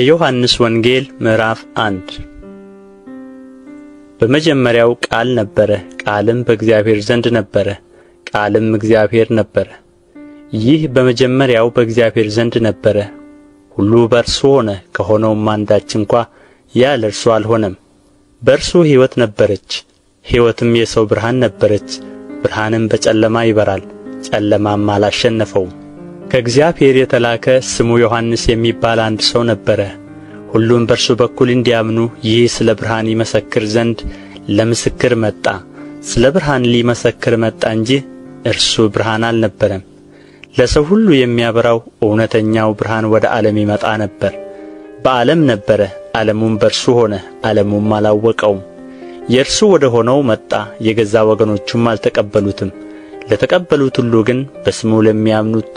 የዮሐንስ ወንጌል ምዕራፍ 1 በመጀመሪያው ቃል ነበረ፣ ቃልም በእግዚአብሔር ዘንድ ነበረ፣ ቃልም እግዚአብሔር ነበረ። ይህ በመጀመሪያው በእግዚአብሔር ዘንድ ነበረ። ሁሉ በእርሱ ሆነ፣ ከሆነውም አንዳች እንኳ ያለ እርሱ አልሆነም። በእርሱ ሕይወት ነበረች፣ ሕይወትም የሰው ብርሃን ነበረች። ብርሃንም በጨለማ ይበራል፣ ጨለማም አላሸነፈውም። ከእግዚአብሔር የተላከ ስሙ ዮሐንስ የሚባል አንድ ሰው ነበረ። ሁሉም በእርሱ በኩል እንዲያምኑ ይህ ስለ ብርሃን ይመሰክር ዘንድ ለምስክር መጣ። ስለ ብርሃን ሊመሰክር መጣ እንጂ እርሱ ብርሃን አልነበረም። ለሰው ሁሉ የሚያበራው እውነተኛው ብርሃን ወደ ዓለም ይመጣ ነበር። በዓለም ነበረ፣ ዓለሙም በእርሱ ሆነ፣ ዓለሙም አላወቀውም። የእርሱ ወደ ሆነው መጣ፣ የገዛ ወገኖቹም አልተቀበሉትም። ለተቀበሉት ሁሉ ግን በስሙ ለሚያምኑት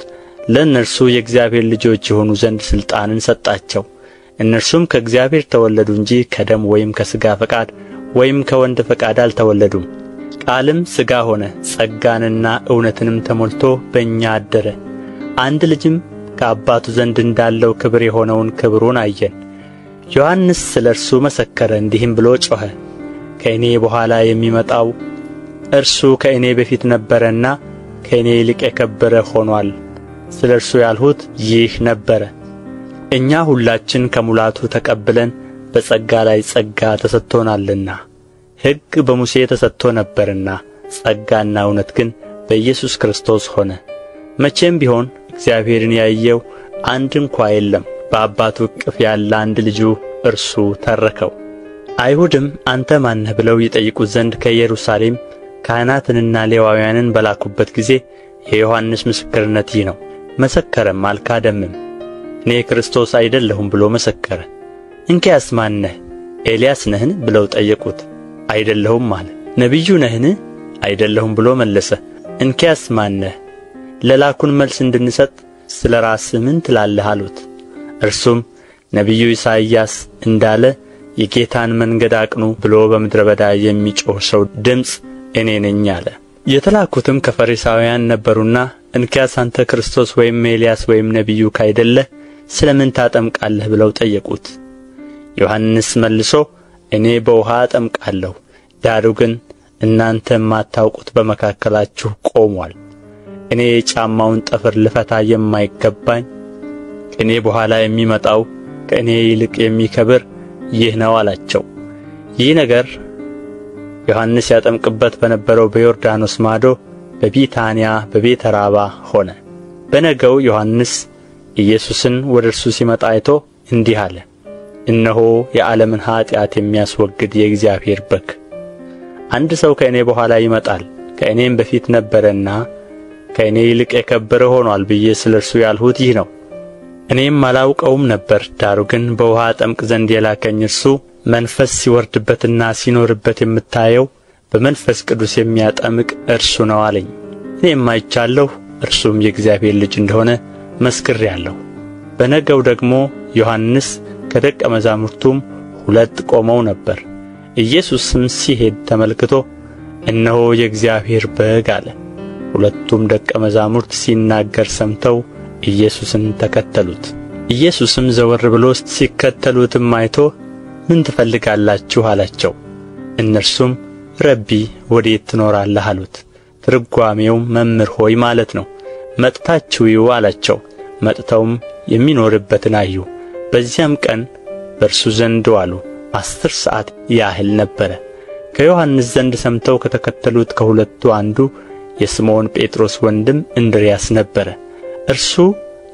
ለእነርሱ የእግዚአብሔር ልጆች የሆኑ ዘንድ ሥልጣንን ሰጣቸው። እነርሱም ከእግዚአብሔር ተወለዱ እንጂ ከደም ወይም ከሥጋ ፈቃድ ወይም ከወንድ ፈቃድ አልተወለዱም። ቃልም ሥጋ ሆነ፣ ጸጋንና እውነትንም ተሞልቶ በእኛ አደረ። አንድ ልጅም ከአባቱ ዘንድ እንዳለው ክብር የሆነውን ክብሩን አየን። ዮሐንስ ስለ እርሱ መሰከረ፣ እንዲህም ብሎ ጮኸ፣ ከእኔ በኋላ የሚመጣው እርሱ ከእኔ በፊት ነበረና ከእኔ ይልቅ የከበረ ሆኖአል። ስለ እርሱ ያልሁት ይህ ነበረ። እኛ ሁላችን ከሙላቱ ተቀብለን በጸጋ ላይ ጸጋ ተሰጥቶናልና። ሕግ በሙሴ ተሰጥቶ ነበርና ጸጋና እውነት ግን በኢየሱስ ክርስቶስ ሆነ። መቼም ቢሆን እግዚአብሔርን ያየው አንድ እንኳ የለም። በአባቱ እቅፍ ያለ አንድ ልጁ እርሱ ተረከው። አይሁድም አንተ ማን ነህ ብለው ይጠይቁት ዘንድ ከኢየሩሳሌም ካህናትንና ሌዋውያንን በላኩበት ጊዜ የዮሐንስ ምስክርነት ይህ ነው። መሰከረም፣ አልካደምም። እኔ ክርስቶስ አይደለሁም ብሎ መሰከረ። እንኪያስ ማን ነህ? ኤልያስ ነህን ብለው ጠየቁት። አይደለሁም አለ። ነቢዩ ነህን? አይደለሁም ብሎ መለሰ። እንኪያስ ማን ነህ? ለላኩን መልስ እንድንሰጥ ስለ ራስህ ምን ትላለህ አሉት። እርሱም ነቢዩ ኢሳይያስ እንዳለ የጌታን መንገድ አቅኑ ብሎ በምድረ በዳ የሚጮኽ ሰው ድምፅ እኔ ነኝ አለ። የተላኩትም ከፈሪሳውያን ነበሩና እንኪያስ አንተ ክርስቶስ ወይም ኤልያስ ወይም ነቢዩ ካይደለህ ስለ ምን ታጠምቃለህ ብለው ጠየቁት። ዮሐንስ መልሶ እኔ በውኃ አጠምቃለሁ፣ ዳሩ ግን እናንተ የማታውቁት በመካከላችሁ ቆሞአል። እኔ የጫማውን ጠፍር ልፈታ የማይገባኝ ከእኔ በኋላ የሚመጣው ከእኔ ይልቅ የሚከብር ይህ ነው አላቸው። ይህ ነገር ዮሐንስ ያጠምቅበት በነበረው በዮርዳኖስ ማዶ በቢታንያ በቤተ ራባ ሆነ። በነገው ዮሐንስ ኢየሱስን ወደ እርሱ ሲመጣ አይቶ እንዲህ አለ፣ እነሆ የዓለምን ኃጢአት የሚያስወግድ የእግዚአብሔር በግ። አንድ ሰው ከእኔ በኋላ ይመጣል፣ ከእኔም በፊት ነበረና ከእኔ ይልቅ የከበረ ሆኖአል ብዬ ስለ እርሱ ያልሁት ይህ ነው። እኔም አላውቀውም ነበር፣ ዳሩ ግን በውኃ አጠምቅ ዘንድ የላከኝ እርሱ መንፈስ ሲወርድበትና ሲኖርበት የምታየው በመንፈስ ቅዱስ የሚያጠምቅ እርሱ ነው አለኝ። እኔም አይቻለሁ፣ እርሱም የእግዚአብሔር ልጅ እንደሆነ መስክሬአለሁ። በነገው ደግሞ ዮሐንስ ከደቀ መዛሙርቱም 2 ቆመው ነበር። ኢየሱስም ሲሄድ ተመልክቶ እነሆ የእግዚአብሔር በግ አለ። 2ቱም ደቀ መዛሙርት ሲናገር ሰምተው ኢየሱስን ተከተሉት። ኢየሱስም ዘወር ብሎ ሲከተሉትም አይቶ ምን ትፈልጋላችሁ አላቸው። እነርሱም ረቢ ወዴት ትኖራለህ አሉት። ትርጓሜውም መምህር ሆይ ማለት ነው። መጥታችሁ እዩ አላቸው። መጥተውም የሚኖርበትን አዩ። በዚያም ቀን በእርሱ ዘንድ ዋሉ። 10 ሰዓት ያህል ነበረ። ከዮሐንስ ዘንድ ሰምተው ከተከተሉት ከ2ቱ አንዱ የስምዖን ጴጥሮስ ወንድም እንድርያስ ነበረ። እርሱ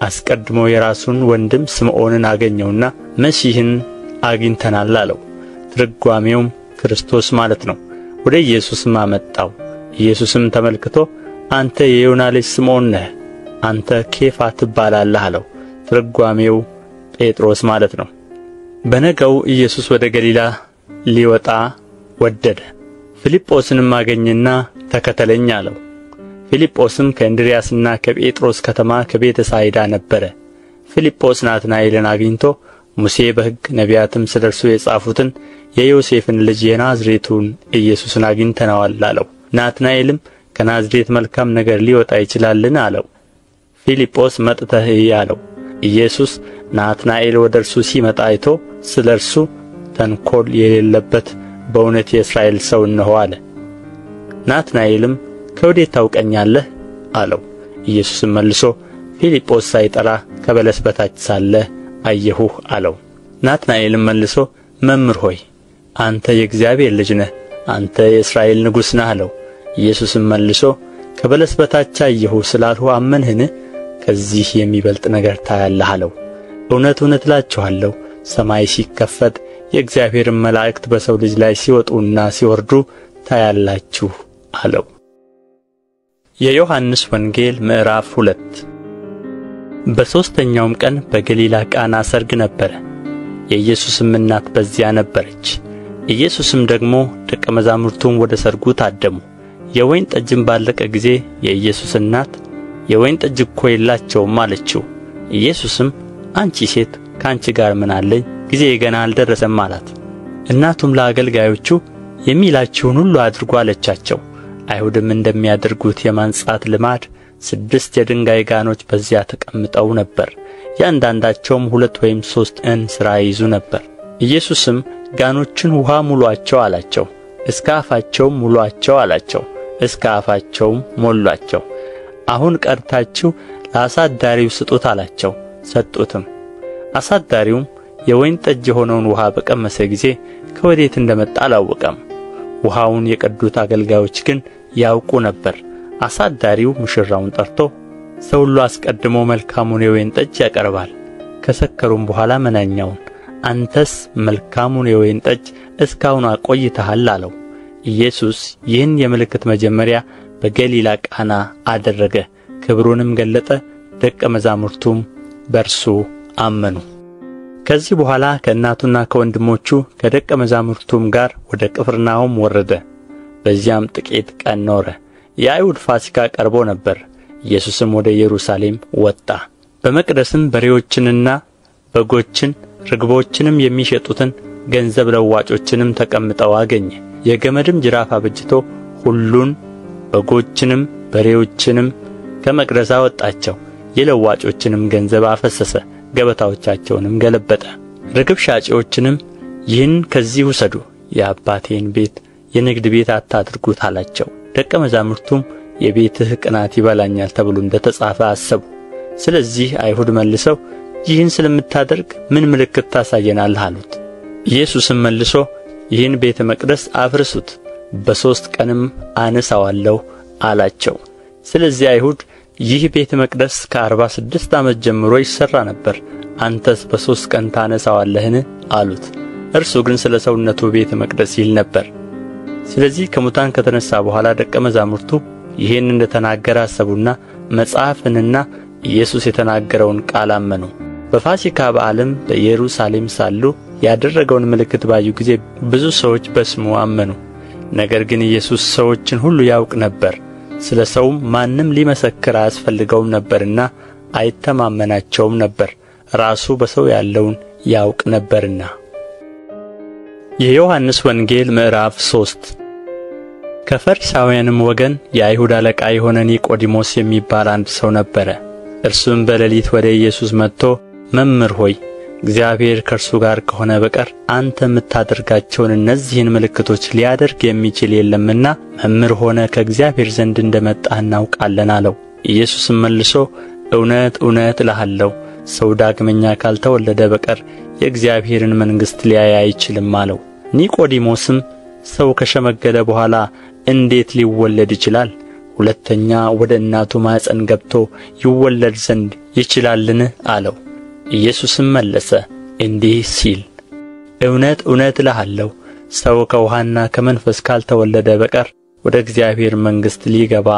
አስቀድሞ የራሱን ወንድም ስምዖንን አገኘውና መሲሕን አግኝተናል አለው። ትርጓሜውም ክርስቶስ ማለት ነው። ወደ ኢየሱስም አመጣው። ኢየሱስም ተመልክቶ አንተ የዮና ልጅ ስምዖን ነህ፣ አንተ ኬፋ ትባላለህ አለው። ትርጓሜው ጴጥሮስ ማለት ነው። በነገው ኢየሱስ ወደ ገሊላ ሊወጣ ወደደ። ፊልጶስንም አገኘና ተከተለኝ አለው። ፊልጶስም ከእንድርያስና ከጴጥሮስ ከተማ ከቤተ ሳይዳ ነበረ። ፊልጶስ ናትናኤልን አግኝቶ ሙሴ በሕግ ነቢያትም ስለ እርሱ የጻፉትን የዮሴፍን ልጅ የናዝሬቱን ኢየሱስን አግኝተነዋል አለው። ናትናኤልም ከናዝሬት መልካም ነገር ሊወጣ ይችላልን አለው። ፊልጶስ መጥተህ እይ አለው። ኢየሱስ ናትናኤል ወደ እርሱ ሲመጣ አይቶ ስለ እርሱ ተንኰል የሌለበት በእውነት የእስራኤል ሰው እነሆ አለ። ናትናኤልም ከወዴት ታውቀኛለህ አለው። ኢየሱስም መልሶ ፊልጶስ ሳይጠራ ከበለስ በታች ሳለህ አየሁህ አለው። ናትናኤልም መልሶ መምህር ሆይ አንተ የእግዚአብሔር ልጅ ነህ፣ አንተ የእስራኤል ንጉሥ ነህ አለው። ኢየሱስም መልሶ ከበለስ በታች አየሁህ ስላልሁ አመንህን? ከዚህ የሚበልጥ ነገር ታያለህ አለው። እውነት እውነት እላችኋለሁ ሰማይ ሲከፈት የእግዚአብሔርም መላእክት በሰው ልጅ ላይ ሲወጡና ሲወርዱ ታያላችሁ አለው። የዮሐንስ ወንጌል ምዕራፍ 2 በሦስተኛውም ቀን በገሊላ ቃና ሰርግ ነበረ። የኢየሱስም እናት በዚያ ነበረች። ኢየሱስም ደግሞ ደቀ መዛሙርቱም ወደ ሰርጉ ታደሙ። የወይን ጠጅም ባለቀ ጊዜ የኢየሱስ እናት የወይን ጠጅ እኮ የላቸውም አለችው። ኢየሱስም አንቺ ሴት ከአንቺ ጋር ምን አለኝ? ጊዜዬ ገና አልደረሰም አላት። እናቱም ለአገልጋዮቹ የሚላችሁን ሁሉ አድርጉ አለቻቸው። አይሁድም እንደሚያደርጉት የማንጻት ልማድ 6 የድንጋይ ጋኖች በዚያ ተቀምጠው ነበር። እያንዳንዳቸውም 2 ወይም 3 እንስራ ይይዙ ነበር። ኢየሱስም ጋኖቹን ውኃ ሙሉአቸው አላቸው። እስከ አፋቸውም ሙሉአቸው አላቸው። እስከ አፋቸውም ሞሏቸው። አሁን ቀድታችሁ ለአሳዳሪው ስጡት አላቸው። ሰጡትም። አሳዳሪውም የወይን ጠጅ የሆነውን ውኃ በቀመሰ ጊዜ ከወዴት እንደመጣ አላወቀም። ውኃውን የቀዱት አገልጋዮች ግን ያውቁ ነበር። አሳዳሪው ሙሽራውን ጠርቶ ሰው ሁሉ አስቀድሞ መልካሙን የወይን ጠጅ ያቀርባል፣ ከሰከሩም በኋላ መናኛውን፣ አንተስ መልካሙን የወይን ጠጅ እስካሁን አቆይተሃል አለው። ኢየሱስ ይህን የምልክት መጀመሪያ በገሊላ ቃና አደረገ፣ ክብሩንም ገለጠ፣ ደቀ መዛሙርቱም በእርሱ አመኑ። ከዚህ በኋላ ከእናቱና ከወንድሞቹ ከደቀ መዛሙርቱም ጋር ወደ ቅፍርናሆም ወረደ። በዚያም ጥቂት ቀን ኖረ። የአይሁድ ፋሲካ ቀርቦ ነበር። ኢየሱስም ወደ ኢየሩሳሌም ወጣ። በመቅደስም በሬዎችንና በጎችን ርግቦችንም የሚሸጡትን ገንዘብ ለዋጮችንም ተቀምጠው አገኘ። የገመድም ጅራፍ አበጅቶ ሁሉን በጎችንም በሬዎችንም ከመቅደስ አወጣቸው። የለዋጮችንም ገንዘብ አፈሰሰ፣ ገበታዎቻቸውንም ገለበጠ። ርግብ ሻጪዎችንም ይህን ከዚህ ውሰዱ፣ የአባቴን ቤት የንግድ ቤት አታድርጉት አላቸው። ደቀ መዛሙርቱም የቤትህ ቅናት ይበላኛል ተብሎ እንደ ተጻፈ አሰቡ። ስለዚህ አይሁድ መልሰው ይህን ስለምታደርግ ምን ምልክት ታሳየናለህ አሉት። ኢየሱስም መልሶ ይህን ቤተ መቅደስ አፍርሱት፣ በ3 ቀንም አነሣዋለሁ አላቸው። ስለዚህ አይሁድ ይህ ቤተ መቅደስ ከ46 ዓመት ጀምሮ ይሠራ ነበር፣ አንተስ በ3 ቀን ታነሣዋለህን አሉት። እርሱ ግን ስለ ሰውነቱ ቤተ መቅደስ ይል ነበር። ስለዚህ ከሙታን ከተነሣ በኋላ ደቀ መዛሙርቱ ይህን እንደ ተናገረ አሰቡና መጽሐፍንና ኢየሱስ የተናገረውን ቃል አመኑ። በፋሲካ በዓልም በኢየሩሳሌም ሳሉ ያደረገውን ምልክት ባዩ ጊዜ ብዙ ሰዎች በስሙ አመኑ። ነገር ግን ኢየሱስ ሰዎችን ሁሉ ያውቅ ነበር፣ ስለ ሰውም ማንም ሊመሰክር አያስፈልገውም ነበርና አይተማመናቸውም ነበር፣ ራሱ በሰው ያለውን ያውቅ ነበርና። የዮሐንስ ወንጌል ምዕራፍ 3 ከፈሪሳውያንም ወገን የአይሁድ አለቃ የሆነ ኒቆዲሞስ የሚባል አንድ ሰው ነበረ። እርሱም በሌሊት ወደ ኢየሱስ መጥቶ መምህር ሆይ እግዚአብሔር ከእርሱ ጋር ከሆነ በቀር አንተ የምታደርጋቸውን እነዚህን ምልክቶች ሊያደርግ የሚችል የለምና መምህር ሆነ ከእግዚአብሔር ዘንድ እንደ መጣህ እናውቃለን አለው። ኢየሱስም መልሶ እውነት እውነት እልሃለሁ ሰው ዳግመኛ ካልተወለደ በቀር የእግዚአብሔርን መንግሥት ሊያይ አይችልም አለው። ኒቆዲሞስም ሰው ከሸመገለ በኋላ እንዴት ሊወለድ ይችላል? ሁለተኛ ወደ እናቱ ማኅፀን ገብቶ ይወለድ ዘንድ ይችላልን? አለው። ኢየሱስም መለሰ እንዲህ ሲል እውነት እውነት እልሃለሁ ሰው ከውኃና ከመንፈስ ካልተወለደ በቀር ወደ እግዚአብሔር መንግሥት ሊገባ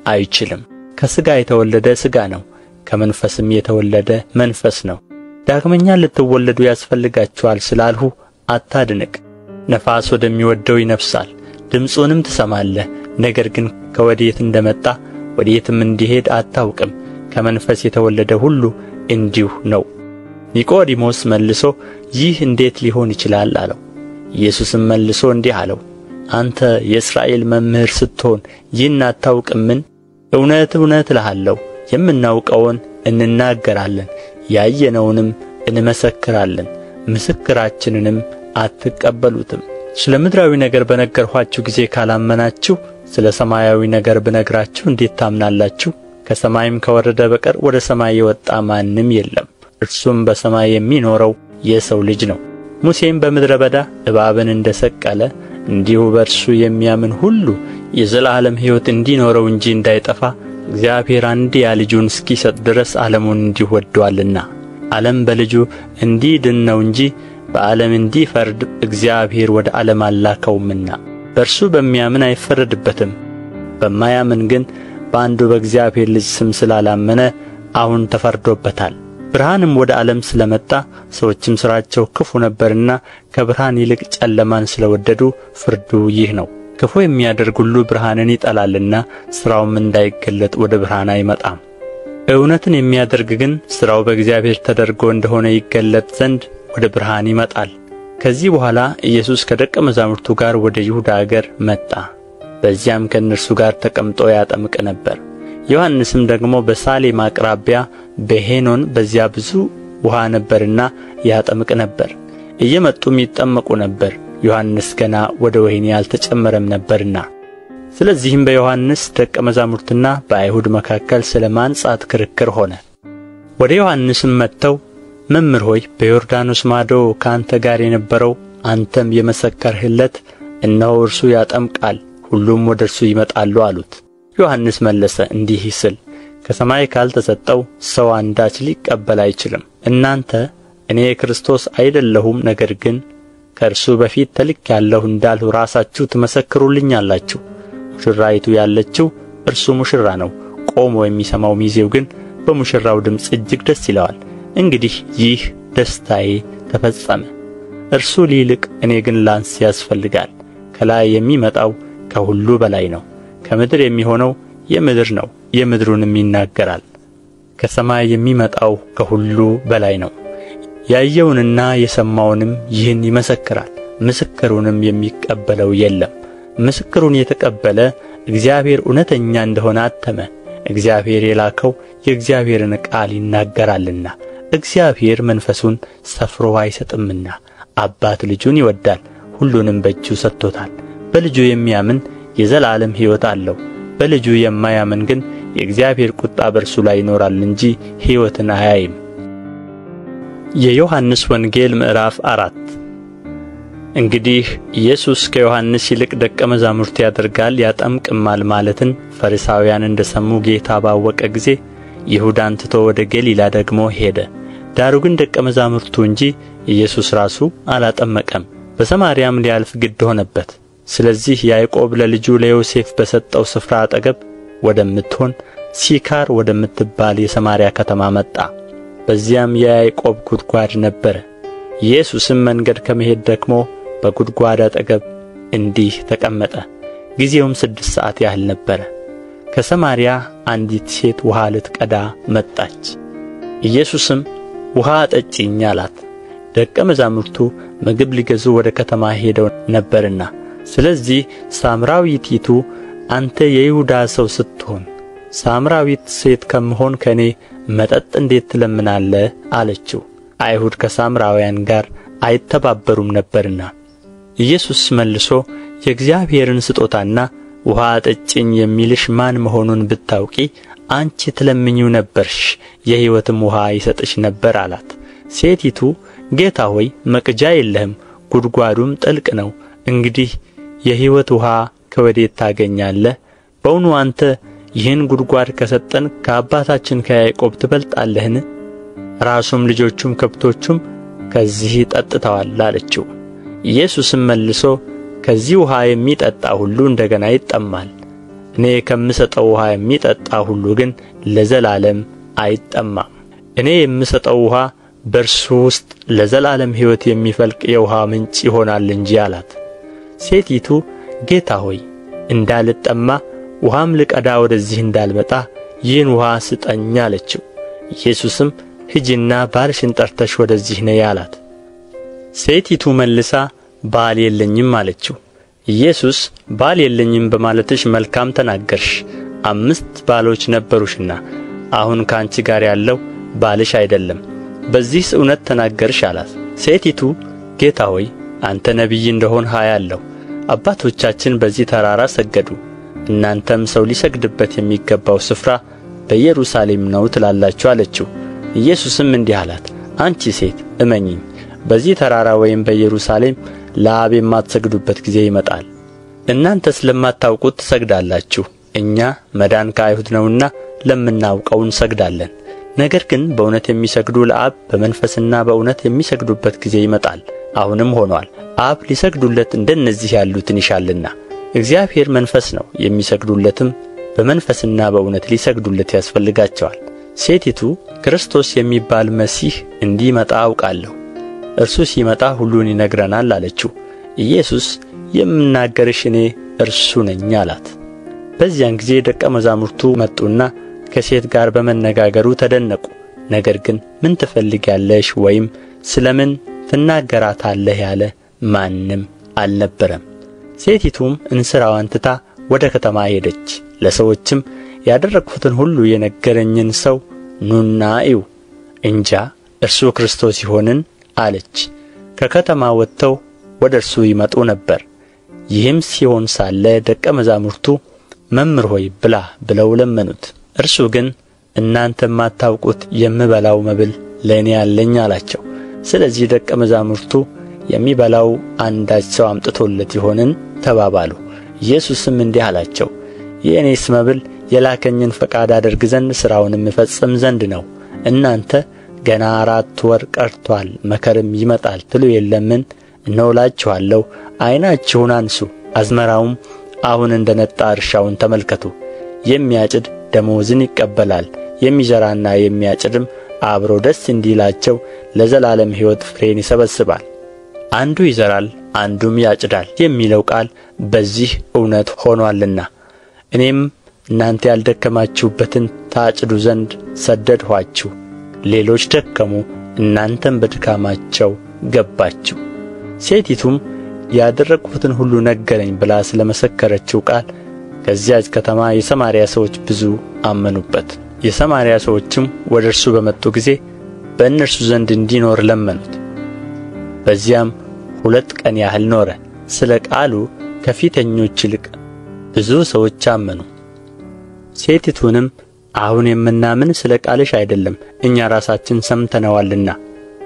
አይችልም። ከሥጋ የተወለደ ሥጋ ነው፣ ከመንፈስም የተወለደ መንፈስ ነው። ዳግመኛ ልትወለዱ ያስፈልጋችኋል ስላልሁ አታድንቅ። ነፋስ ወደሚወደው ይነፍሳል፣ ድምፁንም ትሰማለህ፣ ነገር ግን ከወዴት እንደ መጣ ወዴትም እንዲሄድ አታውቅም። ከመንፈስ የተወለደ ሁሉ እንዲሁ ነው። ኒቆዲሞስ መልሶ ይህ እንዴት ሊሆን ይችላል አለው። ኢየሱስም መልሶ እንዲህ አለው አንተ የእስራኤል መምህር ስትሆን ይህን አታውቅምን? እውነት እውነት እልሃለሁ የምናውቀውን እንናገራለን፣ ያየነውንም እንመሰክራለን፣ ምስክራችንንም አትቀበሉትም። ስለ ምድራዊ ነገር በነገርኋችሁ ጊዜ ካላመናችሁ ስለ ሰማያዊ ነገር ብነግራችሁ እንዴት ታምናላችሁ? ከሰማይም ከወረደ በቀር ወደ ሰማይ የወጣ ማንም የለም፣ እርሱም በሰማይ የሚኖረው የሰው ልጅ ነው። ሙሴም በምድረ በዳ እባብን እንደ ሰቀለ እንዲሁ በእርሱ የሚያምን ሁሉ የዘላለም ሕይወት እንዲኖረው እንጂ እንዳይጠፋ እግዚአብሔር አንድያ ልጁን እስኪሰጥ ድረስ ዓለሙን እንዲሁ ወዶአልና። ዓለም በልጁ እንዲድን ነው እንጂ በዓለም እንዲፈርድ እግዚአብሔር ወደ ዓለም አልላከውምና። በእርሱ በሚያምን አይፈረድበትም። በማያምን ግን በአንዱ በእግዚአብሔር ልጅ ስም ስላላመነ አሁን ተፈርዶበታል። ብርሃንም ወደ ዓለም ስለ መጣ ሰዎችም ሥራቸው ክፉ ነበርና ከብርሃን ይልቅ ጨለማን ስለ ወደዱ ፍርዱ ይህ ነው። ክፉ የሚያደርግ ሁሉ ብርሃንን ይጠላልና ሥራውም እንዳይገለጥ ወደ ብርሃን አይመጣም። እውነትን የሚያደርግ ግን ሥራው በእግዚአብሔር ተደርጎ እንደሆነ ይገለጥ ዘንድ ወደ ብርሃን ይመጣል። ከዚህ በኋላ ኢየሱስ ከደቀ መዛሙርቱ ጋር ወደ ይሁዳ አገር መጣ። በዚያም ከእነርሱ ጋር ተቀምጦ ያጠምቅ ነበር። ዮሐንስም ደግሞ በሳሌም አቅራቢያ በሄኖን በዚያ ብዙ ውኃ ነበርና ያጠምቅ ነበር። እየመጡም ይጠመቁ ነበር፣ ዮሐንስ ገና ወደ ወህኒ አልተጨመረም ነበርና። ስለዚህም በዮሐንስ ደቀ መዛሙርትና በአይሁድ መካከል ስለ ማንጻት ክርክር ሆነ። ወደ ዮሐንስም መጥተው መምህር ሆይ በዮርዳኖስ ማዶ ከአንተ ጋር የነበረው አንተም የመሰከርህለት እነሆ እርሱ ያጠምቃል፣ ሁሉም ወደ እርሱ ይመጣሉ አሉት። ዮሐንስ መለሰ እንዲህ ሲል ከሰማይ ካልተሰጠው ሰው አንዳች ሊቀበል አይችልም። እናንተ እኔ ክርስቶስ አይደለሁም፣ ነገር ግን ከእርሱ በፊት ተልኬአለሁ እንዳልሁ ራሳችሁ ትመሰክሩልኛላችሁ። ሙሽራይቱ ያለችው እርሱ ሙሽራ ነው፣ ቆሞ የሚሰማው ሚዜው ግን በሙሽራው ድምፅ እጅግ ደስ ይለዋል። እንግዲህ ይህ ደስታዬ ተፈጸመ። እርሱ ሊልቅ እኔ ግን ላንስ ያስፈልጋል። ከላይ የሚመጣው ከሁሉ በላይ ነው። ከምድር የሚሆነው የምድር ነው፣ የምድሩንም ይናገራል። ከሰማይ የሚመጣው ከሁሉ በላይ ነው። ያየውንና የሰማውንም ይህን ይመሰክራል፣ ምስክሩንም የሚቀበለው የለም። ምስክሩን የተቀበለ እግዚአብሔር እውነተኛ እንደሆነ አተመ። እግዚአብሔር የላከው የእግዚአብሔርን ቃል ይናገራልና። እግዚአብሔር መንፈሱን ሰፍሮ አይሰጥምና። አባት ልጁን ይወዳል፣ ሁሉንም በእጁ ሰጥቶታል። በልጁ የሚያምን የዘላለም ሕይወት አለው። በልጁ የማያምን ግን የእግዚአብሔር ቁጣ በእርሱ ላይ ይኖራል እንጂ ሕይወትን አያይም። የዮሐንስ ወንጌል ምዕራፍ 4። እንግዲህ ኢየሱስ ከዮሐንስ ይልቅ ደቀ መዛሙርት ያደርጋል ያጠምቅማል ማለትን ፈሪሳውያን እንደ ሰሙ ጌታ ባወቀ ጊዜ ይሁዳን ትቶ ወደ ገሊላ ደግሞ ሄደ። ዳሩ ግን ደቀ መዛሙርቱ እንጂ ኢየሱስ ራሱ አላጠመቀም። በሰማርያም ሊያልፍ ግድ ሆነበት። ስለዚህ ያዕቆብ ለልጁ ለዮሴፍ በሰጠው ስፍራ አጠገብ ወደምትሆን ሲካር ወደምትባል የሰማርያ ከተማ መጣ። በዚያም የያዕቆብ ጉድጓድ ነበረ። ኢየሱስም መንገድ ከመሄድ ደክሞ በጉድጓድ አጠገብ እንዲህ ተቀመጠ። ጊዜውም 6 ሰዓት ያህል ነበረ። ከሰማርያ አንዲት ሴት ውሃ ልትቀዳ መጣች። ኢየሱስም ውሃ አጠጪኝ አላት። ደቀ መዛሙርቱ ምግብ ሊገዙ ወደ ከተማ ሄደው ነበርና፣ ስለዚህ ሳምራዊቲቱ አንተ የይሁዳ ሰው ስትሆን ሳምራዊት ሴት ከምሆን ከእኔ መጠጥ እንዴት ትለምናለህ? አለችው። አይሁድ ከሳምራውያን ጋር አይተባበሩም ነበርና። ኢየሱስ መልሶ የእግዚአብሔርን ስጦታና ውሃ አጠጪኝ የሚልሽ ማን መሆኑን ብታውቂ አንቺ ትለምኚው ነበርሽ፣ የሕይወትም ውሃ ይሰጥሽ ነበር አላት። ሴቲቱ ጌታ ሆይ መቅጃ የለህም፣ ጉድጓዱም ጥልቅ ነው። እንግዲህ የሕይወት ውሃ ከወዴት ታገኛለህ? በውኑ አንተ ይህን ጉድጓድ ከሰጠን ከአባታችን ከያዕቆብ ትበልጣለህን? ራሱም ልጆቹም ከብቶቹም ከዚህ ጠጥተዋል አለችው። ኢየሱስም መልሶ ከዚህ ውሃ የሚጠጣ ሁሉ እንደገና ይጠማል። እኔ ከምሰጠው ውሃ የሚጠጣ ሁሉ ግን ለዘላለም አይጠማም። እኔ የምሰጠው ውሃ በእርሱ ውስጥ ለዘላለም ሕይወት የሚፈልቅ የውሃ ምንጭ ይሆናል እንጂ አላት። ሴቲቱ ጌታ ሆይ እንዳልጠማ ውሃም ልቀዳ ወደዚህ እንዳልመጣ ይህን ውሃ ስጠኝ አለችው። ኢየሱስም ሂጂና ባልሽን ጠርተሽ ወደዚህ ነይ አላት። ሴቲቱ መልሳ ባል የለኝም አለችው። ኢየሱስ ባል የለኝም በማለትሽ መልካም ተናገርሽ፣ 5 ባሎች ነበሩሽና አሁን ከአንቺ ጋር ያለው ባልሽ አይደለም። በዚህስ እውነት ተናገርሽ አላት። ሴቲቱ ጌታ ሆይ አንተ ነቢይ እንደሆንህ አያለሁ። አባቶቻችን በዚህ ተራራ ሰገዱ፣ እናንተም ሰው ሊሰግድበት የሚገባው ስፍራ በኢየሩሳሌም ነው ትላላችሁ አለችው። ኢየሱስም እንዲህ አላት፣ አንቺ ሴት እመኚኝ፣ በዚህ ተራራ ወይም በኢየሩሳሌም ለአብ የማትሰግዱበት ጊዜ ይመጣል። እናንተ ስለማታውቁት ትሰግዳላችሁ፣ እኛ መዳን ከአይሁድ ነውና ለምናውቀው እንሰግዳለን። ነገር ግን በእውነት የሚሰግዱ ለአብ በመንፈስና በእውነት የሚሰግዱበት ጊዜ ይመጣል፣ አሁንም ሆኗል። አብ ሊሰግዱለት እንደነዚህ ያሉትን ይሻልና። እግዚአብሔር መንፈስ ነው፣ የሚሰግዱለትም በመንፈስና በእውነት ሊሰግዱለት ያስፈልጋቸዋል። ሴቲቱ ክርስቶስ የሚባል መሲህ እንዲመጣ አውቃለሁ፣ እርሱ ሲመጣ ሁሉን ይነግረናል አለችው። ኢየሱስ የምናገርሽ እኔ እርሱ ነኝ አላት። በዚያን ጊዜ ደቀ መዛሙርቱ መጡና ከሴት ጋር በመነጋገሩ ተደነቁ። ነገር ግን ምን ትፈልጊያለሽ ወይም ስለ ምን ትናገራታለህ ያለ ማንም አልነበረም። ሴቲቱም እንስራዋን ትታ ወደ ከተማ ሄደች። ለሰዎችም ያደረግሁትን ሁሉ የነገረኝን ሰው ኑና እዩ፣ እንጃ እርሱ ክርስቶስ ይሆንን አለች። ከከተማ ወጥተው ወደ እርሱ ይመጡ ነበር። ይህም ሲሆን ሳለ ደቀ መዛሙርቱ መምህር ሆይ ብላ ብለው ለመኑት። እርሱ ግን እናንተ የማታውቁት የምበላው መብል ለእኔ አለኝ አላቸው። ስለዚህ ደቀ መዛሙርቱ የሚበላው አንዳች ሰው አምጥቶለት ይሆንን ተባባሉ። ኢየሱስም እንዲህ አላቸው፣ የእኔስ መብል የላከኝን ፈቃድ አደርግ ዘንድ ሥራውንም እፈጽም ዘንድ ነው። እናንተ ገና 4 ወር ቀርቶአል፣ መከርም ይመጣል ትሉ የለምን? እነሆ እላችኋለሁ፣ ዓይናችሁን አንሡ፣ አዝመራውም አሁን እንደ ነጣ እርሻውን ተመልከቱ። የሚያጭድ ደመወዝን ይቀበላል፣ የሚዘራና የሚያጭድም አብረው ደስ እንዲላቸው ለዘላለም ሕይወት ፍሬን ይሰበስባል። አንዱ ይዘራል አንዱም ያጭዳል የሚለው ቃል በዚህ እውነት ሆኖአልና። እኔም እናንተ ያልደከማችሁበትን ታጭዱ ዘንድ ሰደድኋችሁ። ሌሎች ደከሙ፣ እናንተም በድካማቸው ገባችሁ። ሴቲቱም ያደረግሁትን ሁሉ ነገረኝ ብላ ስለ መሰከረችው ቃል ከዚያች ከተማ የሰማርያ ሰዎች ብዙ አመኑበት። የሰማርያ ሰዎችም ወደ እርሱ በመጡ ጊዜ በእነርሱ ዘንድ እንዲኖር ለመኑት። በዚያም 2 ቀን ያህል ኖረ። ስለ ቃሉ ከፊተኞች ይልቅ ብዙ ሰዎች አመኑ። ሴቲቱንም አሁን የምናምን ስለ ቃልሽ አይደለም፣ እኛ ራሳችን ሰምተነዋልና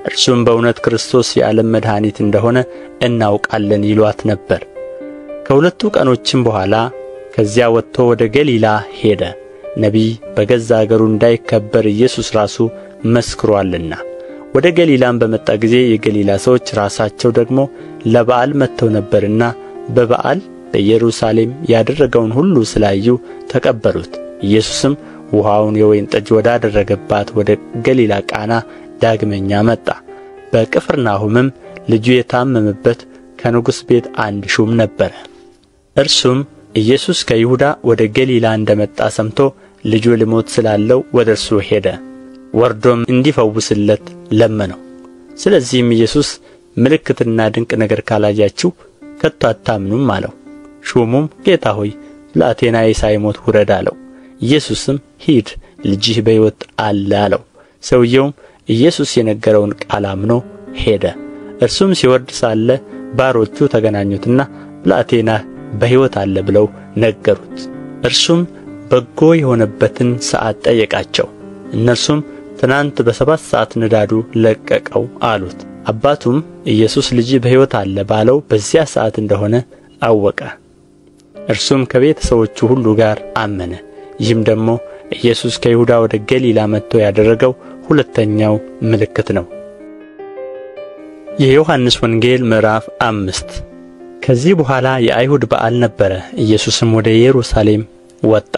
እርሱም በእውነት ክርስቶስ የዓለም መድኃኒት እንደሆነ እናውቃለን ይሏት ነበር። ከ2 ቀኖችም በኋላ ከዚያ ወጥቶ ወደ ገሊላ ሄደ። ነቢይ በገዛ አገሩ እንዳይከበር ኢየሱስ ራሱ መስክሮአልና። ወደ ገሊላም በመጣ ጊዜ የገሊላ ሰዎች ራሳቸው ደግሞ ለበዓል መጥተው ነበርና በበዓል በኢየሩሳሌም ያደረገውን ሁሉ ስላዩ ተቀበሉት። ኢየሱስም ውኃውን የወይን ጠጅ ወዳደረገባት ወደ ገሊላ ቃና ዳግመኛ መጣ። በቅፍርናሆምም ልጁ የታመመበት ከንጉሥ ቤት አንድ ሹም ነበረ። እርሱም ኢየሱስ ከይሁዳ ወደ ገሊላ እንደ መጣ ሰምቶ ልጁ ሊሞት ስላለው ወደ እርሱ ሄደ። ወርዶም እንዲፈውስለት ለመነው። ስለዚህም ኢየሱስ ምልክትና ድንቅ ነገር ካላያችሁ ከቶ አታምኑም አለው። ሹሙም ጌታ ሆይ ብላቴናዬ ሳይሞት ውረድ አለው። ኢየሱስም ሂድ፣ ልጅህ በሕይወት አለ አለው። ሰውየውም ኢየሱስ የነገረውን ቃል አምኖ ሄደ። እርሱም ሲወርድ ሳለ ባሮቹ ተገናኙትና ብላቴናህ በሕይወት አለ ብለው ነገሩት። እርሱም በጎ የሆነበትን ሰዓት ጠየቃቸው። እነርሱም ትናንት በ7 ሰዓት ንዳዱ ለቀቀው አሉት። አባቱም ኢየሱስ ልጅ በሕይወት አለ ባለው በዚያ ሰዓት እንደሆነ አወቀ። እርሱም ከቤተ ሰዎቹ ሁሉ ጋር አመነ። ይህም ደግሞ ኢየሱስ ከይሁዳ ወደ ገሊላ መጥቶ ያደረገው 2ኛው ምልክት ነው። የዮሐንስ ወንጌል ምዕራፍ 5። ከዚህ በኋላ የአይሁድ በዓል ነበረ። ኢየሱስም ወደ ኢየሩሳሌም ወጣ።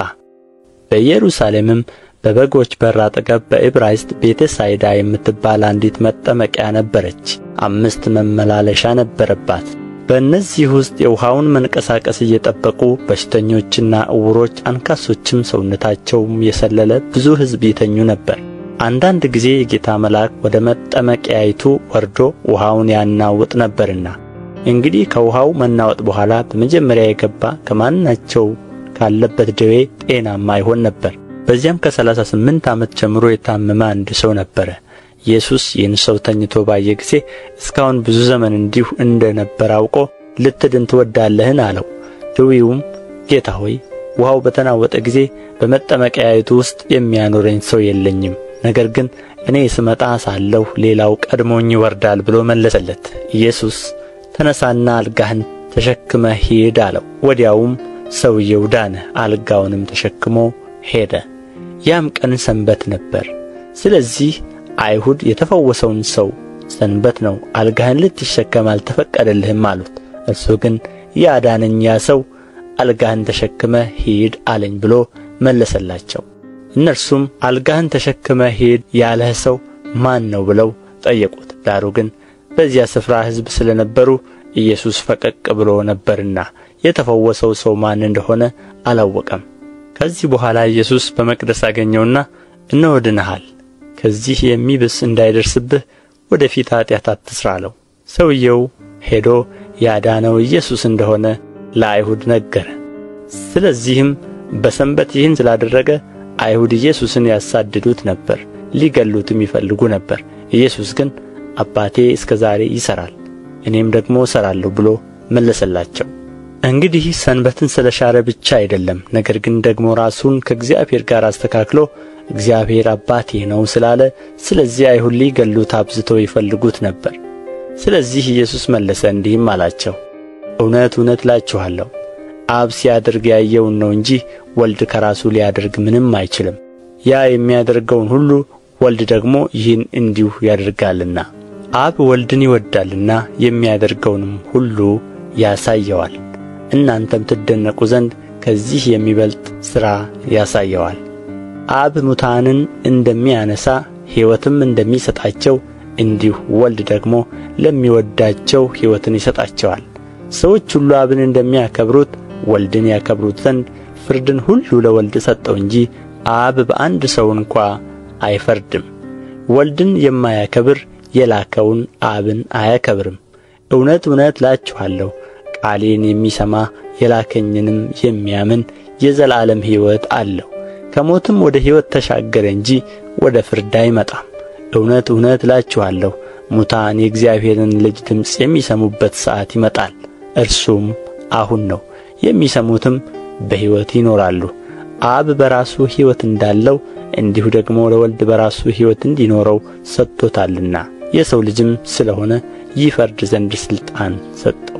በኢየሩሳሌምም በበጎች በር አጠገብ በዕብራይስጥ ቤተ ሳይዳ የምትባል አንዲት መጠመቂያ ነበረች። 5 መመላለሻ ነበረባት። በእነዚህ ውስጥ የውኃውን መንቀሳቀስ እየጠበቁ በሽተኞችና ዕውሮች፣ አንካሶችም ሰውነታቸውም የሰለለ ብዙ ሕዝብ ይተኙ ነበር። አንዳንድ ጊዜ የጌታ መልአክ ወደ መጠመቂያይቱ ወርዶ ውኃውን ያናውጥ ነበርና፣ እንግዲህ ከውኃው መናወጥ በኋላ በመጀመሪያ የገባ ከማናቸው ካለበት ደዌ ጤናማ ይሆን ነበር። በዚያም ከ38 ዓመት ጀምሮ የታመመ አንድ ሰው ነበረ። ኢየሱስ ይህን ሰው ተኝቶ ባየ ጊዜ እስካሁን ብዙ ዘመን እንዲሁ እንደነበረ አውቆ ልትድን ትወዳለህን አለው። ድውዩም ጌታ ሆይ ውሃው በተናወጠ ጊዜ በመጠመቂያይቱ ውስጥ የሚያኖረኝ ሰው የለኝም፣ ነገር ግን እኔ ስመጣ ሳለሁ ሌላው ቀድሞኝ ይወርዳል ብሎ መለሰለት። ኢየሱስ ተነሳና አልጋህን ተሸክመህ ሂድ አለው። ወዲያውም ሰውየው ዳነ፣ አልጋውንም ተሸክሞ ሄደ። ያም ቀን ሰንበት ነበር። ስለዚህ አይሁድ የተፈወሰውን ሰው ሰንበት ነው፣ አልጋህን ልትሸከም አልተፈቀደልህም አሉት። እርሱ ግን ያዳነኝ ያ ሰው አልጋህን ተሸክመህ ሂድ አለኝ ብሎ መለሰላቸው። እነርሱም አልጋህን ተሸክመህ ሂድ ያለህ ሰው ማን ነው ብለው ጠየቁት። ዳሩ ግን በዚያ ስፍራ ሕዝብ ስለ ነበሩ ኢየሱስ ፈቀቅ ብሎ ነበርና የተፈወሰው ሰው ማን እንደሆነ አላወቀም። ከዚህ በኋላ ኢየሱስ በመቅደስ አገኘውና እነሆ ድነሃል፣ ከዚህ የሚብስ እንዳይደርስብህ ወደ ፊት ኃጢአት አትሥራ አለው። ሰውየው ሄዶ ያዳነው ኢየሱስ እንደሆነ ለአይሁድ ነገረ። ስለዚህም በሰንበት ይህን ስላደረገ አይሁድ ኢየሱስን ያሳድዱት ነበር፣ ሊገሉትም ይፈልጉ ነበር። ኢየሱስ ግን አባቴ እስከ ዛሬ ይሠራል፣ እኔም ደግሞ እሠራለሁ ብሎ መለሰላቸው። እንግዲህ ሰንበትን ስለ ሻረ ብቻ አይደለም፣ ነገር ግን ደግሞ ራሱን ከእግዚአብሔር ጋር አስተካክሎ እግዚአብሔር አባቴ ነው ስላለ ስለዚህ አይሁድ ሊገሉት አብዝተው ይፈልጉት ነበር። ስለዚህ ኢየሱስ መለሰ እንዲህም አላቸው፣ እውነት እውነት እላችኋለሁ አብ ሲያደርግ ያየውን ነው እንጂ ወልድ ከራሱ ሊያደርግ ምንም አይችልም። ያ የሚያደርገውን ሁሉ ወልድ ደግሞ ይህን እንዲሁ ያደርጋልና። አብ ወልድን ይወዳልና የሚያደርገውንም ሁሉ ያሳየዋል። እናንተም ትደነቁ ዘንድ ከዚህ የሚበልጥ ሥራ ያሳየዋል። አብ ሙታንን እንደሚያነሣ ሕይወትም እንደሚሰጣቸው እንዲሁ ወልድ ደግሞ ለሚወዳቸው ሕይወትን ይሰጣቸዋል። ሰዎች ሁሉ አብን እንደሚያከብሩት ወልድን ያከብሩት ዘንድ ፍርድን ሁሉ ለወልድ ሰጠው እንጂ አብ በአንድ ሰው እንኳ አይፈርድም። ወልድን የማያከብር የላከውን አብን አያከብርም። እውነት እውነት እላችኋለሁ ቃሌን የሚሰማ የላከኝንም የሚያምን የዘላለም ሕይወት አለው፣ ከሞትም ወደ ሕይወት ተሻገረ እንጂ ወደ ፍርድ አይመጣም። እውነት እውነት እላችኋለሁ ሙታን የእግዚአብሔርን ልጅ ድምፅ የሚሰሙበት ሰዓት ይመጣል፣ እርሱም አሁን ነው። የሚሰሙትም በሕይወት ይኖራሉ። አብ በራሱ ሕይወት እንዳለው እንዲሁ ደግሞ ለወልድ በራሱ ሕይወት እንዲኖረው ሰጥቶታልና የሰው ልጅም ስለሆነ ይፈርድ ዘንድ ሥልጣን ሰጠው።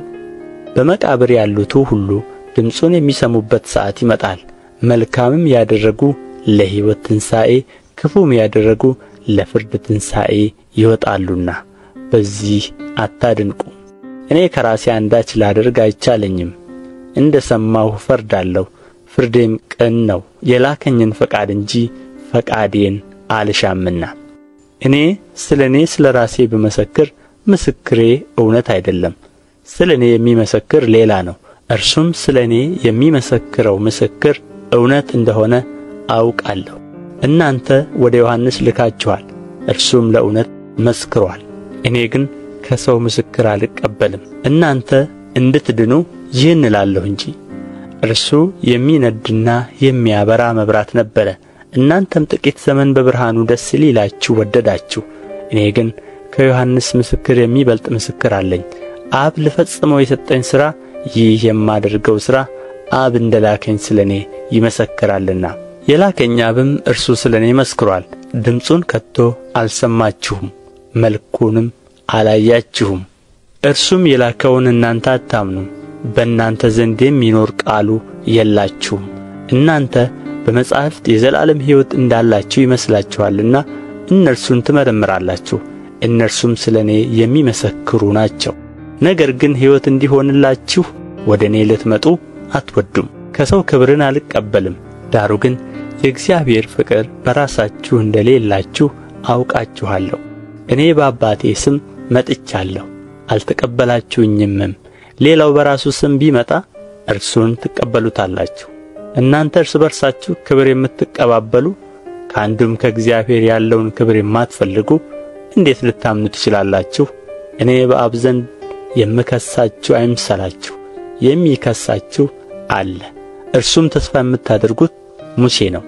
በመቃብር ያሉቱ ሁሉ ድምፁን የሚሰሙበት ሰዓት ይመጣል። መልካምም ያደረጉ ለሕይወት ትንሣኤ፣ ክፉም ያደረጉ ለፍርድ ትንሣኤ ይወጣሉና በዚህ አታድንቁ። እኔ ከራሴ አንዳች ላደርግ አይቻለኝም፣ እንደ ሰማሁ እፈርዳለሁ፣ ፍርዴም ቅን ነው፣ የላከኝን ፈቃድ እንጂ ፈቃዴን አልሻምና። እኔ ስለ ራሴ ብመሰክር ምስክሬ እውነት አይደለም፣ ስለ እኔ የሚመሰክር ሌላ ነው፣ እርሱም ስለ እኔ የሚመሰክረው ምስክር እውነት እንደሆነ አውቃለሁ። እናንተ ወደ ዮሐንስ ልካችኋል፣ እርሱም ለእውነት መስክሮአል። እኔ ግን ከሰው ምስክር አልቀበልም። እናንተ እንድትድኑ ይህን እላለሁ እንጂ። እርሱ የሚነድና የሚያበራ መብራት ነበረ፣ እናንተም ጥቂት ዘመን በብርሃኑ ደስ ሊላችሁ ወደዳችሁ። እኔ ግን ከዮሐንስ ምስክር የሚበልጥ ምስክር አለኝ። አብ ልፈጽመው የሰጠኝ ሥራ፣ ይህ የማደርገው ሥራ አብ እንደ ላከኝ ስለ እኔ ይመሰክራልና። የላከኝ አብም እርሱ ስለ እኔ መስክሮአል። ድምፁን ከቶ አልሰማችሁም፣ መልኩንም አላያችሁም። እርሱም የላከውን እናንተ አታምኑም፣ በእናንተ ዘንድ የሚኖር ቃሉ የላችሁም። እናንተ በመጻሕፍት የዘላለም ሕይወት እንዳላችሁ ይመስላችኋልና እነርሱን ትመረምራላችሁ፣ እነርሱም ስለ እኔ የሚመሰክሩ ናቸው። ነገር ግን ሕይወት እንዲሆንላችሁ ወደ እኔ ልትመጡ አትወዱም። ከሰው ክብርን አልቀበልም፣ ዳሩ ግን የእግዚአብሔር ፍቅር በራሳችሁ እንደሌላችሁ አውቃችኋለሁ። እኔ በአባቴ ስም መጥቻለሁ፣ አልተቀበላችሁኝምም። ሌላው በራሱ ስም ቢመጣ እርሱን ትቀበሉታላችሁ። እናንተ እርስ በርሳችሁ ክብር የምትቀባበሉ ከአንዱም ከእግዚአብሔር ያለውን ክብር የማትፈልጉ እንዴት ልታምኑ ትችላላችሁ? እኔ በአብ ዘንድ የምከሳችሁ አይምሰላችሁ፣ የሚከሳችሁ አለ፣ እርሱም ተስፋ የምታደርጉት ሙሴ ነው።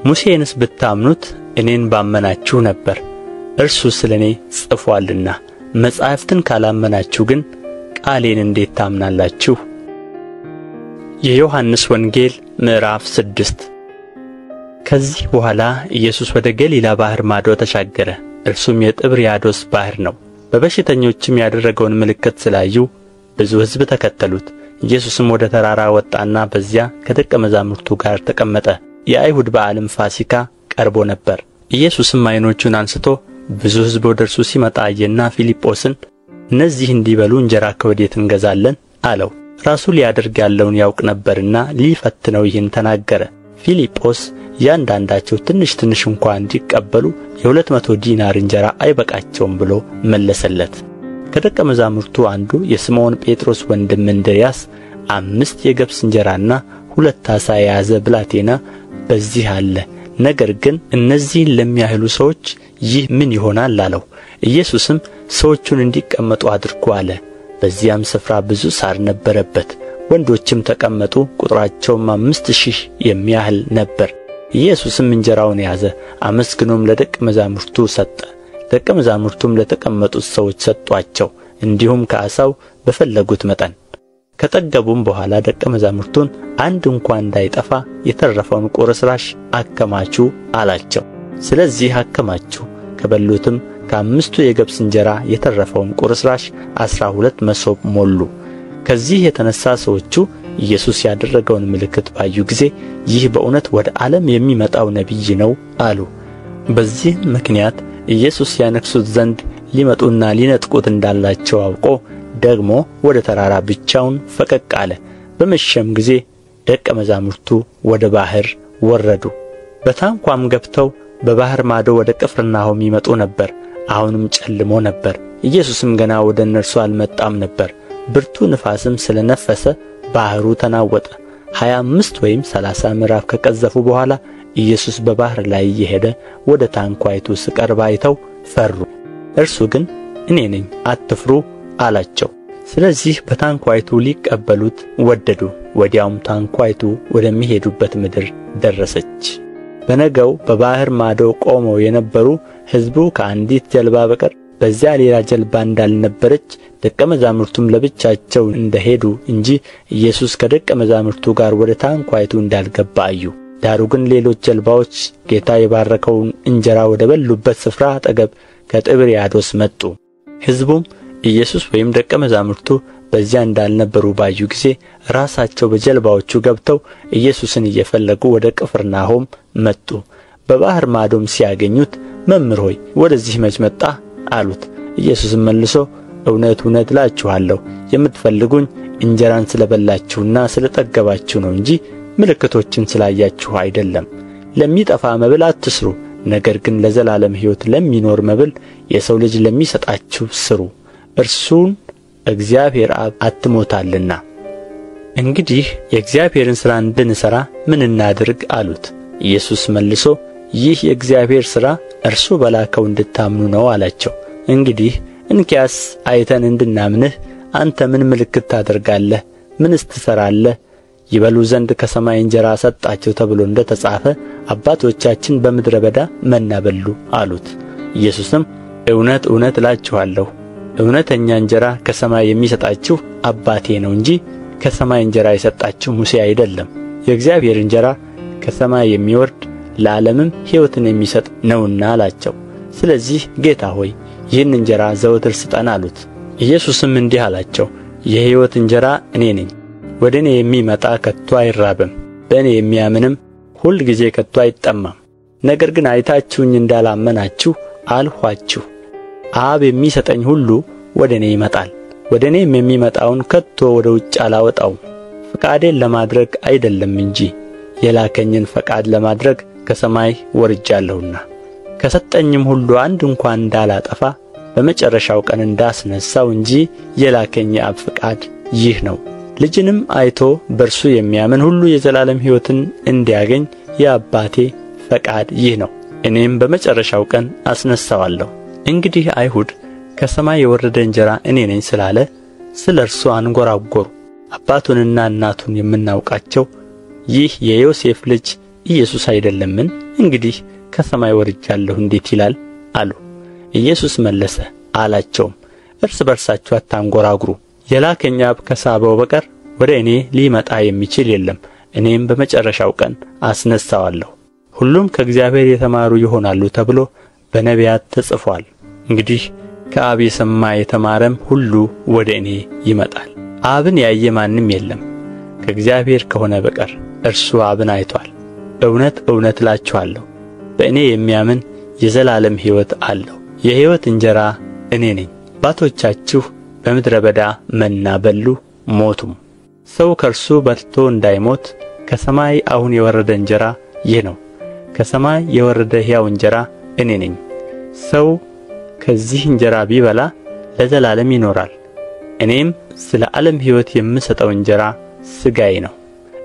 ሙሴንስ ብታምኑት እኔን ባመናችሁ ነበር፣ እርሱ ስለ እኔ ጽፎአልና። መጻሕፍትን ካላመናችሁ ግን ቃሌን እንዴት ታምናላችሁ? የዮሐንስ ወንጌል ምዕራፍ 6። ከዚህ በኋላ ኢየሱስ ወደ ገሊላ ባሕር ማዶ ተሻገረ። እርሱም የጥብርያዶስ ባሕር ነው። በበሽተኞችም ያደረገውን ምልክት ስላዩ ብዙ ሕዝብ ተከተሉት። ኢየሱስም ወደ ተራራ ወጣና በዚያ ከደቀ መዛሙርቱ ጋር ተቀመጠ። የአይሁድ በዓልም ፋሲካ ቀርቦ ነበር። ኢየሱስም ዓይኖቹን አንስቶ ብዙ ሕዝብ ወደ እርሱ ሲመጣ አየና ፊልጶስን እነዚህ እንዲበሉ እንጀራ ከወዴት እንገዛለን አለው። ራሱ ሊያደርግ ያለውን ያውቅ ነበርና ሊፈትነው ይህን ተናገረ። ፊልጶስ እያንዳንዳቸው ትንሽ ትንሽ እንኳ እንዲቀበሉ 200 ዲናር እንጀራ አይበቃቸውም ብሎ መለሰለት። ከደቀ መዛሙርቱ አንዱ የስምዖን ጴጥሮስ ወንድም እንድርያስ 5 የገብስ እንጀራና 2 ዓሣ የያዘ ብላቴና በዚህ አለ፣ ነገር ግን እነዚህን ለሚያህሉ ሰዎች ይህ ምን ይሆናል አለው። ኢየሱስም ሰዎቹን እንዲቀመጡ አድርጉ አለ። በዚያም ስፍራ ብዙ ሣር ነበረበት። ወንዶችም ተቀመጡ፣ ቁጥራቸውም 5000 የሚያህል ነበር። ኢየሱስም እንጀራውን ያዘ፣ አመስግኖም ለደቀ መዛሙርቱ ሰጠ። ደቀ መዛሙርቱም ለተቀመጡት ሰዎች ሰጡአቸው፣ እንዲሁም ከዓሣው በፈለጉት መጠን። ከጠገቡም በኋላ ደቀ መዛሙርቱን አንድ እንኳ እንዳይጠፋ የተረፈውን ቁርስራሽ አከማቹ አላቸው። ስለዚህ አከማቹ። ከበሉትም ከ5ቱ የገብስ እንጀራ የተረፈውን ቁርስራሽ 12 መሶብ ሞሉ። ከዚህ የተነሣ ሰዎቹ ኢየሱስ ያደረገውን ምልክት ባዩ ጊዜ ይህ በእውነት ወደ ዓለም የሚመጣው ነቢይ ነው አሉ። በዚህም ምክንያት ኢየሱስ ያነግሡት ዘንድ ሊመጡና ሊነጥቁት እንዳላቸው አውቆ ደግሞ ወደ ተራራ ብቻውን ፈቀቅ አለ። በመሸም ጊዜ ደቀ መዛሙርቱ ወደ ባሕር ወረዱ። በታንኳም ገብተው በባሕር ማዶ ወደ ቅፍርናሆም ይመጡ ነበር። አሁንም ጨልሞ ነበር። ኢየሱስም ገና ወደ እነርሱ አልመጣም ነበር። ብርቱ ንፋስም ስለ ነፈሰ ባሕሩ ተናወጠ። 25 ወይም 30 ምዕራፍ ከቀዘፉ በኋላ ኢየሱስ በባሕር ላይ እየሄደ ወደ ታንኳይቱ ሲቀርብ አይተው ፈሩ። እርሱ ግን እኔ ነኝ፣ አትፍሩ አላቸው። ስለዚህ በታንኳይቱ ሊቀበሉት ወደዱ። ወዲያውም ታንኳይቱ ወደሚሄዱበት ምድር ደረሰች። በነገው በባሕር ማዶ ቆመው የነበሩ ሕዝቡ ከአንዲት ጀልባ በቀር በዚያ ሌላ ጀልባ እንዳልነበረች ደቀ መዛሙርቱም ለብቻቸው እንደሄዱ እንጂ ኢየሱስ ከደቀ መዛሙርቱ ጋር ወደ ታንኳይቱ እንዳልገባ አዩ። ዳሩ ግን ሌሎች ጀልባዎች ጌታ የባረከውን እንጀራ ወደ በሉበት ስፍራ አጠገብ ከጥብርያዶስ መጡ። ሕዝቡም ኢየሱስ ወይም ደቀ መዛሙርቱ በዚያ እንዳልነበሩ ባዩ ጊዜ ራሳቸው በጀልባዎቹ ገብተው ኢየሱስን እየፈለጉ ወደ ቅፍርናሆም መጡ። በባሕር ማዶም ሲያገኙት መምህር ሆይ ወደዚህ መች መጣህ አሉት። ኢየሱስም መልሶ እውነት እውነት እላችኋለሁ የምትፈልጉኝ እንጀራን ስለ በላችሁና ስለ ጠገባችሁ ነው እንጂ ምልክቶችን ስላያችሁ አይደለም። ለሚጠፋ መብል አትስሩ፣ ነገር ግን ለዘላለም ሕይወት ለሚኖር መብል የሰው ልጅ ለሚሰጣችሁ ስሩ፣ እርሱን እግዚአብሔር አብ አትሞታልና። እንግዲህ የእግዚአብሔርን ሥራ እንድንሠራ ምን እናድርግ አሉት። ኢየሱስ መልሶ ይህ የእግዚአብሔር ሥራ እርሱ በላከው እንድታምኑ ነው አላቸው። እንግዲህ እንኪያስ አይተን እንድናምንህ አንተ ምን ምልክት ታደርጋለህ? ምንስ ትሠራለህ? ይበሉ ዘንድ ከሰማይ እንጀራ ሰጣቸው ተብሎ እንደ ተጻፈ አባቶቻችን በምድረ በዳ መና በሉ አሉት። ኢየሱስም እውነት እውነት እላችኋለሁ እውነተኛ እንጀራ ከሰማይ የሚሰጣችሁ አባቴ ነው እንጂ ከሰማይ እንጀራ የሰጣችሁ ሙሴ አይደለም። የእግዚአብሔር እንጀራ ከሰማይ የሚወርድ ለዓለምም ሕይወትን የሚሰጥ ነውና አላቸው። ስለዚህ ጌታ ሆይ ይህን እንጀራ ዘወትር ስጠን አሉት። ኢየሱስም እንዲህ አላቸው፣ የሕይወት እንጀራ እኔ ነኝ። ወደ እኔ የሚመጣ ከቶ አይራብም፣ በእኔ የሚያምንም ሁል ጊዜ ከቶ አይጠማም። ነገር ግን አይታችሁኝ እንዳላመናችሁ አልኋችሁ። አብ የሚሰጠኝ ሁሉ ወደ እኔ ይመጣል፣ ወደ እኔም የሚመጣውን ከቶ ወደ ውጭ አላወጣውም። ፈቃዴን ለማድረግ አይደለም እንጂ የላከኝን ፈቃድ ለማድረግ ከሰማይ ወርጃለሁና። ከሰጠኝም ሁሉ አንድ እንኳ እንዳላጠፋ በመጨረሻው ቀን እንዳስነሣው እንጂ የላከኝ የአብ ፈቃድ ይህ ነው። ልጅንም አይቶ በእርሱ የሚያምን ሁሉ የዘላለም ሕይወትን እንዲያገኝ የአባቴ ፈቃድ ይህ ነው፣ እኔም በመጨረሻው ቀን አስነሣዋለሁ። እንግዲህ አይሁድ ከሰማይ የወረደ እንጀራ እኔ ነኝ ስላለ ስለ እርሱ አንጐራጐሩ። አባቱንና እናቱን የምናውቃቸው ይህ የዮሴፍ ልጅ ኢየሱስ አይደለምን? እንግዲህ ከሰማይ ወርጃለሁ እንዴት ይላል አሉ። ኢየሱስ መለሰ አላቸውም፣ እርስ በርሳችሁ አታንጐራጕሩ። የላከኝ አብ ከሳበው በቀር ወደ እኔ ሊመጣ የሚችል የለም፣ እኔም በመጨረሻው ቀን አስነሣዋለሁ። ሁሉም ከእግዚአብሔር የተማሩ ይሆናሉ ተብሎ በነቢያት ተጽፎአል። እንግዲህ ከአብ የሰማ የተማረም ሁሉ ወደ እኔ ይመጣል። አብን ያየ ማንም የለም ከእግዚአብሔር ከሆነ በቀር፣ እርሱ አብን አይቶአል። እውነት እውነት እላችኋለሁ በእኔ የሚያምን የዘላለም ሕይወት አለው። የሕይወት እንጀራ እኔ ነኝ። አባቶቻችሁ በምድረ በዳ መና በሉ ሞቱም። ሰው ከእርሱ በልቶ እንዳይሞት ከሰማይ አሁን የወረደ እንጀራ ይህ ነው። ከሰማይ የወረደ ሕያው እንጀራ እኔ ነኝ። ሰው ከዚህ እንጀራ ቢበላ ለዘላለም ይኖራል። እኔም ስለ ዓለም ሕይወት የምሰጠው እንጀራ ሥጋዬ ነው።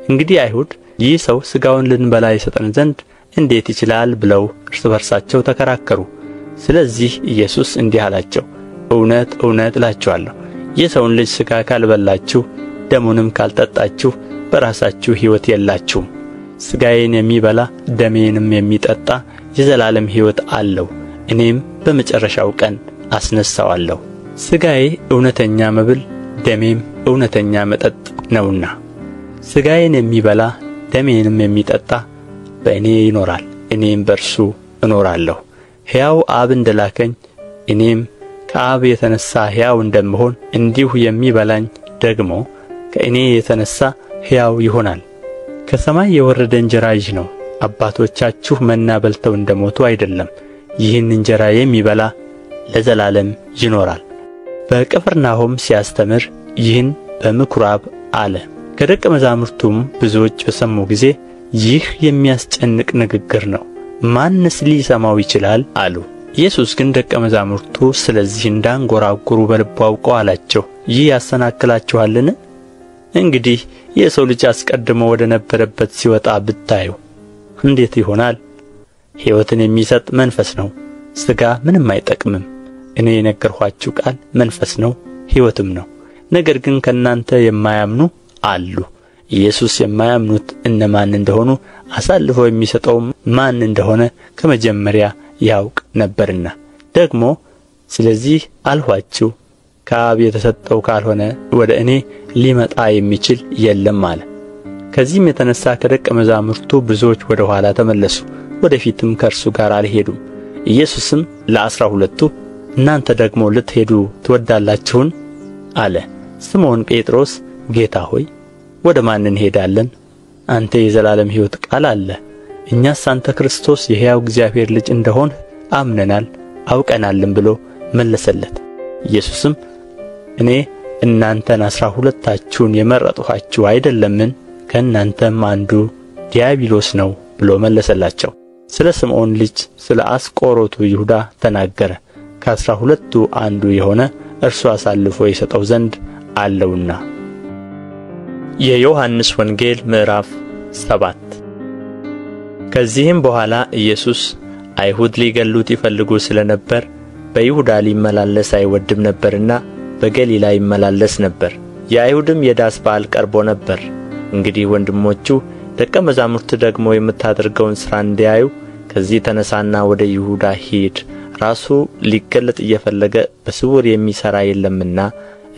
እንግዲህ አይሁድ ይህ ሰው ሥጋውን ልንበላ ይሰጠን ዘንድ እንዴት ይችላል ብለው እርስ በርሳቸው ተከራከሩ። ስለዚህ ኢየሱስ እንዲህ አላቸው፣ እውነት እውነት እላችኋለሁ የሰውን ልጅ ሥጋ ካልበላችሁ ደሙንም ካልጠጣችሁ በራሳችሁ ሕይወት የላችሁም። ሥጋዬን የሚበላ ደሜንም የሚጠጣ የዘላለም ሕይወት አለው፣ እኔም በመጨረሻው ቀን አስነሣዋለሁ። ሥጋዬ እውነተኛ መብል ደሜም እውነተኛ መጠጥ ነውና፣ ሥጋዬን የሚበላ ደሜንም የሚጠጣ በእኔ ይኖራል፣ እኔም በእርሱ እኖራለሁ። ሕያው አብ እንደ ላከኝ እኔም ከአብ የተነሣ ሕያው እንደምሆን እንዲሁ የሚበላኝ ደግሞ ከእኔ የተነሣ ሕያው ይሆናል። ከሰማይ የወረደ እንጀራ ይህ ነው። አባቶቻችሁ መና በልተው እንደ ሞቱ አይደለም፣ ይህን እንጀራ የሚበላ ለዘላለም ይኖራል። በቅፍርናሆም ሲያስተምር ይህን በምኵራብ አለ። ከደቀ መዛሙርቱም ብዙዎች በሰሙ ጊዜ ይህ የሚያስጨንቅ ንግግር ነው፣ ማንስ ሊሰማው ይችላል አሉ። ኢየሱስ ግን ደቀ መዛሙርቱ ስለዚህ እንዳንጐራጕሩ በልቡ አውቆ አላቸው፣ ይህ ያሰናክላችኋልን? እንግዲህ የሰው ልጅ አስቀድሞ ወደ ነበረበት ሲወጣ ብታዩ እንዴት ይሆናል? ሕይወትን የሚሰጥ መንፈስ ነው፣ ሥጋ ምንም አይጠቅምም። እኔ የነገርኋችሁ ቃል መንፈስ ነው ሕይወትም ነው። ነገር ግን ከእናንተ የማያምኑ አሉ። ኢየሱስ የማያምኑት እነማን እንደሆኑ አሳልፎ የሚሰጠውም ማን እንደሆነ ከመጀመሪያ ያውቅ ነበርና፣ ደግሞ ስለዚህ አልኋችሁ ከአብ የተሰጠው ካልሆነ ወደ እኔ ሊመጣ የሚችል የለም አለ። ከዚህም የተነሣ ከደቀ መዛሙርቱ ብዙዎች ወደ ኋላ ተመለሱ፣ ወደ ፊትም ከእርሱ ጋር አልሄዱም። ኢየሱስም ለ12ቱ እናንተ ደግሞ ልትሄዱ ትወዳላችሁን? አለ። ስምዖን ጴጥሮስ ጌታ ሆይ ወደ ማን እንሄዳለን? አንተ የዘላለም ሕይወት ቃል አለህ። እኛስ አንተ ክርስቶስ የሕያው እግዚአብሔር ልጅ እንደሆንህ አምነናል አውቀናልም ብሎ መለሰለት። ኢየሱስም እኔ እናንተን 12ታችሁን የመረጥኋችሁ አይደለምን? ከእናንተም አንዱ ዲያብሎስ ነው ብሎ መለሰላቸው። ስለ ስምዖን ልጅ ስለ አስቆሮቱ ይሁዳ ተናገረ። ከ12ቱ አንዱ የሆነ እርሱ አሳልፎ ይሰጠው ዘንድ አለውና። የዮሐንስ ወንጌል ምዕራፍ 7። ከዚህም በኋላ ኢየሱስ አይሁድ ሊገሉት ይፈልጉ ስለ ነበር በይሁዳ ሊመላለስ አይወድም ነበርና በገሊላ ይመላለስ ነበር። የአይሁድም የዳስ በዓል ቀርቦ ነበር። እንግዲህ ወንድሞቹ ደቀ መዛሙርት ደግሞ የምታደርገውን ሥራ እንዲያዩ ከዚህ ተነሳና ወደ ይሁዳ ሂድ፣ ራሱ ሊገለጥ እየፈለገ በስውር የሚሠራ የለምና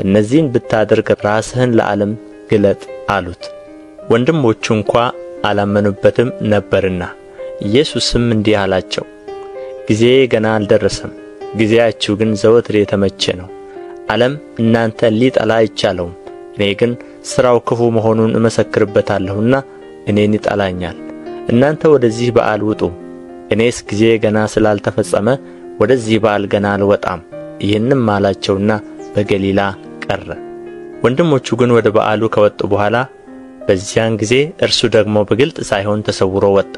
እነዚህን ብታደርግ ራስህን ለዓለም ግለጥ አሉት። ወንድሞቹ እንኳ አላመኑበትም ነበርና። ኢየሱስም እንዲህ አላቸው፣ ጊዜዬ ገና አልደረሰም፣ ጊዜያችሁ ግን ዘወትር የተመቸ ነው። ዓለም እናንተን ሊጠላ አይቻለውም፣ እኔ ግን ሥራው ክፉ መሆኑን እመሰክርበታለሁና እኔን ይጠላኛል። እናንተ ወደዚህ በዓል ውጡ፣ እኔስ ጊዜ ገና ስላልተፈጸመ ወደዚህ በዓል ገና አልወጣም። ይህንም አላቸውና በገሊላ ቀረ። ወንድሞቹ ግን ወደ በዓሉ ከወጡ በኋላ በዚያን ጊዜ እርሱ ደግሞ በግልጥ ሳይሆን ተሰውሮ ወጣ።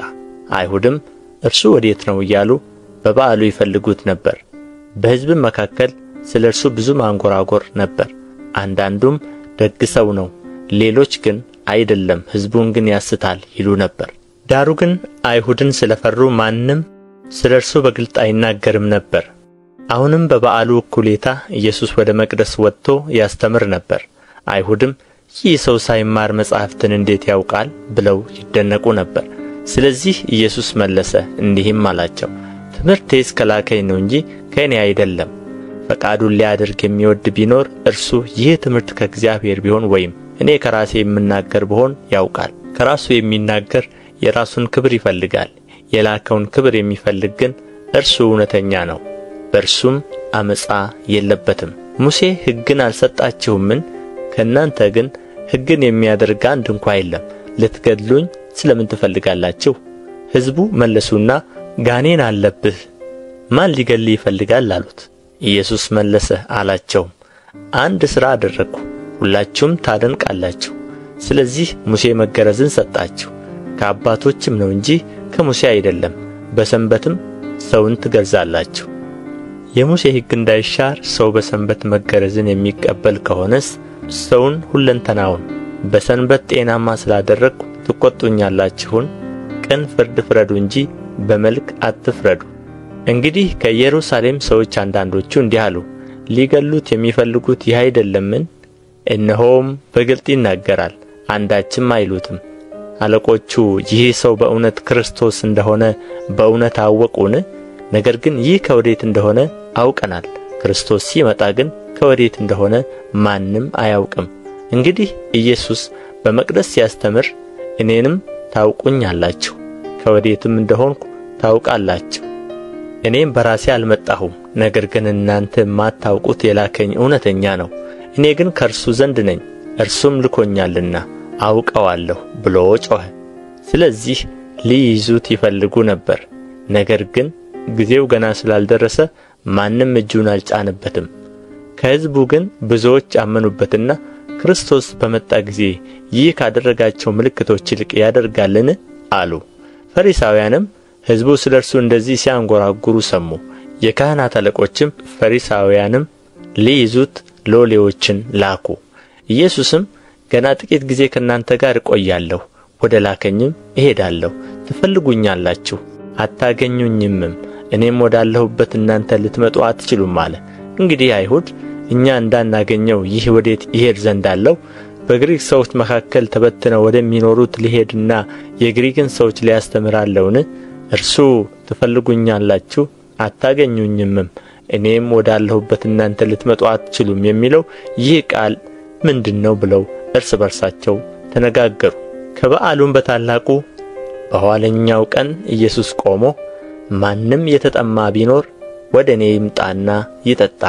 አይሁድም እርሱ ወዴት ነው እያሉ በበዓሉ ይፈልጉት ነበር። በሕዝብም መካከል ስለ እርሱ ብዙ ማንጐራጐር ነበር። አንዳንዱም ደግ ሰው ነው፣ ሌሎች ግን አይደለም፣ ሕዝቡን ግን ያስታል ይሉ ነበር። ዳሩ ግን አይሁድን ስለ ፈሩ ማንም ስለ እርሱ በግልጥ አይናገርም ነበር። አሁንም በበዓሉ እኩሌታ ኢየሱስ ወደ መቅደስ ወጥቶ ያስተምር ነበር። አይሁድም ይህ ሰው ሳይማር መጻሕፍትን እንዴት ያውቃል ብለው ይደነቁ ነበር። ስለዚህ ኢየሱስ መለሰ እንዲህም አላቸው፣ ትምህርቴስ ከላከኝ ነው እንጂ ከእኔ አይደለም። ፈቃዱን ሊያደርግ የሚወድ ቢኖር እርሱ ይህ ትምህርት ከእግዚአብሔር ቢሆን ወይም እኔ ከራሴ የምናገር ብሆን ያውቃል። ከራሱ የሚናገር የራሱን ክብር ይፈልጋል። የላከውን ክብር የሚፈልግ ግን እርሱ እውነተኛ ነው፣ በእርሱም ዓመፃ የለበትም። ሙሴ ሕግን አልሰጣችሁምን? ከእናንተ ግን ሕግን የሚያደርግ አንድ እንኳ የለም። ልትገድሉኝ ስለ ምን ትፈልጋላችሁ? ሕዝቡ መለሱና ጋኔን አለብህ፣ ማን ሊገድልህ ይፈልጋል አሉት። ኢየሱስ መለሰ አላቸውም፣ አንድ ሥራ አደረግሁ፣ ሁላችሁም ታደንቃላችሁ። ስለዚህ ሙሴ መገረዝን ሰጣችሁ፣ ከአባቶችም ነው እንጂ ከሙሴ አይደለም። በሰንበትም ሰውን ትገርዛላችሁ። የሙሴ ሕግ እንዳይሻር ሰው በሰንበት መገረዝን የሚቀበል ከሆነስ ሰውን ሁለንተናውን በሰንበት ጤናማ ስላደረግሁ ትቈጡኛላችሁን? ቅን ፍርድ ፍረዱ እንጂ በመልክ አትፍረዱ። እንግዲህ ከኢየሩሳሌም ሰዎች አንዳንዶቹ እንዲህ አሉ፣ ሊገሉት የሚፈልጉት ይህ አይደለምን? እነሆም በግልጥ ይናገራል፣ አንዳችም አይሉትም። አለቆቹ ይህ ሰው በእውነት ክርስቶስ እንደሆነ በእውነት አወቁን? ነገር ግን ይህ ከወዴት እንደሆነ አውቀናል፣ ክርስቶስ ሲመጣ ግን ከወዴት እንደሆነ ማንም አያውቅም። እንግዲህ ኢየሱስ በመቅደስ ሲያስተምር እኔንም ታውቁኛላችሁ፣ ከወዴትም እንደሆንኩ ታውቃላችሁ። እኔም በራሴ አልመጣሁም፣ ነገር ግን እናንተ የማታውቁት የላከኝ እውነተኛ ነው። እኔ ግን ከእርሱ ዘንድ ነኝ፣ እርሱም ልኮኛልና አውቀዋለሁ ብሎ ጮኸ። ስለዚህ ሊይዙት ይፈልጉ ነበር፣ ነገር ግን ጊዜው ገና ስላልደረሰ ማንም እጁን አልጫነበትም። ከሕዝቡ ግን ብዙዎች አመኑበትና ክርስቶስ በመጣ ጊዜ ይህ ካደረጋቸው ምልክቶች ይልቅ ያደርጋልን አሉ። ፈሪሳውያንም ሕዝቡ ስለ እርሱ እንደዚህ ሲያንጐራጕሩ ሰሙ። የካህናት አለቆችም ፈሪሳውያንም ሊይዙት ሎሌዎችን ላኩ። ኢየሱስም ገና ጥቂት ጊዜ ከእናንተ ጋር እቆያለሁ፣ ወደ ላከኝም እሄዳለሁ። ትፈልጉኛላችሁ፣ አታገኙኝምም፣ እኔም ወዳለሁበት እናንተ ልትመጡ አትችሉም አለ። እንግዲህ አይሁድ እኛ እንዳናገኘው ይህ ወዴት ይሄድ ዘንድ አለው? በግሪክ ሰዎች መካከል ተበትነው ወደሚኖሩት ሊሄድና የግሪክን ሰዎች ሊያስተምር አለውን? እርሱ ትፈልጉኛላችሁ አታገኙኝምም፣ እኔም ወዳለሁበት እናንተ ልትመጡ አትችሉም የሚለው ይህ ቃል ምንድነው ብለው እርስ በርሳቸው ተነጋገሩ። ከበዓሉም በታላቁ በኋለኛው ቀን ኢየሱስ ቆሞ ማንም የተጠማ ቢኖር ወደ እኔ ይምጣና ይጠጣ፣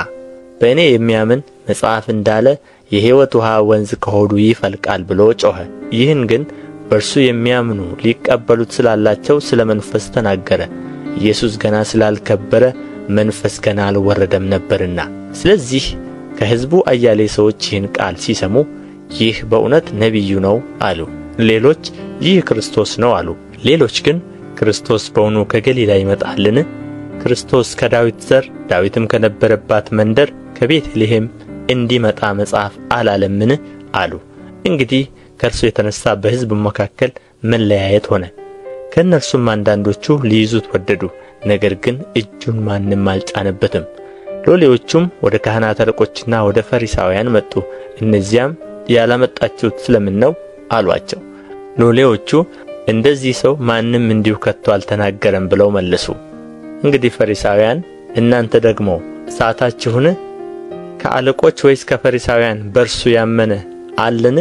በእኔ የሚያምን መጽሐፍ እንዳለ የሕይወት ውሃ ወንዝ ከሆዱ ይፈልቃል ብሎ ጮኸ። ይህን ግን በእርሱ የሚያምኑ ሊቀበሉት ስላላቸው ስለ መንፈስ ተናገረ። ኢየሱስ ገና ስላልከበረ መንፈስ ገና አልወረደም ነበርና። ስለዚህ ከሕዝቡ አያሌ ሰዎች ይህን ቃል ሲሰሙ ይህ በእውነት ነቢዩ ነው አሉ። ሌሎች ይህ ክርስቶስ ነው አሉ። ሌሎች ግን ክርስቶስ በእውኑ ከገሊላ ይመጣልን? ክርስቶስ ከዳዊት ዘር ዳዊትም ከነበረባት መንደር ከቤተልሔም እንዲመጣ መጽሐፍ አላለምን አሉ። እንግዲህ ከእርሱ የተነሣ በሕዝብ መካከል መለያየት ሆነ። ከእነርሱም አንዳንዶቹ ሊይዙት ወደዱ፣ ነገር ግን እጁን ማንም አልጫነበትም። ሎሌዎቹም ወደ ካህናት አለቆችና ወደ ፈሪሳውያን መጡ። እነዚያም ያላመጣችሁት ስለምን ነው አሏቸው። ሎሌዎቹ እንደዚህ ሰው ማንም እንዲሁ ከቶ አልተናገረም ብለው መለሱ። እንግዲህ ፈሪሳውያን እናንተ ደግሞ ሳታችሁን? ከአለቆች ወይስ ከፈሪሳውያን በእርሱ ያመነ አለን?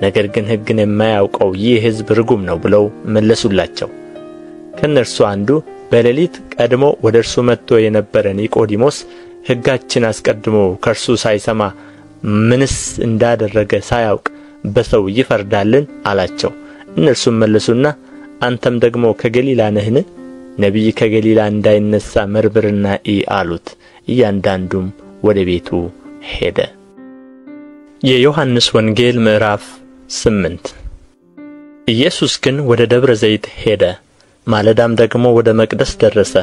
ነገር ግን ሕግን የማያውቀው ይህ ሕዝብ ርጉም ነው ብለው መለሱላቸው። ከእነርሱ አንዱ በሌሊት ቀድሞ ወደ እርሱ መጥቶ የነበረ ኒቆዲሞስ ሕጋችን አስቀድሞ ከእርሱ ሳይሰማ ምንስ እንዳደረገ ሳያውቅ በሰው ይፈርዳልን አላቸው። እነርሱም መለሱና አንተም ደግሞ ከገሊላ ነህን? ነቢይ ከገሊላ እንዳይነሣ መርምርና እይ አሉት። እያንዳንዱም ወደ ቤቱ ሄደ። የዮሐንስ ወንጌል ምዕራፍ 8። ኢየሱስ ግን ወደ ደብረ ዘይት ሄደ። ማለዳም ደግሞ ወደ መቅደስ ደረሰ።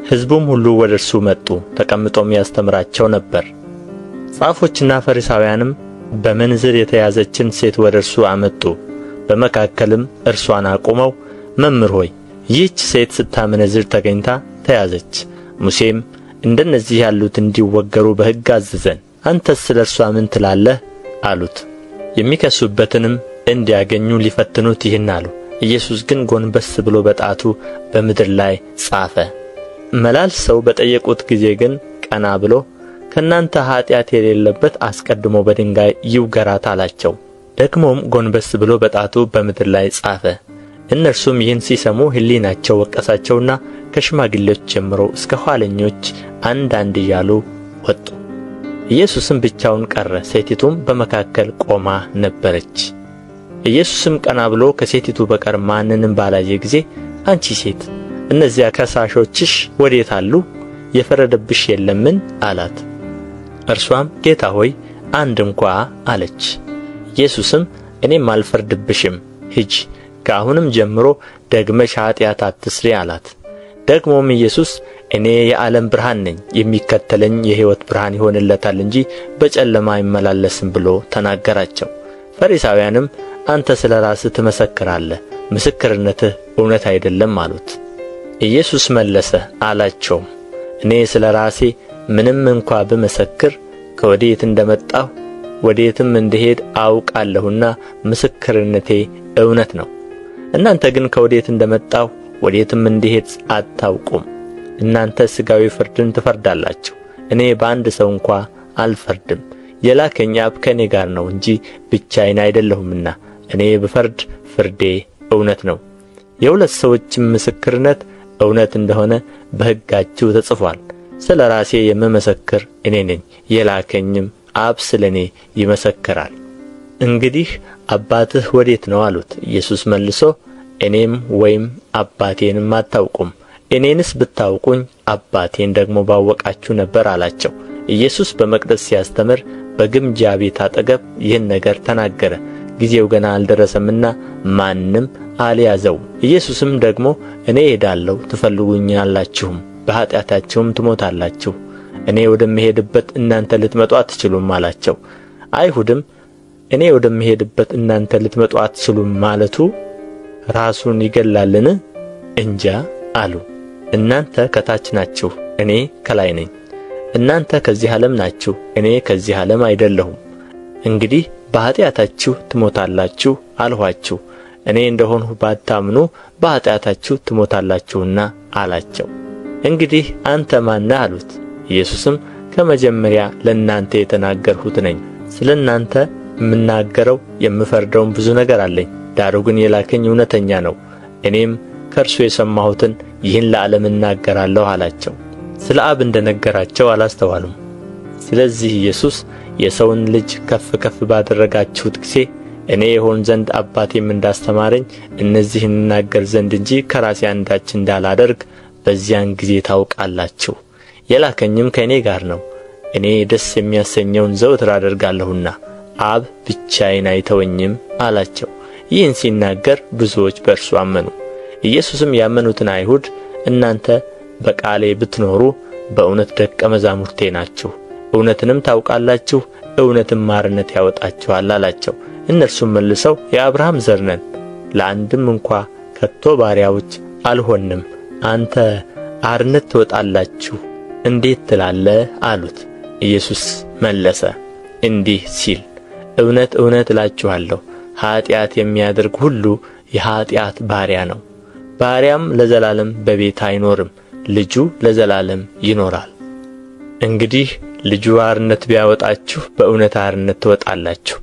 ሕዝቡም ሁሉ ወደ እርሱ መጡ፣ ተቀምጦም ያስተምራቸው ነበር። ጻፎችና ፈሪሳውያንም በምንዝር የተያዘችን ሴት ወደ እርሱ አመጡ። በመካከልም እርሷን አቁመው መምህር ሆይ ይህች ሴት ስታመነዝር ተገኝታ ተያዘች። ሙሴም እንደነዚህ ያሉት እንዲወገሩ በሕግ አዘዘን። አንተስ ስለ እርሷ ምን ትላለህ አሉት። የሚከሱበትንም እንዲያገኙ ሊፈትኑት ይህን አሉ። ኢየሱስ ግን ጎንበስ ብሎ በጣቱ በምድር ላይ ጻፈ። መላልሰው በጠየቁት ጊዜ ግን ቀና ብሎ ከእናንተ ኃጢአት የሌለበት አስቀድሞ በድንጋይ ይውገራት አላቸው። ደግሞም ጎንበስ ብሎ በጣቱ በምድር ላይ ጻፈ። እነርሱም ይህን ሲሰሙ ሕሊናቸው ወቀሳቸውና ከሽማግሌዎች ጀምሮ እስከ ኋለኞች አንዳንድ እያሉ ወጡ። ኢየሱስም ብቻውን ቀረ፣ ሴቲቱም በመካከል ቆማ ነበረች። ኢየሱስም ቀና ብሎ ከሴቲቱ በቀር ማንንም ባላየ ጊዜ አንቺ ሴት እነዚያ ከሳሾችሽ ወዴት አሉ? የፈረደብሽ የለምን? አላት። እርሷም ጌታ ሆይ አንድ እንኳ አለች። ኢየሱስም እኔም አልፈርድብሽም፣ ሂጂ፣ ከአሁንም ጀምሮ ደግመሽ ኃጢአት አትሥሪ አላት። ደግሞም ኢየሱስ እኔ የዓለም ብርሃን ነኝ፣ የሚከተለኝ የሕይወት ብርሃን ይሆንለታል እንጂ በጨለማ አይመላለስም ብሎ ተናገራቸው። ፈሪሳውያንም አንተ ስለ ራስህ ትመሰክራለህ፣ ምስክርነትህ እውነት አይደለም አሉት። ኢየሱስ መለሰ አላቸውም፣ እኔ ስለ ራሴ ምንም እንኳ ብመሰክር ከወዴት እንደመጣሁ ወዴትም እንድሄድ አውቃለሁና ምስክርነቴ እውነት ነው። እናንተ ግን ከወዴት እንደመጣሁ ወዴትም እንድሄድ አታውቁም። እናንተ ሥጋዊ ፍርድን ትፈርዳላችሁ፣ እኔ በአንድ ሰው እንኳ አልፈርድም። የላከኝ አብ ከእኔ ጋር ነው እንጂ ብቻዬን አይደለሁምና እኔ ብፈርድ ፍርዴ እውነት ነው። የሁለት ሰዎችም ምስክርነት እውነት እንደሆነ በሕጋችሁ ተጽፏል። ስለ ራሴ የምመሰክር እኔ ነኝ፣ የላከኝም አብ ስለ እኔ ይመሰክራል። እንግዲህ አባትህ ወዴት ነው አሉት። ኢየሱስ መልሶ እኔም ወይም አባቴንም አታውቁም። እኔንስ ብታውቁኝ አባቴን ደግሞ ባወቃችሁ ነበር አላቸው። ኢየሱስ በመቅደስ ሲያስተምር በግምጃ ቤት አጠገብ ይህን ነገር ተናገረ። ጊዜው ገና አልደረሰምና ማንም አልያዘውም። ኢየሱስም ደግሞ እኔ እሄዳለሁ፣ ትፈልጉኛላችሁም፣ በኃጢአታችሁም ትሞታላችሁ። እኔ ወደምሄድበት እናንተ ልትመጡ አትችሉም አላቸው። አይሁድም እኔ ወደምሄድበት እናንተ ልትመጡ አትችሉም ማለቱ ራሱን ይገላልን? እንጃ አሉ። እናንተ ከታች ናችሁ፣ እኔ ከላይ ነኝ። እናንተ ከዚህ ዓለም ናችሁ፣ እኔ ከዚህ ዓለም አይደለሁም። እንግዲህ በኃጢአታችሁ ትሞታላችሁ አልኋችሁ። እኔ እንደሆንሁ ባታምኑ በኃጢአታችሁ ትሞታላችሁና አላቸው። እንግዲህ አንተ ማን ነህ አሉት። ኢየሱስም ከመጀመሪያ ለእናንተ የተናገርሁት ነኝ። ስለ እናንተ የምናገረው የምፈርደውም ብዙ ነገር አለኝ። ዳሩ ግን የላከኝ እውነተኛ ነው። እኔም ከእርሱ የሰማሁትን ይህን ለዓለም እናገራለሁ አላቸው። ስለ አብ እንደ ነገራቸው አላስተዋሉም። ስለዚህ ኢየሱስ የሰውን ልጅ ከፍ ከፍ ባደረጋችሁት ጊዜ እኔ የሆን ዘንድ አባቴም እንዳስተማረኝ እነዚህን እናገር ዘንድ እንጂ ከራሴ አንዳች እንዳላደርግ በዚያን ጊዜ ታውቃላችሁ። የላከኝም ከእኔ ጋር ነው። እኔ ደስ የሚያሰኘውን ዘወትር አደርጋለሁና አብ ብቻዬን አይተወኝም አላቸው። ይህን ሲናገር ብዙዎች በእርሱ አመኑ። ኢየሱስም ያመኑትን አይሁድ እናንተ በቃሌ ብትኖሩ በእውነት ደቀ መዛሙርቴ ናችሁ፣ እውነትንም ታውቃላችሁ፣ እውነትም አርነት ያወጣችኋል አላቸው። እነርሱም መልሰው የአብርሃም ዘር ነን፣ ለአንድም እንኳ ከቶ ባሪያዎች አልሆንም፣ አንተ አርነት ትወጣላችሁ እንዴት ትላለህ አሉት። ኢየሱስ መለሰ እንዲህ ሲል እውነት እውነት እላችኋለሁ ኃጢአት የሚያደርግ ሁሉ የኃጢአት ባሪያ ነው። ባሪያም ለዘላለም በቤት አይኖርም፣ ልጁ ለዘላለም ይኖራል። እንግዲህ ልጁ አርነት ቢያወጣችሁ በእውነት አርነት ትወጣላችሁ።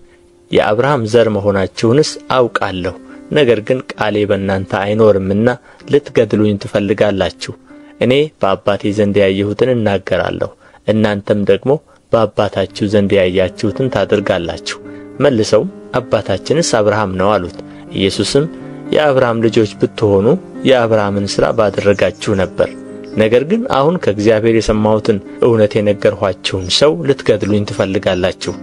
የአብርሃም ዘር መሆናችሁንስ አውቃለሁ። ነገር ግን ቃሌ በእናንተ አይኖርምና ልትገድሉኝ ትፈልጋላችሁ። እኔ በአባቴ ዘንድ ያየሁትን እናገራለሁ፣ እናንተም ደግሞ በአባታችሁ ዘንድ ያያችሁትን ታደርጋላችሁ። መልሰው አባታችንስ አብርሃም ነው አሉት። ኢየሱስም የአብርሃም ልጆች ብትሆኑ የአብርሃምን ሥራ ባደረጋችሁ ነበር። ነገር ግን አሁን ከእግዚአብሔር የሰማሁትን እውነት የነገርኋችሁን ሰው ልትገድሉኝ ትፈልጋላችሁ።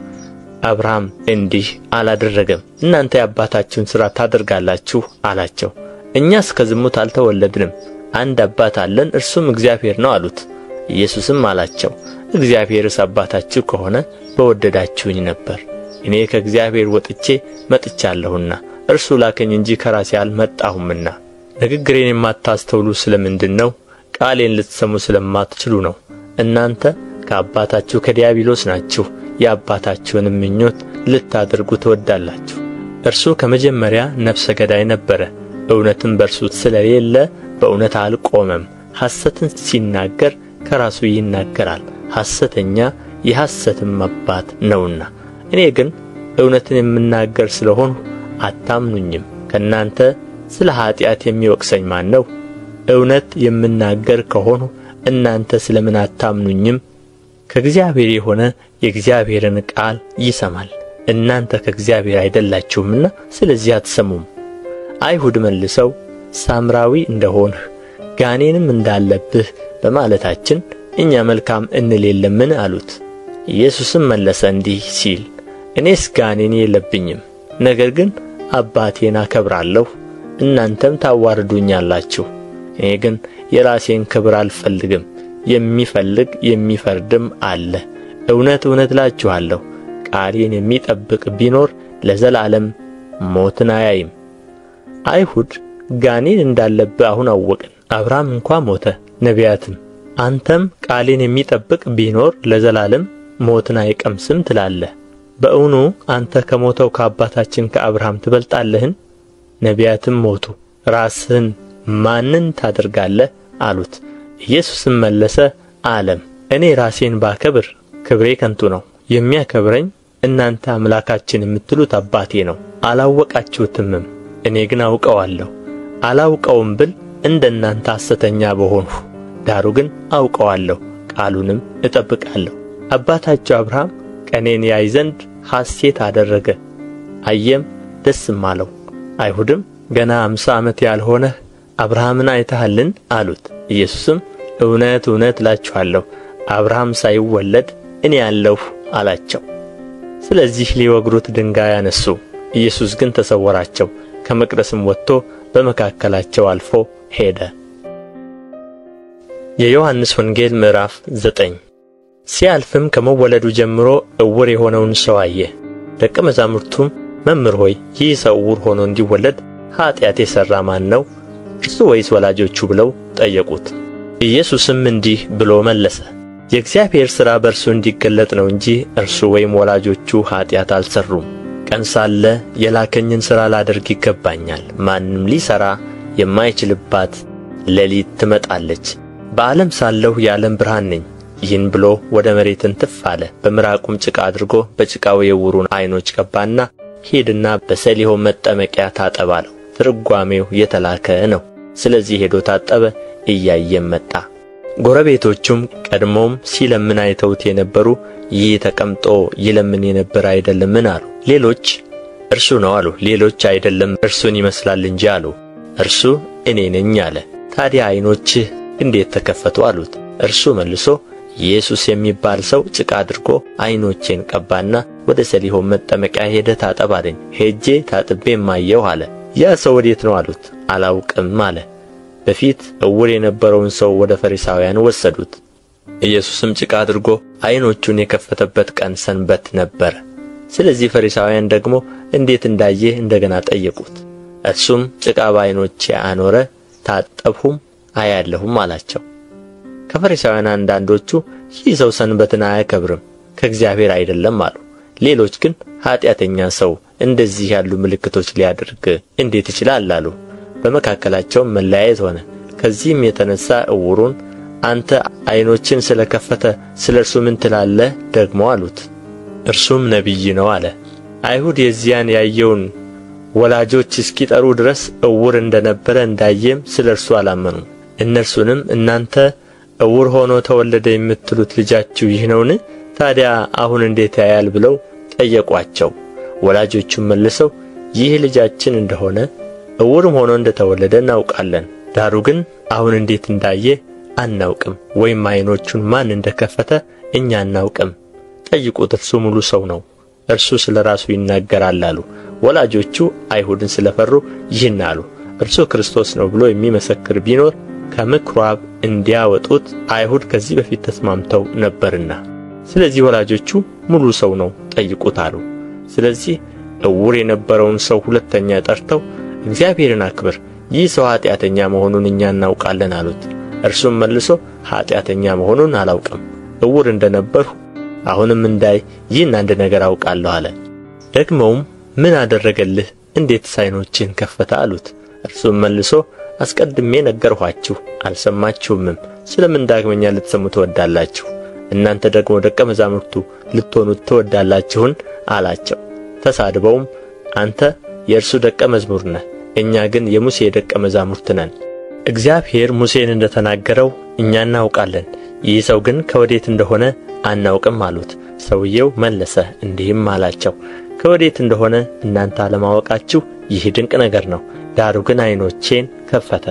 አብርሃም እንዲህ አላደረገም፣ እናንተ የአባታችሁን ሥራ ታደርጋላችሁ አላቸው። እኛስ ከዝሙት አልተወለድንም፣ አንድ አባት አለን፣ እርሱም እግዚአብሔር ነው አሉት። ኢየሱስም አላቸው እግዚአብሔርስ አባታችሁ ከሆነ በወደዳችሁኝ ነበር። እኔ ከእግዚአብሔር ወጥቼ መጥቻለሁና እርሱ ላከኝ እንጂ ከራሴ አልመጣሁምና። ንግግሬን የማታስተውሉ ስለ ምንድን ነው? ቃሌን ልትሰሙ ስለማትችሉ ነው። እናንተ ከአባታችሁ ከዲያብሎስ ናችሁ፣ የአባታችሁንም ምኞት ልታደርጉ ትወዳላችሁ። እርሱ ከመጀመሪያ ነፍሰ ገዳይ ነበረ፣ እውነትም በእርሱ ስለሌለ በእውነት አልቆመም። ሐሰትን ሲናገር ከራሱ ይናገራል፣ ሐሰተኛ የሐሰትም አባት ነውና። እኔ ግን እውነትን የምናገር ስለሆንሁ አታምኑኝም። ከእናንተ ስለ ኃጢአት የሚወቅሰኝ ማን ነው? እውነት የምናገር ከሆንሁ እናንተ ስለ ምን አታምኑኝም? ከእግዚአብሔር የሆነ የእግዚአብሔርን ቃል ይሰማል። እናንተ ከእግዚአብሔር አይደላችሁምና ስለዚህ አትሰሙም። አይሁድ መልሰው ሳምራዊ እንደሆንህ ጋኔንም እንዳለብህ በማለታችን እኛ መልካም እንል የለምን አሉት። ኢየሱስም መለሰ እንዲህ ሲል፣ እኔስ ጋኔን የለብኝም፣ ነገር ግን አባቴን አከብራለሁ፣ እናንተም ታዋርዱኛላችሁ። እኔ ግን የራሴን ክብር አልፈልግም፣ የሚፈልግ የሚፈርድም አለ። እውነት እውነት እላችኋለሁ፣ ቃሌን የሚጠብቅ ቢኖር ለዘላለም ሞትን አያይም። አይሁድ ጋኔን እንዳለብህ አሁን አወቅን፣ አብርሃም እንኳ ሞተ፣ ነቢያትም፣ አንተም ቃሌን የሚጠብቅ ቢኖር ለዘላለም ሞትን አይቀምስም ትላለህ። በእውኑ አንተ ከሞተው ከአባታችን ከአብርሃም ትበልጣለህን? ነቢያትም ሞቱ፣ ራስህን ማንን ታደርጋለህ አሉት። ኢየሱስም መለሰ አለም፣ እኔ ራሴን ባከብር ክብሬ ከንቱ ነው። የሚያከብረኝ እናንተ አምላካችን የምትሉት አባቴ ነው። አላወቃችሁትምም፣ እኔ ግን አውቀዋለሁ። አላውቀውም ብል እንደ እናንተ ሐሰተኛ በሆንሁ፣ ዳሩ ግን አውቀዋለሁ፣ ቃሉንም እጠብቃለሁ። አባታችሁ አብርሃም ቀኔን ያይ ዘንድ ሐሴት አደረገ፣ አየም፣ ደስም አለው። አይሁድም ገና 50 ዓመት ያልሆነህ አብርሃምን አይተሃልን አሉት። ኢየሱስም እውነት እውነት እላችኋለሁ አብርሃም ሳይወለድ እኔ አለሁ አላቸው። ስለዚህ ሊወግሩት ድንጋይ አነሱ። ኢየሱስ ግን ተሰወራቸው፣ ከመቅደስም ወጥቶ በመካከላቸው አልፎ ሄደ። የዮሐንስ ወንጌል ምዕራፍ 9። ሲያልፍም ከመወለዱ ጀምሮ ዕውር የሆነውን ሰው አየ። ደቀ መዛሙርቱም መምህር ሆይ ይህ ሰው ዕውር ሆኖ እንዲወለድ ኃጢአት የሠራ ማን ነው? እርሱ ወይስ ወላጆቹ? ብለው ጠየቁት። ኢየሱስም እንዲህ ብሎ መለሰ፣ የእግዚአብሔር ሥራ በእርሱ እንዲገለጥ ነው እንጂ እርሱ ወይም ወላጆቹ ኃጢአት አልሠሩም። ቀን ሳለ የላከኝን ሥራ ላደርግ ይገባኛል። ማንም ሊሠራ የማይችልባት ሌሊት ትመጣለች። በዓለም ሳለሁ የዓለም ብርሃን ነኝ። ይህን ብሎ ወደ መሬት እንትፍ አለ። በምራቁም ጭቃ አድርጎ በጭቃው የዕውሩን ዓይኖች ቀባና ሂድና በሰሊሆም መጠመቂያ ታጠብ አለው። ትርጓሜው የተላከ ነው። ስለዚህ ሄዶ ታጠበ፣ እያየም መጣ። ጎረቤቶቹም ቀድሞም ሲለምን አይተውት የነበሩ ይህ ተቀምጦ ይለምን የነበረ አይደለምን አሉ። ሌሎች እርሱ ነው አሉ። ሌሎች አይደለም እርሱን ይመስላል እንጂ አሉ። እርሱ እኔ ነኝ አለ። ታዲያ ዓይኖችህ እንዴት ተከፈቱ አሉት። እርሱ መልሶ ኢየሱስ የሚባል ሰው ጭቃ አድርጎ ዓይኖቼን ቀባና ወደ ሰሊሆም መጠመቂያ ሄደህ ታጠብ አለኝ። ሄጄ ታጥቤም አየሁ አለ። ያ ሰው ወዴት ነው አሉት። አላውቅም አለ። በፊት ዕውር የነበረውን ሰው ወደ ፈሪሳውያን ወሰዱት። ኢየሱስም ጭቃ አድርጎ ዓይኖቹን የከፈተበት ቀን ሰንበት ነበረ። ስለዚህ ፈሪሳውያን ደግሞ እንዴት እንዳየ እንደገና ጠየቁት። እርሱም ጭቃ በዓይኖቼ አኖረ፣ ታጠብሁም አያለሁም አላቸው። ከፈሪሳውያን አንዳንዶቹ ይህ ሰው ሰንበትን አያከብርም፣ ከእግዚአብሔር አይደለም አሉ። ሌሎች ግን ኃጢአተኛ ሰው እንደዚህ ያሉ ምልክቶች ሊያደርግ እንዴት ይችላል አሉ። በመካከላቸውም መለያየት ሆነ። ከዚህም የተነሣ ዕውሩን አንተ ዓይኖችን ስለ ከፈተ ስለ እርሱ ምን ትላለህ ደግሞ አሉት። እርሱም ነቢይ ነው አለ። አይሁድ የዚያን ያየውን ወላጆች እስኪጠሩ ድረስ ዕውር እንደ ነበረ እንዳየም ስለ እርሱ አላመኑም። እነርሱንም እናንተ ዕውር ሆኖ ተወለደ የምትሉት ልጃችሁ ይህ ነውን? ታዲያ አሁን እንዴት ያያል ብለው ጠየቋቸው። ወላጆቹም መልሰው ይህ ልጃችን እንደሆነ ዕውርም ሆኖ እንደ ተወለደ እናውቃለን፣ ዳሩ ግን አሁን እንዴት እንዳየ አናውቅም፣ ወይም ዓይኖቹን ማን እንደ ከፈተ እኛ አናውቅም። ጠይቁት፣ እርሱ ሙሉ ሰው ነው፣ እርሱ ስለ ራሱ ይናገራል አሉ። ወላጆቹ አይሁድን ስለ ፈሩ ይህን አሉ፣ እርሱ ክርስቶስ ነው ብሎ የሚመሰክር ቢኖር ከምኵራብ እንዲያወጡት አይሁድ ከዚህ በፊት ተስማምተው ነበርና። ስለዚህ ወላጆቹ ሙሉ ሰው ነው፣ ጠይቁት አሉ። ስለዚህ ዕውር የነበረውን ሰው ሁለተኛ ጠርተው እግዚአብሔርን አክብር፣ ይህ ሰው ኃጢአተኛ መሆኑን እኛ እናውቃለን አሉት። እርሱም መልሶ ኃጢአተኛ መሆኑን አላውቅም፣ ዕውር እንደ ነበርሁ አሁንም እንዳይ ይህን አንድ ነገር አውቃለሁ አለ። ደግመውም ምን አደረገልህ? እንዴትስ ዓይኖችህን ከፈተ አሉት። እርሱም መልሶ አስቀድሜ ነገርኋችሁ፣ አልሰማችሁምም። ስለ ምን ዳግመኛ ልትሰሙ ትወዳላችሁ? እናንተ ደግሞ ደቀ መዛሙርቱ ልትሆኑ ትወዳላችሁን አላቸው። ተሳድበውም አንተ የእርሱ ደቀ መዝሙር ነህ፣ እኛ ግን የሙሴ ደቀ መዛሙርት ነን። እግዚአብሔር ሙሴን እንደ ተናገረው እኛ እናውቃለን፣ ይህ ሰው ግን ከወዴት እንደሆነ አናውቅም አሉት። ሰውየው መለሰ እንዲህም አላቸው፣ ከወዴት እንደሆነ እናንተ አለማወቃችሁ ይህ ድንቅ ነገር ነው። ዳሩ ግን ዓይኖቼን ከፈተ።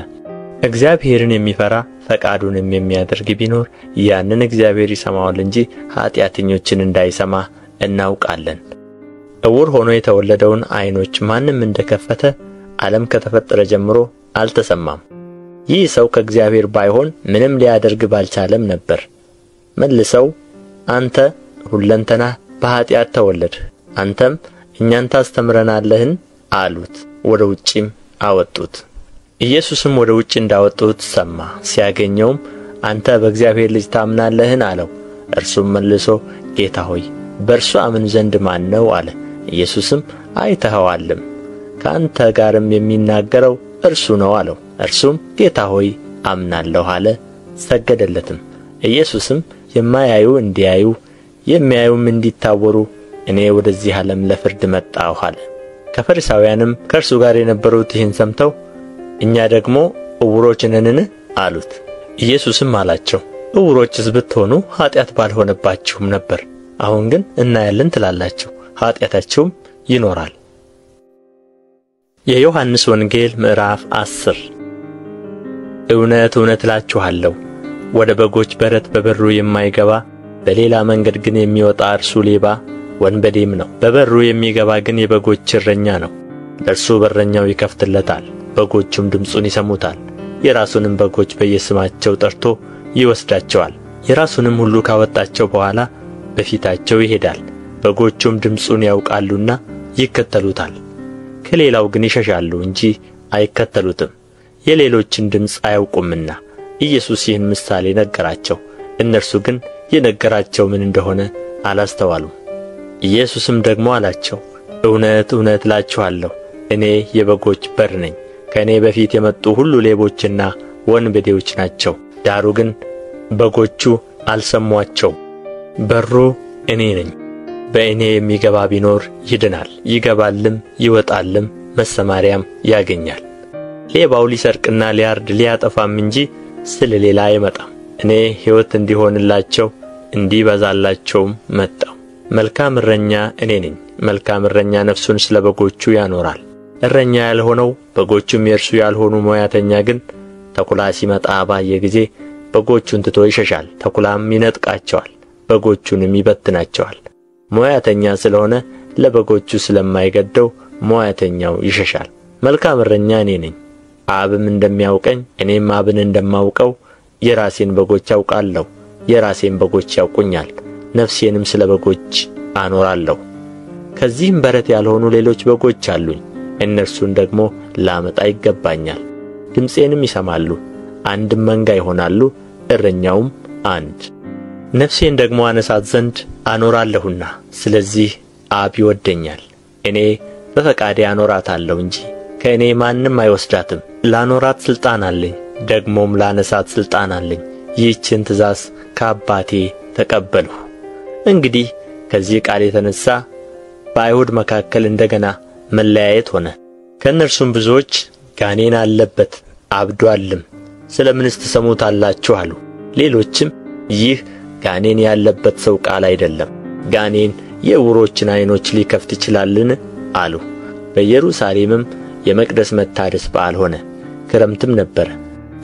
እግዚአብሔርን የሚፈራ ፈቃዱንም የሚያደርግ ቢኖር ያንን እግዚአብሔር ይሰማዋል እንጂ ኃጢአተኞችን እንዳይሰማ እናውቃለን። ዕውር ሆኖ የተወለደውን ዓይኖች ማንም እንደ ከፈተ ዓለም ከተፈጠረ ጀምሮ አልተሰማም። ይህ ሰው ከእግዚአብሔር ባይሆን ምንም ሊያደርግ ባልቻለም ነበር። መልሰው አንተ ሁለንተናህ በኃጢአት ተወለድህ፣ አንተም እኛን ታስተምረናለህን አሉት። ወደ ውጭም አወጡት። ኢየሱስም ወደ ውጭ እንዳወጡት ሰማ። ሲያገኘውም አንተ በእግዚአብሔር ልጅ ታምናለህን አለው። እርሱም መልሶ ጌታ ሆይ በእርሱ አምን ዘንድ ማን ነው አለ። ኢየሱስም አይተኸዋልም፣ ከአንተ ጋርም የሚናገረው እርሱ ነው አለው። እርሱም ጌታ ሆይ አምናለሁ አለ፣ ሰገደለትም። ኢየሱስም የማያዩ እንዲያዩ የሚያዩም እንዲታወሩ እኔ ወደዚህ ዓለም ለፍርድ መጣሁ አለ። ከፈሪሳውያንም ከእርሱ ጋር የነበሩት ይህን ሰምተው እኛ ደግሞ ዕውሮች ነንን አሉት። ኢየሱስም አላቸው ዕውሮችስ ብትሆኑ ኃጢአት ባልሆነባችሁም ነበር። አሁን ግን እናያለን ትላላችሁ፣ ኃጢአታችሁም ይኖራል። የዮሐንስ ወንጌል ምዕራፍ 10 እውነት እውነት እላችኋለሁ ወደ በጎች በረት በበሩ የማይገባ በሌላ መንገድ ግን የሚወጣ እርሱ ሌባ ወንበዴም ነው። በበሩ የሚገባ ግን የበጎች እረኛ ነው። ለእርሱ በረኛው ይከፍትለታል፣ በጎቹም ድምፁን ይሰሙታል። የራሱንም በጎች በየስማቸው ጠርቶ ይወስዳቸዋል። የራሱንም ሁሉ ካወጣቸው በኋላ በፊታቸው ይሄዳል። በጎቹም ድምፁን ያውቃሉና ይከተሉታል። ከሌላው ግን ይሸሻሉ እንጂ አይከተሉትም፣ የሌሎችን ድምፅ አያውቁምና። ኢየሱስ ይህን ምሳሌ ነገራቸው፣ እነርሱ ግን የነገራቸው ምን እንደሆነ አላስተዋሉም። ኢየሱስም ደግሞ አላቸው እውነት እውነት እላችኋለሁ እኔ የበጎች በር ነኝ። ከእኔ በፊት የመጡ ሁሉ ሌቦችና ወንበዴዎች ናቸው፣ ዳሩ ግን በጎቹ አልሰሟቸውም። በሩ እኔ ነኝ። በእኔ የሚገባ ቢኖር ይድናል፣ ይገባልም ይወጣልም መሰማሪያም ያገኛል። ሌባው ሊሰርቅና ሊያርድ ሊያጠፋም እንጂ ስለ ሌላ አይመጣም። እኔ ሕይወት እንዲሆንላቸው እንዲበዛላቸውም መጣሁ። መልካም እረኛ እኔ ነኝ። መልካም እረኛ ነፍሱን ስለ በጎቹ ያኖራል። እረኛ ያልሆነው በጎቹም የእርሱ ያልሆኑ ሞያተኛ ግን ተኩላ ሲመጣ ባየ ጊዜ በጎቹን ትቶ ይሸሻል፣ ተኩላም ይነጥቃቸዋል፣ በጎቹንም ይበትናቸዋል። ሞያተኛ ስለሆነ ለበጎቹ ስለማይገደው ሞያተኛው ይሸሻል። መልካም እረኛ እኔ ነኝ። አብም እንደሚያውቀኝ እኔም አብን እንደማውቀው የራሴን በጎች አውቃለሁ፣ የራሴን በጎች ያውቁኛል፣ ነፍሴንም ስለ በጎች አኖራለሁ። ከዚህም በረት ያልሆኑ ሌሎች በጎች አሉኝ፣ እነርሱን ደግሞ ላመጣ ይገባኛል። ድምፄንም ይሰማሉ፣ አንድም መንጋ ይሆናሉ፣ እረኛውም አንድ። ነፍሴን ደግሞ አነሳት ዘንድ አኖራለሁና፣ ስለዚህ አብ ይወደኛል። እኔ በፈቃዴ አኖራታለሁ እንጂ ከእኔ ማንም አይወስዳትም። ላኖራት ሥልጣን አለኝ፣ ደግሞም ላነሳት ሥልጣን አለኝ። ይህችን ትእዛዝ ከአባቴ ተቀበልሁ። እንግዲህ ከዚህ ቃል የተነሣ በአይሁድ መካከል እንደገና መለያየት ሆነ። ከእነርሱም ብዙዎች ጋኔን አለበት አብዶአልም፣ ስለ ምንስ ትሰሙታላችሁ አሉ። ሌሎችም ይህ ጋኔን ያለበት ሰው ቃል አይደለም፣ ጋኔን የዕውሮችን ዓይኖች ሊከፍት ይችላልን አሉ። በኢየሩሳሌምም የመቅደስ መታደስ በዓል ሆነ፣ ክረምትም ነበረ።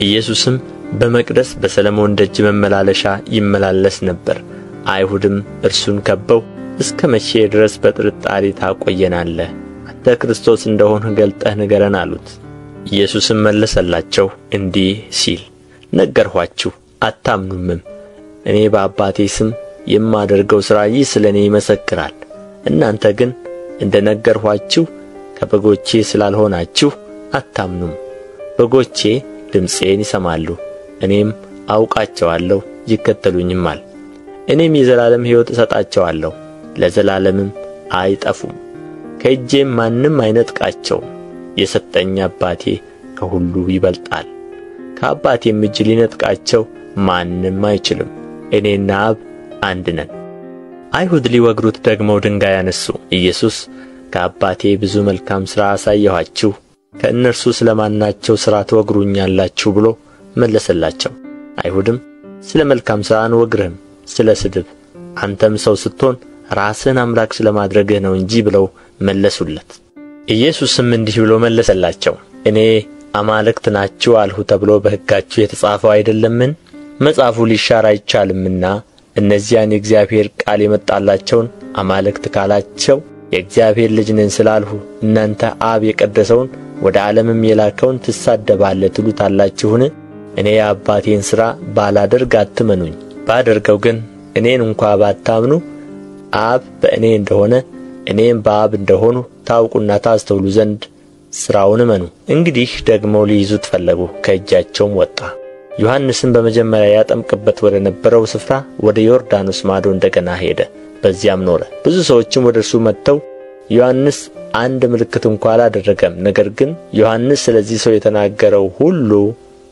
ኢየሱስም በመቅደስ በሰሎሞን ደጅ መመላለሻ ይመላለስ ነበር። አይሁድም እርሱን ከበው እስከ መቼ ድረስ በጥርጣሬ ታቆየናለህ? አንተ ክርስቶስ እንደሆንህ ገልጠህ ንገረን አሉት። ኢየሱስም መለሰላቸው እንዲህ ሲል ነገርኋችሁ፣ አታምኑምም። እኔ በአባቴ ስም የማደርገው ሥራ ይህ ስለ እኔ ይመሰክራል። እናንተ ግን እንደ ነገርኋችሁ ከበጎቼ ስላልሆናችሁ አታምኑም። በጎቼ ድምፄን ይሰማሉ፣ እኔም አውቃቸዋለሁ፣ ይከተሉኝማል። እኔም የዘላለም ሕይወት እሰጣቸዋለሁ፣ ለዘላለምም አይጠፉም፣ ከእጄም ማንም አይነጥቃቸውም። የሰጠኝ አባቴ ከሁሉ ይበልጣል፣ ከአባቴም እጅ ሊነጥቃቸው ማንም አይችልም። እኔና አብ አንድ ነን። አይሁድ ሊወግሩት ደግመው ድንጋይ አነሱ። ኢየሱስ ከአባቴ ብዙ መልካም ሥራ አሳየኋችሁ፣ ከእነርሱ ስለ ማናቸው ሥራ ትወግሩኛላችሁ ብሎ መለሰላቸው። አይሁድም ስለ መልካም ሥራ አንወግርህም፣ ስለ ስድብ፣ አንተም ሰው ስትሆን ራስህን አምላክ ስለ ማድረግህ ነው እንጂ ብለው መለሱለት። ኢየሱስም እንዲህ ብሎ መለሰላቸው፣ እኔ አማልክት ናችሁ አልሁ ተብሎ በሕጋችሁ የተጻፈው አይደለምን? መጽሐፉ ሊሻር አይቻልምና እነዚያን የእግዚአብሔር ቃል የመጣላቸውን አማልክት ካላቸው የእግዚአብሔር ልጅ ነን ስላልሁ እናንተ አብ የቀደሰውን ወደ ዓለምም የላከውን ትሳደባለህ ትሉታላችሁን? እኔ የአባቴን ሥራ ባላደርግ አትመኑኝ። ባደርገው ግን እኔን እንኳ ባታምኑ አብ በእኔ እንደሆነ እኔም በአብ እንደሆኑ ታውቁና ታስተውሉ ዘንድ ሥራውን እመኑ። እንግዲህ ደግሞ ሊይዙት ፈለጉ፣ ከእጃቸውም ወጣ። ዮሐንስም በመጀመሪያ ያጠምቅበት ወደ ነበረው ስፍራ ወደ ዮርዳኖስ ማዶ እንደገና ሄደ፣ በዚያም ኖረ። ብዙ ሰዎችም ወደ እርሱ መጥተው ዮሐንስ አንድ ምልክት እንኳ አላደረገም፣ ነገር ግን ዮሐንስ ስለዚህ ሰው የተናገረው ሁሉ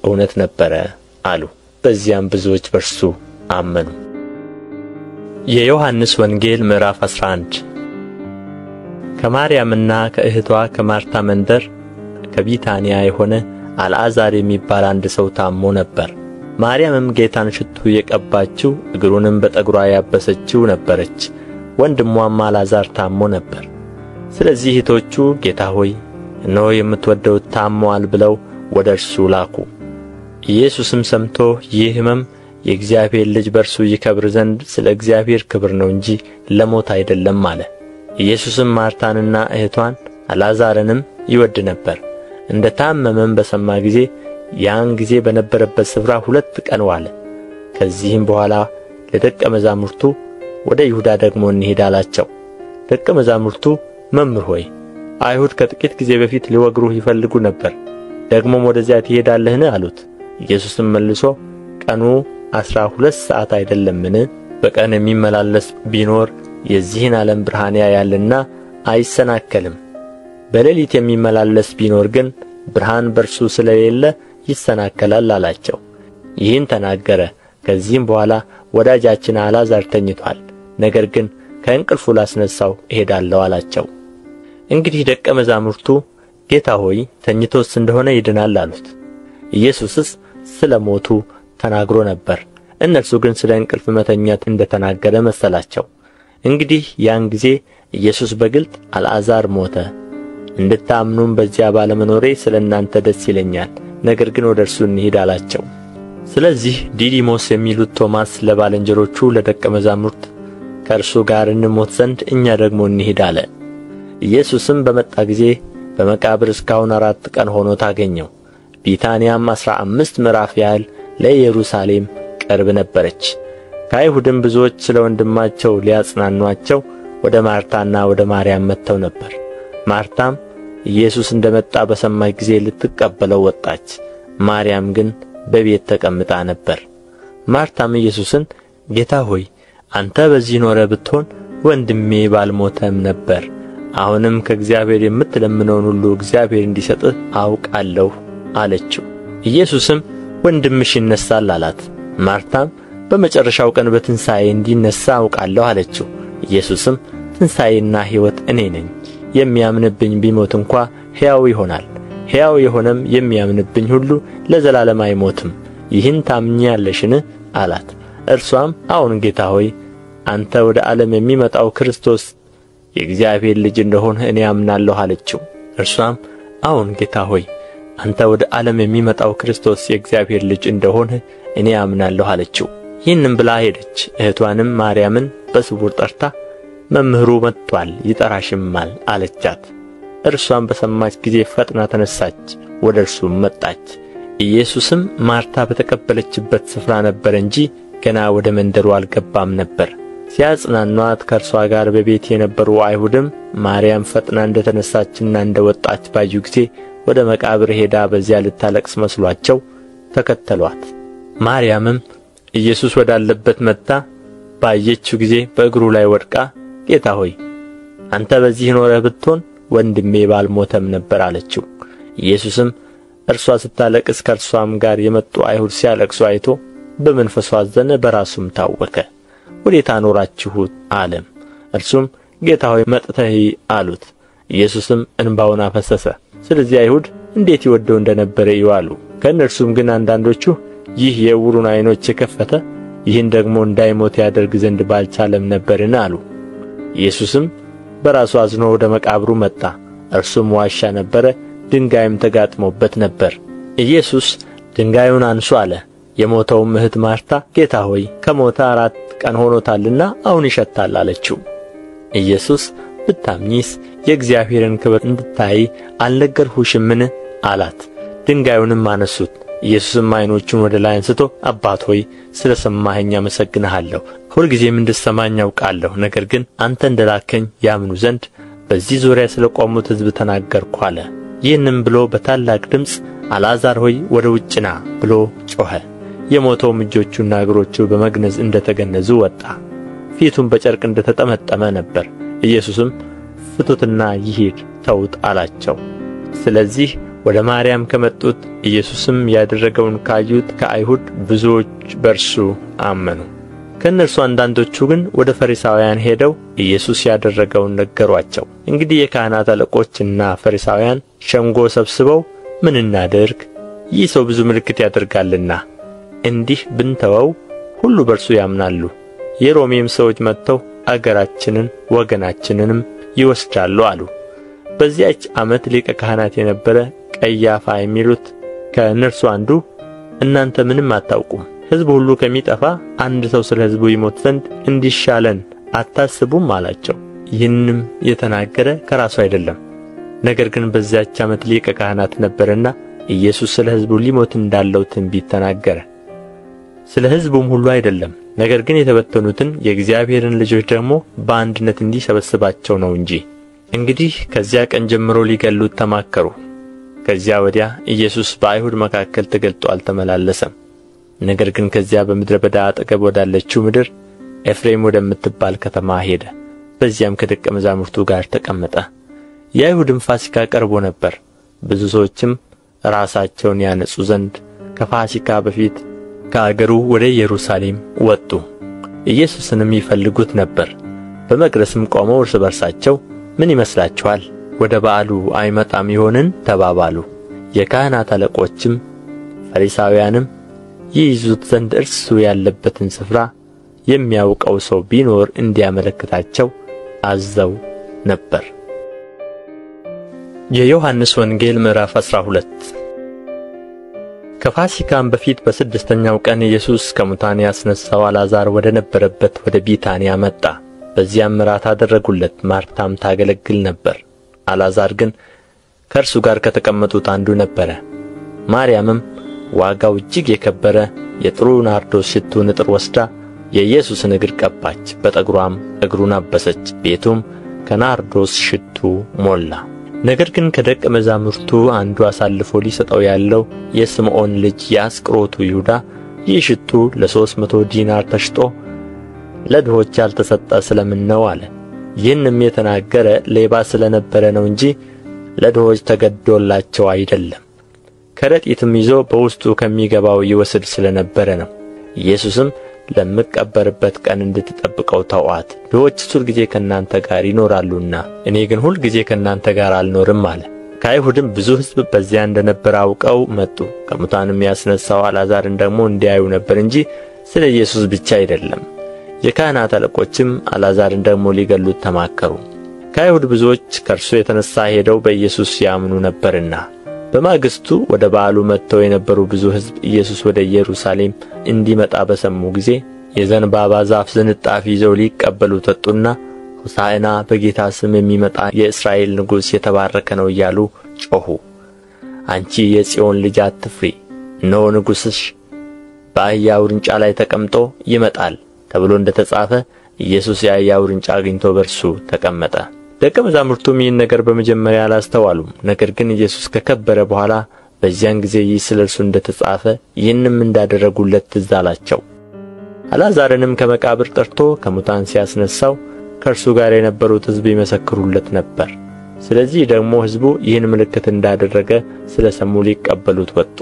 እውነት ነበረ አሉ። በዚያም ብዙዎች በእርሱ አመኑ። የዮሐንስ ወንጌል ምዕራፍ 11 ከማርያምና ከእህቷ ከማርታ መንደር ከቢታንያ የሆነ አልዓዛር የሚባል አንድ ሰው ታሞ ነበር። ማርያምም ጌታን ሽቱ የቀባችው እግሩንም በጠጕሯ ያበሰችው ነበረች። ወንድሟም አልዓዛር ታሞ ነበር። ስለዚህ እህቶቹ ጌታ ሆይ እነሆ የምትወደው ታሞአል ብለው ወደ እርሱ ላኩ። ኢየሱስም ሰምቶ ይህ ሕመም የእግዚአብሔር ልጅ በእርሱ ይከብር ዘንድ ስለ እግዚአብሔር ክብር ነው እንጂ ለሞት አይደለም አለ። ኢየሱስም ማርታንና እህቷን አልዓዛርንም ይወድ ነበር። እንደ ታመመም በሰማ ጊዜ ያን ጊዜ በነበረበት ስፍራ 2 ቀን ዋለ። ከዚህም በኋላ ለደቀ መዛሙርቱ ወደ ይሁዳ ደግሞ እንሂድ አላቸው። ደቀ መዛሙርቱ መምህር ሆይ አይሁድ ከጥቂት ጊዜ በፊት ሊወግሩህ ይፈልጉ ነበር፣ ደግሞም ወደዚያ ትሄዳለህን አሉት። ኢየሱስም መልሶ ቀኑ 12 ሰዓት አይደለምን? በቀን የሚመላለስ ቢኖር የዚህን ዓለም ብርሃን ያያልና አይሰናከልም። በሌሊት የሚመላለስ ቢኖር ግን ብርሃን በእርሱ ስለሌለ ይሰናከላል አላቸው። ይህን ተናገረ። ከዚህም በኋላ ወዳጃችን አልዓዛር ተኝቶአል፣ ነገር ግን ከእንቅልፉ ላስነሣው እሄዳለሁ አላቸው። እንግዲህ ደቀ መዛሙርቱ ጌታ ሆይ ተኝቶስ እንደሆነ ይድናል አሉት። ኢየሱስስ ስለ ሞቱ ተናግሮ ነበር፣ እነርሱ ግን ስለ እንቅልፍ መተኛት እንደ ተናገረ መሰላቸው። እንግዲህ ያን ጊዜ ኢየሱስ በግልጥ አልዓዛር ሞተ፣ እንድታምኑም በዚያ ባለመኖሬ ስለ እናንተ ደስ ይለኛል፣ ነገር ግን ወደ እርሱ እንሂድ አላቸው። ስለዚህ ዲዲሞስ የሚሉት ቶማስ ለባልንጀሮቹ ለደቀ መዛሙርት ከእርሱ ጋር እንሞት ዘንድ እኛ ደግሞ እንሂድ አለ። ኢየሱስም በመጣ ጊዜ በመቃብር እስካሁን 4 ቀን ሆኖት አገኘው። ቢታንያም 15 ምዕራፍ ያህል ለኢየሩሳሌም ቅርብ ነበረች። ከአይሁድም ብዙዎች ስለ ወንድማቸው ሊያጽናኗቸው ወደ ማርታና ወደ ማርያም መጥተው ነበር። ማርታም ኢየሱስ እንደ መጣ በሰማች ጊዜ ልትቀበለው ወጣች። ማርያም ግን በቤት ተቀምጣ ነበር። ማርታም ኢየሱስን ጌታ ሆይ አንተ በዚህ ኖረህ ብትሆን ወንድሜ ባልሞተም ነበር። አሁንም ከእግዚአብሔር የምትለምነውን ሁሉ እግዚአብሔር እንዲሰጥህ አውቃለሁ አለችው። ኢየሱስም ወንድምሽ ይነሣል አላት። ማርታም በመጨረሻው ቀን በትንሣኤ እንዲነሣ አውቃለሁ አለችው። ኢየሱስም ትንሣኤና ሕይወት እኔ ነኝ፣ የሚያምንብኝ ቢሞት እንኳ ሕያው ይሆናል፣ ሕያው የሆነም የሚያምንብኝ ሁሉ ለዘላለም አይሞትም። ይህን ታምኚያለሽን አላት። እርሷም አዎን ጌታ ሆይ አንተ ወደ ዓለም የሚመጣው ክርስቶስ የእግዚአብሔር ልጅ እንደሆንህ እኔ አምናለሁ አለችው። እርሷም አዎን ጌታ ሆይ አንተ ወደ ዓለም የሚመጣው ክርስቶስ የእግዚአብሔር ልጅ እንደሆንህ እኔ አምናለሁ አለችው። ይህንም ብላ ሄደች። እህቷንም ማርያምን በስውር ጠርታ መምህሩ መጥቶአል፣ ይጠራሽማል አለቻት። እርሷም በሰማች ጊዜ ፈጥና ተነሣች፣ ወደ እርሱም መጣች። ኢየሱስም ማርታ በተቀበለችበት ስፍራ ነበረ እንጂ ገና ወደ መንደሩ አልገባም ነበር። ሲያጽናኗት ከእርሷ ጋር በቤት የነበሩ አይሁድም ማርያም ፈጥና እንደ ተነሣችና እንደ ወጣች ባዩ ጊዜ ወደ መቃብር ሄዳ በዚያ ልታለቅስ መስሏቸው ተከተሏት። ማርያምም ኢየሱስ ወዳለበት መጥታ ባየችው ጊዜ በእግሩ ላይ ወድቃ ጌታ ሆይ አንተ በዚህ ኖረህ ብትሆን ወንድሜ ባልሞተም ነበር አለችው። ኢየሱስም እርሷ ስታለቅስ ከእርሷም ጋር የመጡ አይሁድ ሲያለቅሱ አይቶ በመንፈሱ አዘነ፣ በራሱም ታወከ። ወዴት አኖራችሁት አለም። እርሱም ጌታ ሆይ መጥተህ አሉት። ኢየሱስም እንባውን አፈሰሰ። ስለዚህ አይሁድ እንዴት ይወደው እንደነበረ እዩ አሉ። ከእነርሱም ግን አንዳንዶቹ ይህ የዕውሩን ዓይኖች የከፈተ ይህን ደግሞ እንዳይሞት ያደርግ ዘንድ ባልቻለም ነበርን አሉ። ኢየሱስም በራሱ አዝኖ ወደ መቃብሩ መጣ። እርሱም ዋሻ ነበረ፣ ድንጋይም ተጋጥሞበት ነበር። ኢየሱስ ድንጋዩን አንሱ አለ። የሞተውም እህት ማርታ ጌታ ሆይ ከሞተ 4 ቀን ሆኖታልና አሁን ይሸታል አለችው። ኢየሱስ ብታምኚስ የእግዚአብሔርን ክብር እንድታይ አልነገርሁሽምን አላት። ድንጋዩንም አነሱት። ኢየሱስም ዓይኖቹን ወደ ላይ አንስቶ አባት ሆይ ስለ ሰማኸኝ አመሰግንሃለሁ፣ ሁልጊዜም እንድትሰማኝ አውቃለሁ። ነገር ግን አንተ እንደላከኝ ያምኑ ዘንድ በዚህ ዙሪያ ስለ ቆሙት ሕዝብ ተናገርኩ አለ። ይህንም ብሎ በታላቅ ድምፅ አልዓዛር ሆይ ወደ ውጭ ና ብሎ ጮኸ። የሞተውም እጆቹና እግሮቹ በመግነዝ እንደ ተገነዙ ወጣ፣ ፊቱም በጨርቅ እንደ ተጠመጠመ ነበር። ኢየሱስም ፍቱትና ይሂድ ተዉት አላቸው። ስለዚህ ወደ ማርያም ከመጡት ኢየሱስም ያደረገውን ካዩት ከአይሁድ ብዙዎች በእርሱ አመኑ። ከእነርሱ አንዳንዶቹ ግን ወደ ፈሪሳውያን ሄደው ኢየሱስ ያደረገውን ነገሯቸው። እንግዲህ የካህናት አለቆችና ፈሪሳውያን ሸንጎ ሰብስበው ምን እናድርግ? ይህ ሰው ብዙ ምልክት ያደርጋልና እንዲህ ብንተወው ሁሉ በእርሱ ያምናሉ። የሮሜም ሰዎች መጥተው አገራችንን ወገናችንንም ይወስዳሉ አሉ። በዚያች ዓመት ሊቀ ካህናት የነበረ ቀያፋ የሚሉት ከእነርሱ አንዱ እናንተ ምንም አታውቁም፣ ሕዝብ ሁሉ ከሚጠፋ አንድ ሰው ስለ ሕዝቡ ይሞት ዘንድ እንዲሻለን አታስቡም አላቸው። ይህንም የተናገረ ከራሱ አይደለም፣ ነገር ግን በዚያች ዓመት ሊቀ ካህናት ነበረና ኢየሱስ ስለ ሕዝቡ ሊሞት እንዳለው ትንቢት ተናገረ። ስለ ሕዝቡም ሁሉ አይደለም፣ ነገር ግን የተበተኑትን የእግዚአብሔርን ልጆች ደግሞ በአንድነት እንዲሰበስባቸው ነው እንጂ። እንግዲህ ከዚያ ቀን ጀምሮ ሊገሉት ተማከሩ። ከዚያ ወዲያ ኢየሱስ በአይሁድ መካከል ተገልጦ አልተመላለሰም። ነገር ግን ከዚያ በምድረ በዳ አጠገብ ወዳለችው ምድር ኤፍሬም ወደምትባል ከተማ ሄደ። በዚያም ከደቀ መዛሙርቱ ጋር ተቀመጠ። የአይሁድም ፋሲካ ቀርቦ ነበር። ብዙ ሰዎችም ራሳቸውን ያነጹ ዘንድ ከፋሲካ በፊት ከአገሩ ወደ ኢየሩሳሌም ወጡ። ኢየሱስንም ይፈልጉት ነበር። በመቅደስም ቆመው እርስ በርሳቸው ምን ይመስላችኋል? ወደ በዓሉ አይመጣም ይሆንን ተባባሉ። የካህናት አለቆችም ፈሪሳውያንም ይይዙት ዘንድ እርሱ ያለበትን ስፍራ የሚያውቀው ሰው ቢኖር እንዲያመለክታቸው አዘው ነበር። የዮሐንስ ወንጌል ምዕራፍ 12። ከፋሲካም በፊት በስድስተኛው ቀን ኢየሱስ ከሙታን ያስነሣው አልዓዛር ወደ ነበረበት ወደ ቢታንያ መጣ። በዚያም እራት አደረጉለት። ማርታም ታገለግል ነበር። አልዓዛር ግን ከእርሱ ጋር ከተቀመጡት አንዱ ነበረ። ማርያምም ዋጋው እጅግ የከበረ የጥሩ ናርዶስ ሽቱ ንጥር ወስዳ የኢየሱስን እግር ቀባች፣ በጠጕሯም እግሩን አበሰች። ቤቱም ከናርዶስ ሽቱ ሞላ። ነገር ግን ከደቀ መዛሙርቱ አንዱ አሳልፎ ሊሰጠው ያለው የስምዖን ልጅ የአስቆሮቱ ይሁዳ ይህ ሽቱ ለ300 ዲናር ተሽጦ ለድሆች ያልተሰጠ ስለምን ነው አለ። ይህንም የተናገረ ሌባ ስለ ነበረ ነው እንጂ ለድሆች ተገዶላቸው አይደለም። ከረጢትም ይዞ በውስጡ ከሚገባው ይወስድ ስለ ነበረ ነው። ኢየሱስም ለምቀበርበት ቀን እንድትጠብቀው ተዋት፣ ድሆች ሁልጊዜ ከእናንተ ጋር ይኖራሉና እኔ ግን ሁልጊዜ ከእናንተ ጋር አልኖርም አለ። ከአይሁድም ብዙ ሕዝብ በዚያ እንደነበረ አውቀው መጡ። ከሙታንም ያስነሣው አልዓዛርን ደግሞ እንዲያዩ ነበር እንጂ ስለ ኢየሱስ ብቻ አይደለም። የካህናት አለቆችም አልዓዛርን ደግሞ ሊገሉት ተማከሩ። ከአይሁድ ብዙዎች ከእርሱ የተነሣ ሄደው በኢየሱስ ያምኑ ነበርና። በማግስቱ ወደ በዓሉ መጥተው የነበሩ ብዙ ሕዝብ ኢየሱስ ወደ ኢየሩሳሌም እንዲመጣ በሰሙ ጊዜ የዘንባባ ዛፍ ዝንጣፊ ይዘው ሊቀበሉት ወጡና ሆሣዕና በጌታ ስም የሚመጣ የእስራኤል ንጉሥ የተባረከ ነው እያሉ ጮኹ። አንቺ የጽዮን ልጅ አትፍሪ፣ እነሆ ንጉሥሽ በአህያ ውርንጫ ላይ ተቀምጦ ይመጣል ተብሎ እንደ ተጻፈ ኢየሱስ የአህያ ውርንጫ አግኝቶ በእርሱ ተቀመጠ። ደቀ መዛሙርቱም ይህን ነገር በመጀመሪያ አላስተዋሉም። ነገር ግን ኢየሱስ ከከበረ በኋላ በዚያን ጊዜ ይህ ስለ እርሱ እንደ ተጻፈ ይህንም እንዳደረጉለት ትዝ አላቸው። አልዓዛርንም ከመቃብር ጠርቶ ከሙታን ሲያስነሣው ከእርሱ ጋር የነበሩት ሕዝብ ይመሰክሩለት ነበር። ስለዚህ ደግሞ ሕዝቡ ይህን ምልክት እንዳደረገ ስለ ሰሙ ሊቀበሉት ወጡ።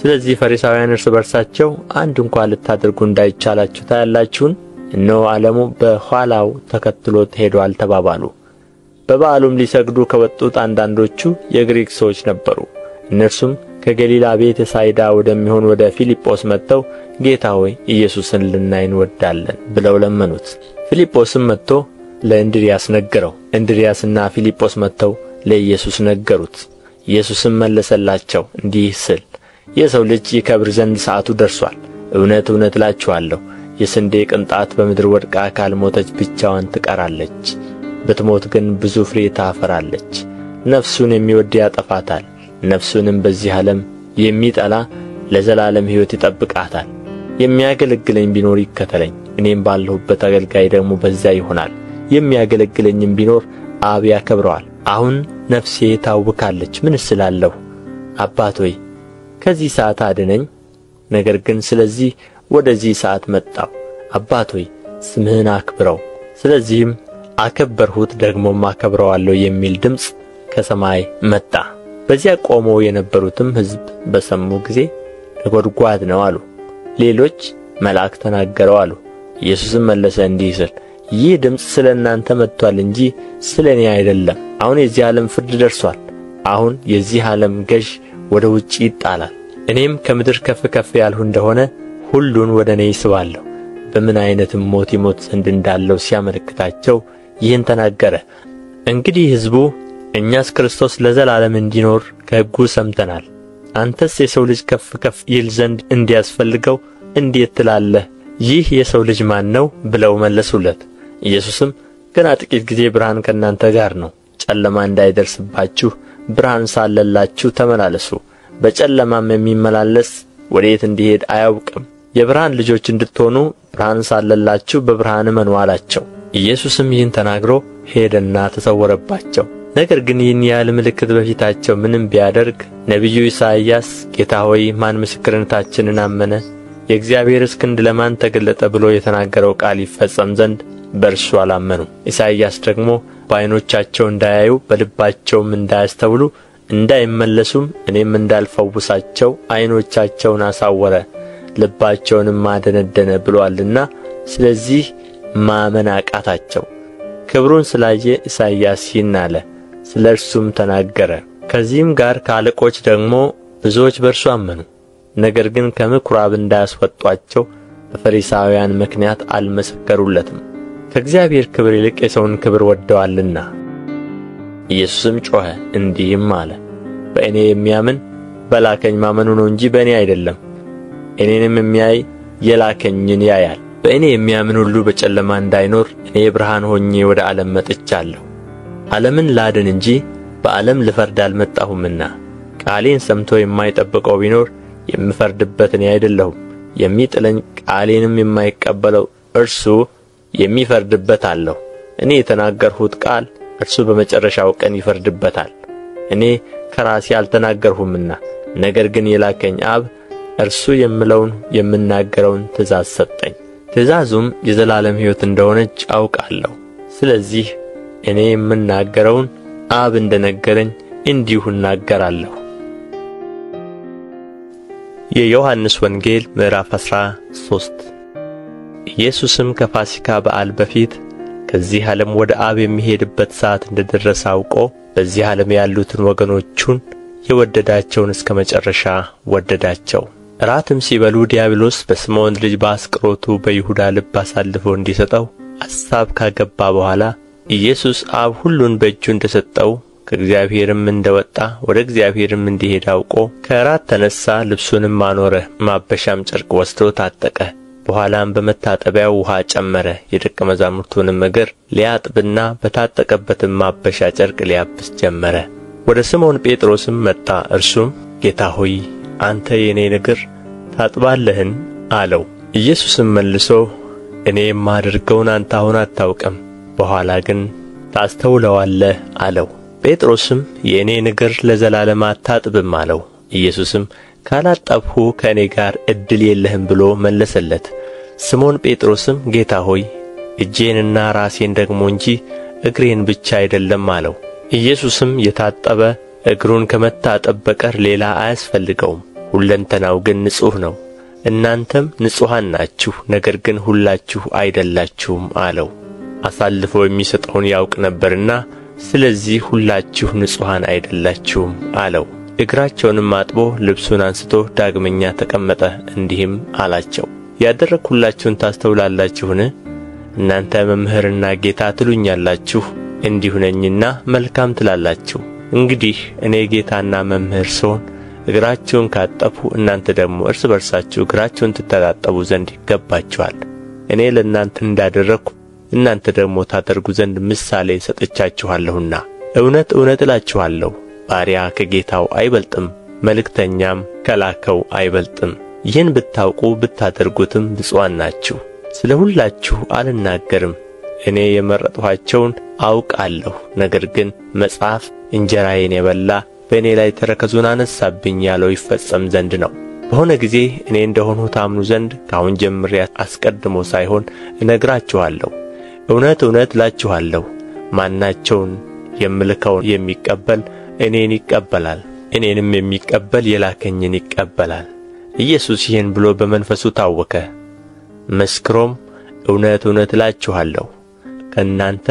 ስለዚህ ፈሪሳውያን እርስ በርሳቸው አንድ እንኳ ልታደርጉ እንዳይቻላችሁ ታያላችሁን? እነሆ ዓለሙ በኋላው ተከትሎት ሄዶአል ተባባሉ። በበዓሉም ሊሰግዱ ከወጡት አንዳንዶቹ የግሪክ ሰዎች ነበሩ። እነርሱም ከገሊላ ቤተ ሳይዳ ወደሚሆን ወደ ፊልጶስ መጥተው ጌታ ሆይ ኢየሱስን ልናይ እንወዳለን ብለው ለመኑት። ፊልጶስም መጥቶ ለእንድርያስ ነገረው። እንድርያስና ፊልጶስ መጥተው ለኢየሱስ ነገሩት። ኢየሱስም መለሰላቸው እንዲህ ሲል የሰው ልጅ ይከብር ዘንድ ሰዓቱ ደርሷል። እውነት እውነት እላችኋለሁ የስንዴ ቅንጣት በምድር ወድቃ ካልሞተች ብቻዋን ትቀራለች፣ ብትሞት ግን ብዙ ፍሬ ታፈራለች። ነፍሱን የሚወድ ያጠፋታል፣ ነፍሱንም በዚህ ዓለም የሚጠላ ለዘላለም ሕይወት ይጠብቃታል። የሚያገለግለኝ ቢኖር ይከተለኝ፣ እኔም ባለሁበት አገልጋይ ደግሞ በዚያ ይሆናል። የሚያገለግለኝም ቢኖር አብ ያከብረዋል። አሁን ነፍሴ ታውካለች። ምንስ እላለሁ? አባት ሆይ ከዚህ ሰዓት አድነኝ። ነገር ግን ስለዚህ ወደዚህ ሰዓት መጣሁ። አባት ሆይ ስምህን አክብረው። ስለዚህም አከበርሁት፣ ደግሞም አከብረዋለሁ የሚል ድምፅ ከሰማይ መጣ። በዚያ ቆመው የነበሩትም ሕዝብ በሰሙ ጊዜ ነጐድጓድ ነው አሉ። ሌሎች መልአክ ተናገረው አሉ። ኢየሱስም መለሰ እንዲህ ሲል ይህ ድምፅ ስለ እናንተ መጥቶአል እንጂ ስለ እኔ አይደለም። አሁን የዚህ ዓለም ፍርድ ደርሶአል። አሁን የዚህ ዓለም ገዥ ወደ ውጭ ይጣላል። እኔም ከምድር ከፍ ከፍ ያልሁ እንደሆነ ሁሉን ወደ እኔ ይስባለሁ። በምን ዓይነትም ሞት ይሞት ዘንድ እንዳለው ሲያመለክታቸው ይህን ተናገረ። እንግዲህ ሕዝቡ እኛስ ክርስቶስ ለዘላለም እንዲኖር ከሕጉ ሰምተናል፣ አንተስ የሰው ልጅ ከፍ ከፍ ይል ዘንድ እንዲያስፈልገው እንዴት ትላለህ? ይህ የሰው ልጅ ማን ነው ብለው መለሱለት። ኢየሱስም ገና ጥቂት ጊዜ ብርሃን ከእናንተ ጋር ነው፣ ጨለማ እንዳይደርስባችሁ ብርሃን ሳለላችሁ ተመላለሱ። በጨለማም የሚመላለስ ወዴት እንዲሄድ አያውቅም። የብርሃን ልጆች እንድትሆኑ ብርሃን ሳለላችሁ በብርሃን እመኑ አላቸው። ኢየሱስም ይህን ተናግሮ ሄደና ተሰወረባቸው። ነገር ግን ይህን ያህል ምልክት በፊታቸው ምንም ቢያደርግ ነቢዩ ኢሳይያስ ጌታ ሆይ ማን ምስክርነታችንን አመነ? የእግዚአብሔርስ ክንድ ለማን ተገለጠ ብሎ የተናገረው ቃል ይፈጸም ዘንድ በእርሱ አላመኑም። ኢሳይያስ ደግሞ በዓይኖቻቸው እንዳያዩ በልባቸውም እንዳያስተውሉ እንዳይመለሱም እኔም እንዳልፈውሳቸው ዓይኖቻቸውን አሳወረ ልባቸውንም አደነደነ ብሎአልና ስለዚህ ማመን አቃታቸው። ክብሩን ስላየ ኢሳይያስ ይህን አለ፣ ስለ እርሱም ተናገረ። ከዚህም ጋር ከአለቆች ደግሞ ብዙዎች በእርሱ አመኑ። ነገር ግን ከምኵራብ እንዳያስወጡአቸው በፈሪሳውያን ምክንያት አልመሰከሩለትም፣ ከእግዚአብሔር ክብር ይልቅ የሰውን ክብር ወደዋልና። ኢየሱስም ጮኸ እንዲህም አለ፣ በእኔ የሚያምን በላከኝ ማመኑ ነው እንጂ በእኔ አይደለም። እኔንም የሚያይ የላከኝን ያያል። በእኔ የሚያምን ሁሉ በጨለማ እንዳይኖር እኔ ብርሃን ሆኜ ወደ ዓለም መጥቻለሁ። ዓለምን ላድን እንጂ በዓለም ልፈርድ አልመጣሁምና። ቃሌን ሰምቶ የማይጠብቀው ቢኖር የምፈርድበት እኔ አይደለሁም። የሚጥለኝ ቃሌንም የማይቀበለው እርሱ የሚፈርድበት አለው። እኔ የተናገርሁት ቃል እርሱ በመጨረሻው ቀን ይፈርድበታል። እኔ ከራሴ አልተናገርሁምና፣ ነገር ግን የላከኝ አብ እርሱ የምለውን የምናገረውን ትእዛዝ ሰጠኝ። ትእዛዙም የዘላለም ሕይወት እንደሆነች አውቃለሁ። ስለዚህ እኔ የምናገረውን አብ እንደ ነገረኝ እንዲሁ እናገራለሁ። የዮሐንስ ወንጌል ምዕራፍ 13። ኢየሱስም ከፋሲካ በዓል በፊት ከዚህ ዓለም ወደ አብ የሚሄድበት ሰዓት እንደ ደረሰ አውቆ በዚህ ዓለም ያሉትን ወገኖቹን የወደዳቸውን እስከ መጨረሻ ወደዳቸው። እራትም ሲበሉ ዲያብሎስ በስምዖን ልጅ በአስቆሮቱ በይሁዳ ልብ አሳልፎ እንዲሰጠው አሳብ ካገባ በኋላ ኢየሱስ አብ ሁሉን በእጁ እንደ ሰጠው ከእግዚአብሔርም እንደ ወጣ ወደ እግዚአብሔርም እንዲሄድ አውቆ ከእራት ተነሣ፣ ልብሱንም አኖረ፣ ማበሻም ጨርቅ ወስዶ ታጠቀ። በኋላም በመታጠቢያው ውኃ ጨመረ፣ የደቀ መዛሙርቱንም እግር ሊያጥብና በታጠቀበትም ማበሻ ጨርቅ ሊያብስ ጀመረ። ወደ ስምዖን ጴጥሮስም መጣ። እርሱም ጌታ ሆይ አንተ የእኔን እግር ታጥባለህን? አለው። ኢየሱስም መልሶ እኔ የማደርገውን አንተ አሁን አታውቅም፣ በኋላ ግን ታስተውለዋለህ አለው። ጴጥሮስም የእኔን እግር ለዘላለም አታጥብም አለው። ኢየሱስም ካላጠብሁ ከእኔ ጋር ዕድል የለህም ብሎ መለሰለት። ስምዖን ጴጥሮስም ጌታ ሆይ እጄንና ራሴን ደግሞ እንጂ እግሬን ብቻ አይደለም አለው። ኢየሱስም የታጠበ እግሩን ከመታጠብ በቀር ሌላ አያስፈልገውም፣ ሁለንተናው ግን ንጹሕ ነው። እናንተም ንጹሐን ናችሁ፣ ነገር ግን ሁላችሁ አይደላችሁም አለው። አሳልፎ የሚሰጠውን ያውቅ ነበርና ስለዚህ ሁላችሁ ንጹሐን አይደላችሁም አለው። እግራቸውንም አጥቦ ልብሱን አንስቶ ዳግመኛ ተቀመጠ፣ እንዲህም አላቸው፣ ያደረግሁላችሁን ታስተውላላችሁን? እናንተ መምህርና ጌታ ትሉኛላችሁ፣ እንዲሁ ነኝና መልካም ትላላችሁ። እንግዲህ እኔ ጌታና መምህር ስሆን እግራችሁን ካጠብሁ፣ እናንተ ደግሞ እርስ በርሳችሁ እግራችሁን ትተጣጠቡ ዘንድ ይገባችኋል። እኔ ለእናንተ እንዳደረግሁ እናንተ ደግሞ ታደርጉ ዘንድ ምሳሌ ሰጥቻችኋለሁና። እውነት እውነት እላችኋለሁ፣ ባሪያ ከጌታው አይበልጥም፣ መልእክተኛም ከላከው አይበልጥም። ይህን ብታውቁ ብታደርጉትም ብፁዓን ናችሁ። ስለ ሁላችሁ አልናገርም፣ እኔ የመረጥኋቸውን አውቃለሁ። ነገር ግን መጽሐፍ እንጀራዬን የበላ በእኔ ላይ ተረከዙን አነሳብኝ ያለው ይፈጸም ዘንድ ነው። በሆነ ጊዜ እኔ እንደሆንሁ ታምኑ ዘንድ ከአሁን ጀምሬ አስቀድሞ ሳይሆን እነግራችኋለሁ። እውነት እውነት እላችኋለሁ፣ ማናቸውን የምልከውን የሚቀበል እኔን ይቀበላል፣ እኔንም የሚቀበል የላከኝን ይቀበላል። ኢየሱስ ይህን ብሎ በመንፈሱ ታወከ፣ መስክሮም እውነት እውነት እላችኋለሁ፣ ከእናንተ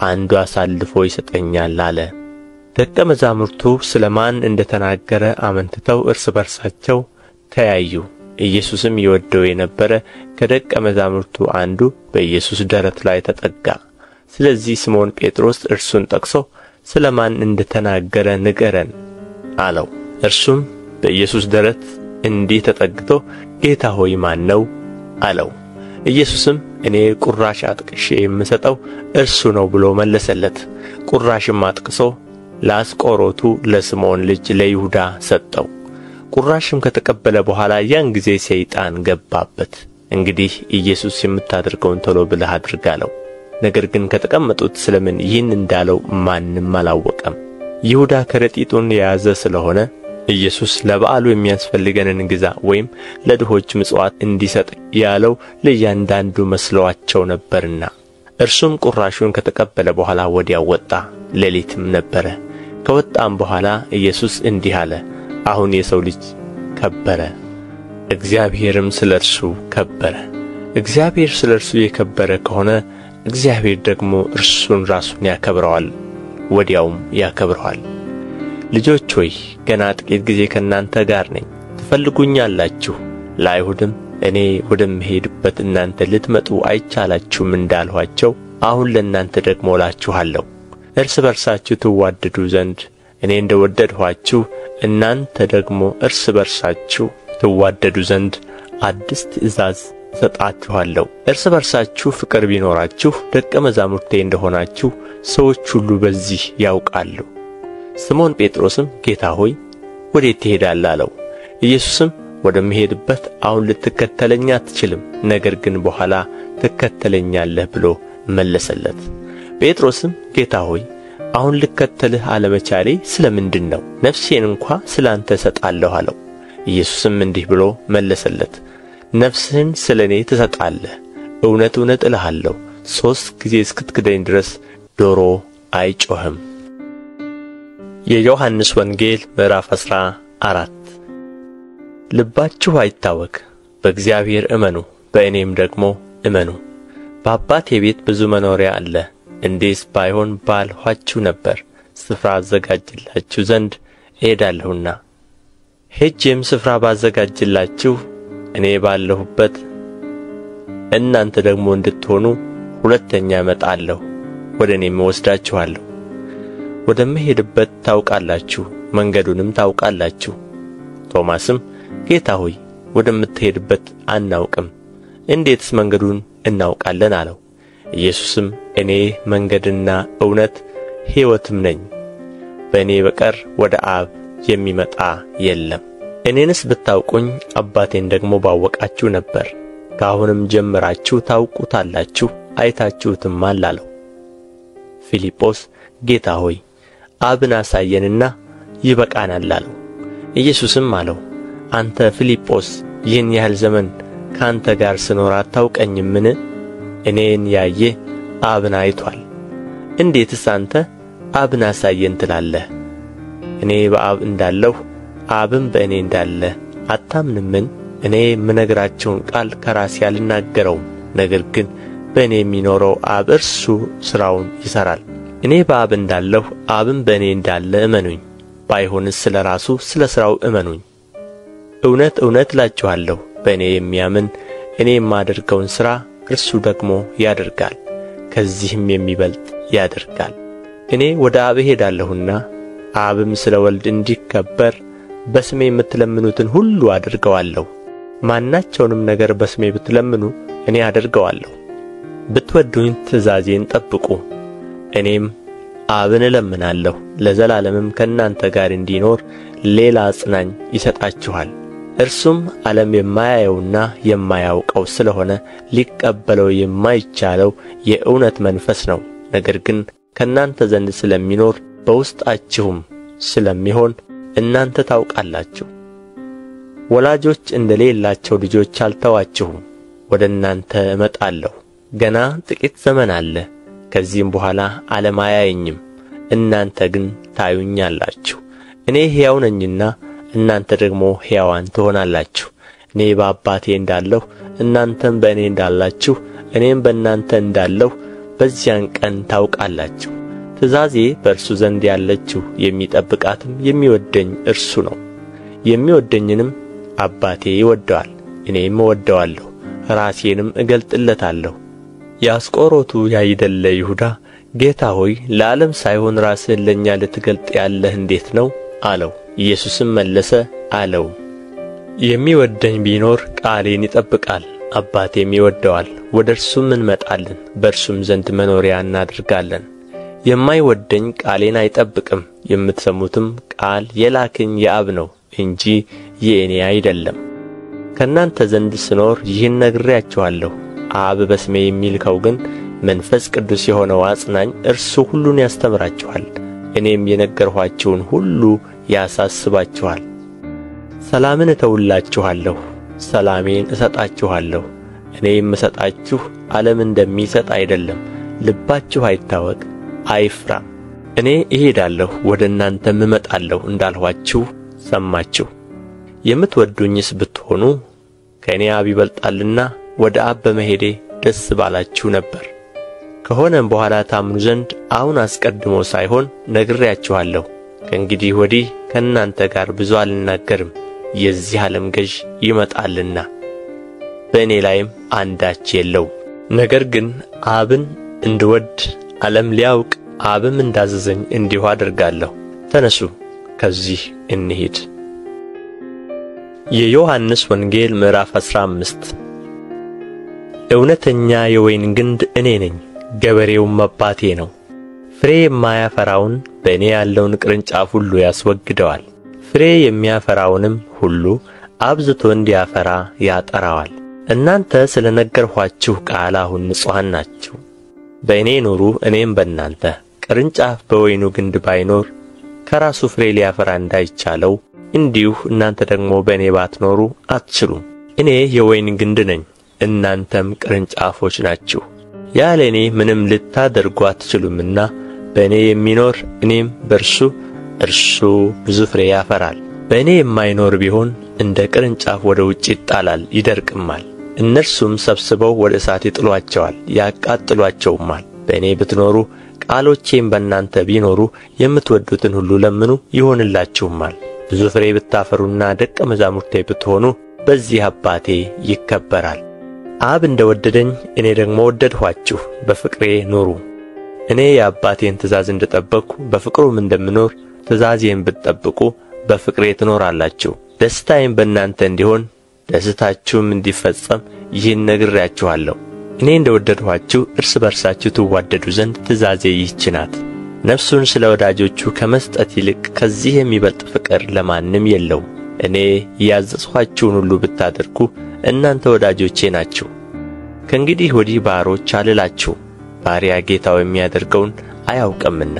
አንዱ አሳልፎ ይሰጠኛል አለ። ደቀ መዛሙርቱ ስለ ማን እንደ ተናገረ አመንትተው እርስ በርሳቸው ተያዩ። ኢየሱስም ይወደው የነበረ ከደቀ መዛሙርቱ አንዱ በኢየሱስ ደረት ላይ ተጠጋ። ስለዚህ ስምዖን ጴጥሮስ እርሱን ጠቅሶ ስለ ማን እንደ ተናገረ ንገረን አለው። እርሱም በኢየሱስ ደረት እንዲህ ተጠግቶ ጌታ ሆይ ማን ነው አለው። ኢየሱስም እኔ ቁራሽ አጥቅሼ የምሰጠው እርሱ ነው ብሎ መለሰለት። ቁራሽም አጥቅሶ ለአስቆሮቱ ለስምዖን ልጅ ለይሁዳ ሰጠው። ቁራሽም ከተቀበለ በኋላ ያን ጊዜ ሰይጣን ገባበት። እንግዲህ ኢየሱስ የምታደርገውን ቶሎ ብለህ አድርግ አለው። ነገር ግን ከተቀመጡት ስለምን ይህን እንዳለው ማንም አላወቀም። ይሁዳ ከረጢቱን የያዘ ስለሆነ ኢየሱስ ለበዓሉ የሚያስፈልገንን ግዛ ወይም ለድሆች ምጽዋት እንዲሰጥ ያለው ለእያንዳንዱ መስሎአቸው ነበርና። እርሱም ቁራሹን ከተቀበለ በኋላ ወዲያው ወጣ። ሌሊትም ነበረ። ከወጣም በኋላ ኢየሱስ እንዲህ አለ፣ አሁን የሰው ልጅ ከበረ፣ እግዚአብሔርም ስለ እርሱ ከበረ። እግዚአብሔር ስለ እርሱ የከበረ ከሆነ እግዚአብሔር ደግሞ እርሱን ራሱን ያከብረዋል፣ ወዲያውም ያከብረዋል። ልጆች ሆይ ገና ጥቂት ጊዜ ከእናንተ ጋር ነኝ፣ ትፈልጉኛላችሁ። ለአይሁድም እኔ ወደምሄድበት እናንተ ልትመጡ አይቻላችሁም እንዳልኋቸው አሁን ለእናንተ ደግሞ እላችኋለሁ። እርስ በርሳችሁ ትዋደዱ ዘንድ እኔ እንደ ወደድኋችሁ እናንተ ደግሞ እርስ በርሳችሁ ትዋደዱ ዘንድ አዲስ ትእዛዝ እሰጣችኋለሁ። እርስ በርሳችሁ ፍቅር ቢኖራችሁ ደቀ መዛሙርቴ እንደሆናችሁ ሰዎች ሁሉ በዚህ ያውቃሉ። ስምዖን ጴጥሮስም ጌታ ሆይ ወዴት ትሄዳለህ አለው። ኢየሱስም ወደምሄድበት አሁን ልትከተለኝ አትችልም፣ ነገር ግን በኋላ ትከተለኛለህ ብሎ መለሰለት። ጴጥሮስም ጌታ ሆይ አሁን ልከተልህ አለመቻሌ ስለ ምንድን ነው? ነፍሴን እንኳ ስለ አንተ እሰጣለሁ አለው። ኢየሱስም እንዲህ ብሎ መለሰለት፣ ነፍስህን ስለ እኔ ትሰጣለህ። እውነት እውነት እልሃለሁ 3 ጊዜ እስክትክደኝ ድረስ ዶሮ አይጮህም። የዮሐንስ ወንጌል ምዕራፍ 14 ልባችሁ አይታወክ፣ በእግዚአብሔር እመኑ፣ በእኔም ደግሞ እመኑ። በአባቴ ቤት ብዙ መኖሪያ አለ። እንዲህስ ባይሆን ባልኋችሁ ነበር። ስፍራ አዘጋጅላችሁ ዘንድ እሄዳለሁና። ሄጄም ስፍራ ባዘጋጅላችሁ እኔ ባለሁበት እናንተ ደግሞ እንድትሆኑ ሁለተኛ እመጣለሁ፣ ወደ እኔም እወስዳችኋለሁ። ወደምሄድበት ታውቃላችሁ፣ መንገዱንም ታውቃላችሁ። ቶማስም ጌታ ሆይ ወደምትሄድበት አናውቅም፣ እንዴትስ መንገዱን እናውቃለን አለው። ኢየሱስም እኔ መንገድና እውነት ሕይወትም ነኝ፣ በእኔ በቀር ወደ አብ የሚመጣ የለም። እኔንስ ብታውቁኝ አባቴን ደግሞ ባወቃችሁ ነበር። ከአሁንም ጀምራችሁ ታውቁታላችሁ፣ አይታችሁትማል አለው። ፊልጶስ ጌታ ሆይ አብን አሳየንና ይበቃናል አለው። ኢየሱስም አለው፣ አንተ ፊልጶስ ይህን ያህል ዘመን ከአንተ ጋር ስኖር አታውቀኝምን? እኔን ያየ አብን አይቶአል። እንዴትስ አንተ አብን አሳየን ትላለህ? እኔ በአብ እንዳለሁ አብም በእኔ እንዳለ አታምንምን? እኔ የምነግራቸውን ቃል ከራሴ አልናገረውም፣ ነገር ግን በእኔ የሚኖረው አብ እርሱ ሥራውን ይሠራል። እኔ በአብ እንዳለሁ አብም በእኔ እንዳለ እመኑኝ። ባይሆንስ ስለ ራሱ ስለ ሥራው እመኑኝ። እውነት እውነት እላችኋለሁ፣ በእኔ የሚያምን እኔ የማደርገውን ሥራ እርሱ ደግሞ ያደርጋል፣ ከዚህም የሚበልጥ ያደርጋል። እኔ ወደ አብ እሄዳለሁና አብም ስለ ወልድ እንዲከበር በስሜ የምትለምኑትን ሁሉ አደርገዋለሁ። ማናቸውንም ነገር በስሜ ብትለምኑ እኔ አደርገዋለሁ። ብትወዱኝ ትእዛዜን ጠብቁ። እኔም አብን እለምናለሁ፣ ለዘላለምም ከእናንተ ጋር እንዲኖር ሌላ አጽናኝ ይሰጣችኋል። እርሱም ዓለም የማያየውና የማያውቀው ስለሆነ ሊቀበለው የማይቻለው የእውነት መንፈስ ነው። ነገር ግን ከእናንተ ዘንድ ስለሚኖር በውስጣችሁም ስለሚሆን እናንተ ታውቃላችሁ። ወላጆች እንደሌላቸው ልጆች አልተዋችሁም፣ ወደ እናንተ እመጣለሁ። ገና ጥቂት ዘመን አለ፣ ከዚህም በኋላ ዓለም አያየኝም፣ እናንተ ግን ታዩኛላችሁ። እኔ ሕያው ነኝና እናንተ ደግሞ ሕያዋን ትሆናላችሁ። እኔ በአባቴ እንዳለሁ እናንተም በእኔ እንዳላችሁ እኔም በእናንተ እንዳለሁ በዚያን ቀን ታውቃላችሁ። ትእዛዜ በእርሱ ዘንድ ያለችው የሚጠብቃትም የሚወደኝ እርሱ ነው። የሚወደኝንም አባቴ ይወደዋል፣ እኔም እወደዋለሁ፣ ራሴንም እገልጥለታለሁ። የአስቆሮቱ ያይደለ ይሁዳ ጌታ ሆይ ለዓለም ሳይሆን ራስህን ለእኛ ልትገልጥ ያለህ እንዴት ነው አለው። ኢየሱስም መለሰ አለው፣ የሚወደኝ ቢኖር ቃሌን ይጠብቃል፣ አባቴም ይወደዋል፣ ወደ እርሱም እንመጣለን፣ በእርሱም ዘንድ መኖሪያ እናደርጋለን። የማይወደኝ ቃሌን አይጠብቅም። የምትሰሙትም ቃል የላከኝ የአብ ነው እንጂ የእኔ አይደለም። ከእናንተ ዘንድ ስኖር ይህን ነግሬያችኋለሁ። አብ በስሜ የሚልከው ግን መንፈስ ቅዱስ የሆነው አጽናኝ እርሱ ሁሉን ያስተምራችኋል፣ እኔም የነገርኋችሁን ሁሉ ያሳስባችኋል። ሰላምን እተውላችኋለሁ፣ ሰላሜን እሰጣችኋለሁ። እኔ የምሰጣችሁ ዓለም እንደሚሰጥ አይደለም። ልባችሁ አይታወቅ አይፍራም። እኔ እሄዳለሁ ወደ እናንተም እመጣለሁ እንዳልኋችሁ ሰማችሁ። የምትወዱኝስ ብትሆኑ ከእኔ አብ ይበልጣልና ወደ አብ በመሄዴ ደስ ባላችሁ ነበር። ከሆነም በኋላ ታምኑ ዘንድ አሁን አስቀድሞ ሳይሆን ነግሬያችኋለሁ። ከእንግዲህ ወዲህ ከእናንተ ጋር ብዙ አልናገርም፣ የዚህ ዓለም ገዥ ይመጣልና በእኔ ላይም አንዳች የለው። ነገር ግን አብን እንድወድ ዓለም ሊያውቅ አብም እንዳዘዘኝ እንዲሁ አደርጋለሁ። ተነሱ ከዚህ እንሂድ። የዮሐንስ ወንጌል ምዕራፍ 15 እውነተኛ የወይን ግንድ እኔ ነኝ፣ ገበሬውም አባቴ ነው። ፍሬ የማያፈራውን በእኔ ያለውን ቅርንጫፍ ሁሉ ያስወግደዋል፣ ፍሬ የሚያፈራውንም ሁሉ አብዝቶ እንዲያፈራ ያጠራዋል። እናንተ ስለ ነገርኋችሁ ቃል አሁን ንጹሐን ናችሁ። በእኔ ኑሩ፣ እኔም በእናንተ። ቅርንጫፍ በወይኑ ግንድ ባይኖር ከራሱ ፍሬ ሊያፈራ እንዳይቻለው እንዲሁ እናንተ ደግሞ በእኔ ባትኖሩ አትችሉም። እኔ የወይን ግንድ ነኝ፣ እናንተም ቅርንጫፎች ናችሁ። ያለ እኔ ምንም ልታደርጉ አትችሉምና በእኔ የሚኖር እኔም በእርሱ እርሱ ብዙ ፍሬ ያፈራል። በእኔ የማይኖር ቢሆን እንደ ቅርንጫፍ ወደ ውጭ ይጣላል፣ ይደርቅማል። እነርሱም ሰብስበው ወደ እሳት ይጥሏቸዋል፣ ያቃጥሏቸውማል። በእኔ ብትኖሩ ቃሎቼም በእናንተ ቢኖሩ የምትወዱትን ሁሉ ለምኑ ይሆንላችሁማል። ብዙ ፍሬ ብታፈሩና ደቀ መዛሙርቴ ብትሆኑ በዚህ አባቴ ይከበራል። አብ እንደ ወደደኝ እኔ ደግሞ ወደድኋችሁ፣ በፍቅሬ ኑሩ። እኔ የአባቴን ትእዛዝ እንደ ጠበቅሁ በፍቅሩም እንደምኖር ትእዛዜን ብትጠብቁ በፍቅሬ ትኖራላችሁ። ደስታዬም በእናንተ እንዲሆን ደስታችሁም እንዲፈጸም ይህን ነግሬያችኋለሁ። እኔ እንደ ወደድኋችሁ እርስ በርሳችሁ ትዋደዱ ዘንድ ትእዛዜ ይህች ናት። ነፍሱን ስለ ወዳጆቹ ከመስጠት ይልቅ ከዚህ የሚበልጥ ፍቅር ለማንም የለውም። እኔ ያዘዝኋችሁን ሁሉ ብታደርጉ እናንተ ወዳጆቼ ናችሁ። ከእንግዲህ ወዲህ ባሮች አልላችሁም፣ ባሪያ ጌታው የሚያደርገውን አያውቅምና።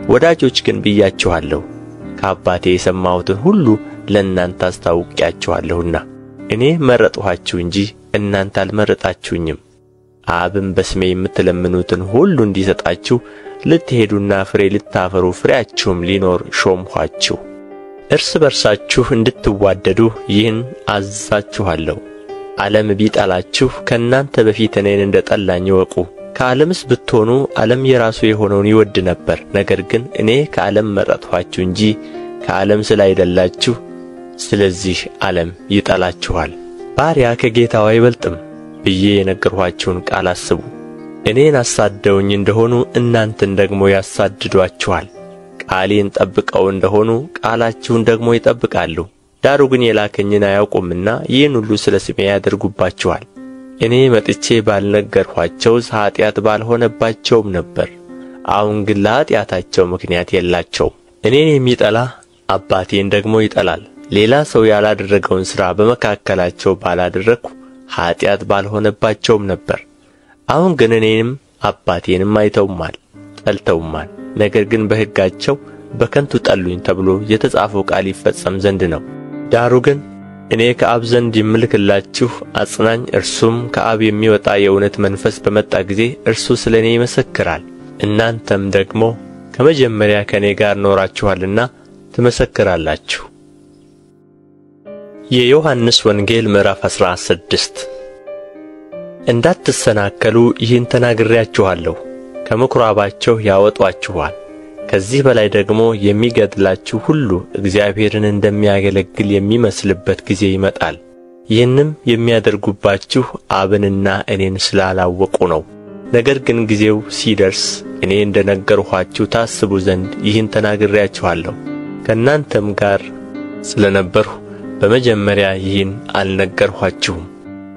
ወዳጆች ግን ብያችኋለሁ፣ ከአባቴ የሰማሁትን ሁሉ ለእናንተ አስታውቂያችኋለሁና። እኔ መረጥኋችሁ እንጂ እናንተ አልመረጣችሁኝም። አብም በስሜ የምትለምኑትን ሁሉ እንዲሰጣችሁ ልትሄዱና ፍሬ ልታፈሩ ፍሬያችሁም ሊኖር ሾምኋችሁ። እርስ በርሳችሁ እንድትዋደዱ ይህን አዝዛችኋለሁ። ዓለም ቢጠላችሁ ከእናንተ በፊት እኔን እንደ ጠላኝ እወቁ። ከዓለምስ ብትሆኑ ዓለም የራሱ የሆነውን ይወድ ነበር። ነገር ግን እኔ ከዓለም መረጥኋችሁ እንጂ ከዓለም ስላይደላችሁ ስለዚህ ዓለም ይጠላችኋል። ባሪያ ከጌታው አይበልጥም ብዬ የነገርኋችሁን ቃል አስቡ። እኔን አሳደውኝ እንደሆኑ እናንተን ደግሞ ያሳድዷችኋል። ቃሌን ጠብቀው እንደሆኑ ቃላችሁን ደግሞ ይጠብቃሉ። ዳሩ ግን የላከኝን አያውቁምና ይህን ሁሉ ስለ ስሜ ያደርጉባችኋል። እኔ መጥቼ ባልነገርኋቸውስ ኃጢአት ባልሆነባቸውም ነበር። አሁን ግን ለኃጢአታቸው ምክንያት የላቸውም። እኔን የሚጠላ አባቴን ደግሞ ይጠላል። ሌላ ሰው ያላደረገውን ሥራ በመካከላቸው ባላደረግሁ ኃጢአት ባልሆነባቸውም ነበር። አሁን ግን እኔንም አባቴንም አይተውማል፣ ጠልተውማል። ነገር ግን በሕጋቸው በከንቱ ጠሉኝ ተብሎ የተጻፈው ቃል ይፈጸም ዘንድ ነው። ዳሩ ግን እኔ ከአብ ዘንድ የምልክላችሁ አጽናኝ፣ እርሱም ከአብ የሚወጣ የእውነት መንፈስ በመጣ ጊዜ እርሱ ስለ እኔ ይመሰክራል። እናንተም ደግሞ ከመጀመሪያ ከእኔ ጋር ኖራችኋልና ትመሰክራላችሁ። የዮሐንስ ወንጌል ምዕራፍ 16 እንዳትሰናከሉ ይህን ተናግሬያችኋለሁ። ከምኵራባቸው ያወጧችኋል። ከዚህ በላይ ደግሞ የሚገድላችሁ ሁሉ እግዚአብሔርን እንደሚያገለግል የሚመስልበት ጊዜ ይመጣል። ይህንም የሚያደርጉባችሁ አብንና እኔን ስላላወቁ ነው። ነገር ግን ጊዜው ሲደርስ እኔ እንደ ነገርኋችሁ ታስቡ ዘንድ ይህን ተናግሬያችኋለሁ። ከእናንተም ጋር ስለ ነበርሁ በመጀመሪያ ይህን አልነገርኋችሁም።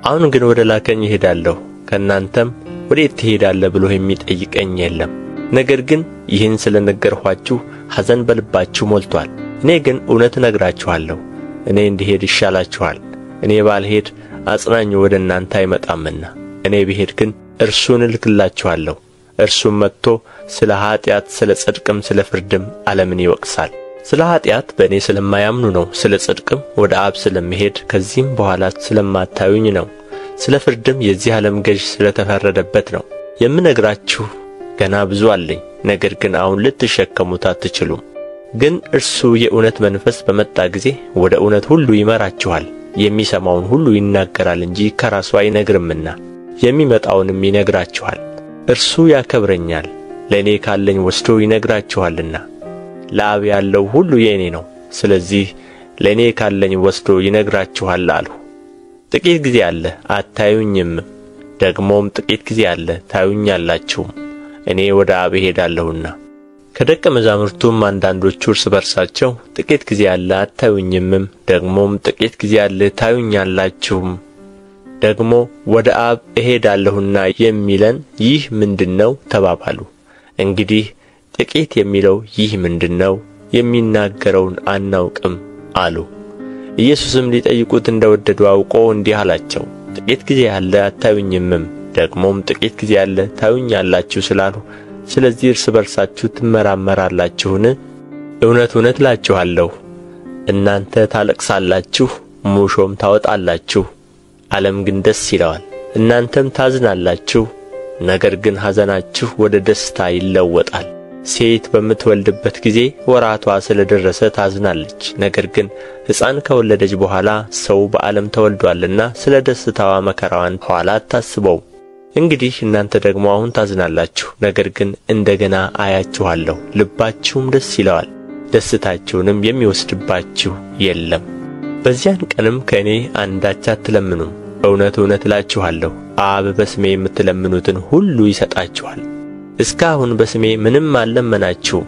አሁን ግን ወደ ላከኝ እሄዳለሁ፣ ከእናንተም ወዴት ትሄዳለህ ብሎ የሚጠይቀኝ የለም። ነገር ግን ይህን ስለ ነገርኋችሁ ሐዘን በልባችሁ ሞልቶአል። እኔ ግን እውነት እነግራችኋለሁ፣ እኔ እንድሄድ ይሻላችኋል። እኔ ባልሄድ አጽናኙ ወደ እናንተ አይመጣምና፣ እኔ ብሄድ ግን እርሱን እልክላችኋለሁ። እርሱም መጥቶ ስለ ኀጢአት፣ ስለ ጽድቅም ስለ ፍርድም ዓለምን ይወቅሳል። ስለ ኀጢአት በእኔ ስለማያምኑ ነው። ስለ ጽድቅም ወደ አብ ስለምሄድ ከዚህም በኋላ ስለማታዩኝ ነው። ስለ ፍርድም የዚህ ዓለም ገዥ ስለ ተፈረደበት ነው። የምነግራችሁ ገና ብዙ አለኝ፣ ነገር ግን አሁን ልትሸከሙት አትችሉም። ግን እርሱ የእውነት መንፈስ በመጣ ጊዜ ወደ እውነት ሁሉ ይመራችኋል። የሚሰማውን ሁሉ ይናገራል እንጂ ከራሱ አይነግርምና የሚመጣውንም ይነግራችኋል። እርሱ ያከብረኛል፣ ለእኔ ካለኝ ወስዶ ይነግራችኋልና። ለአብ ያለው ሁሉ የእኔ ነው። ስለዚህ ለእኔ ካለኝ ወስዶ ይነግራችኋል አልሁ። ጥቂት ጊዜ አለ አታዩኝም፣ ደግሞም ጥቂት ጊዜ አለ ታዩኛላችሁም። እኔ ወደ አብ እሄዳለሁና። ከደቀ መዛሙርቱም አንዳንዶቹ እርስ በርሳቸው ጥቂት ጊዜ አለ አታዩኝምም፣ ደግሞም ጥቂት ጊዜ አለ ታዩኛላችሁም፣ ደግሞ ወደ አብ እሄዳለሁና የሚለን ይህ ምንድነው ተባባሉ። እንግዲህ ጥቂት የሚለው ይህ ምንድነው? የሚናገረውን አናውቅም አሉ። ኢየሱስም ሊጠይቁት እንደወደዱ አውቆ እንዲህ አላቸው፣ ጥቂት ጊዜ አለ አታዩኝምም፣ ደግሞም ጥቂት ጊዜ አለ ታዩኛላችሁ ስላልሁ ስለዚህ እርስ በርሳችሁ ትመራመራላችሁን? እውነት እውነት እላችኋለሁ እናንተ ታለቅሳላችሁ፣ ሙሾም ታወጣላችሁ፣ ዓለም ግን ደስ ይለዋል። እናንተም ታዝናላችሁ፣ ነገር ግን ሐዘናችሁ ወደ ደስታ ይለወጣል። ሴት በምትወልድበት ጊዜ ወራቷ ስለ ደረሰ ታዝናለች። ነገር ግን ሕፃን ከወለደች በኋላ ሰው በዓለም ተወልዶአልና ስለ ደስታዋ መከራዋን ኋላ አታስበው። እንግዲህ እናንተ ደግሞ አሁን ታዝናላችሁ፣ ነገር ግን እንደገና አያችኋለሁ፣ ልባችሁም ደስ ይለዋል፣ ደስታችሁንም የሚወስድባችሁ የለም። በዚያን ቀንም ከእኔ አንዳች አትለምኑም። እውነት እውነት እላችኋለሁ አብ በስሜ የምትለምኑትን ሁሉ ይሰጣችኋል። እስካሁን በስሜ ምንም አልለመናችሁም።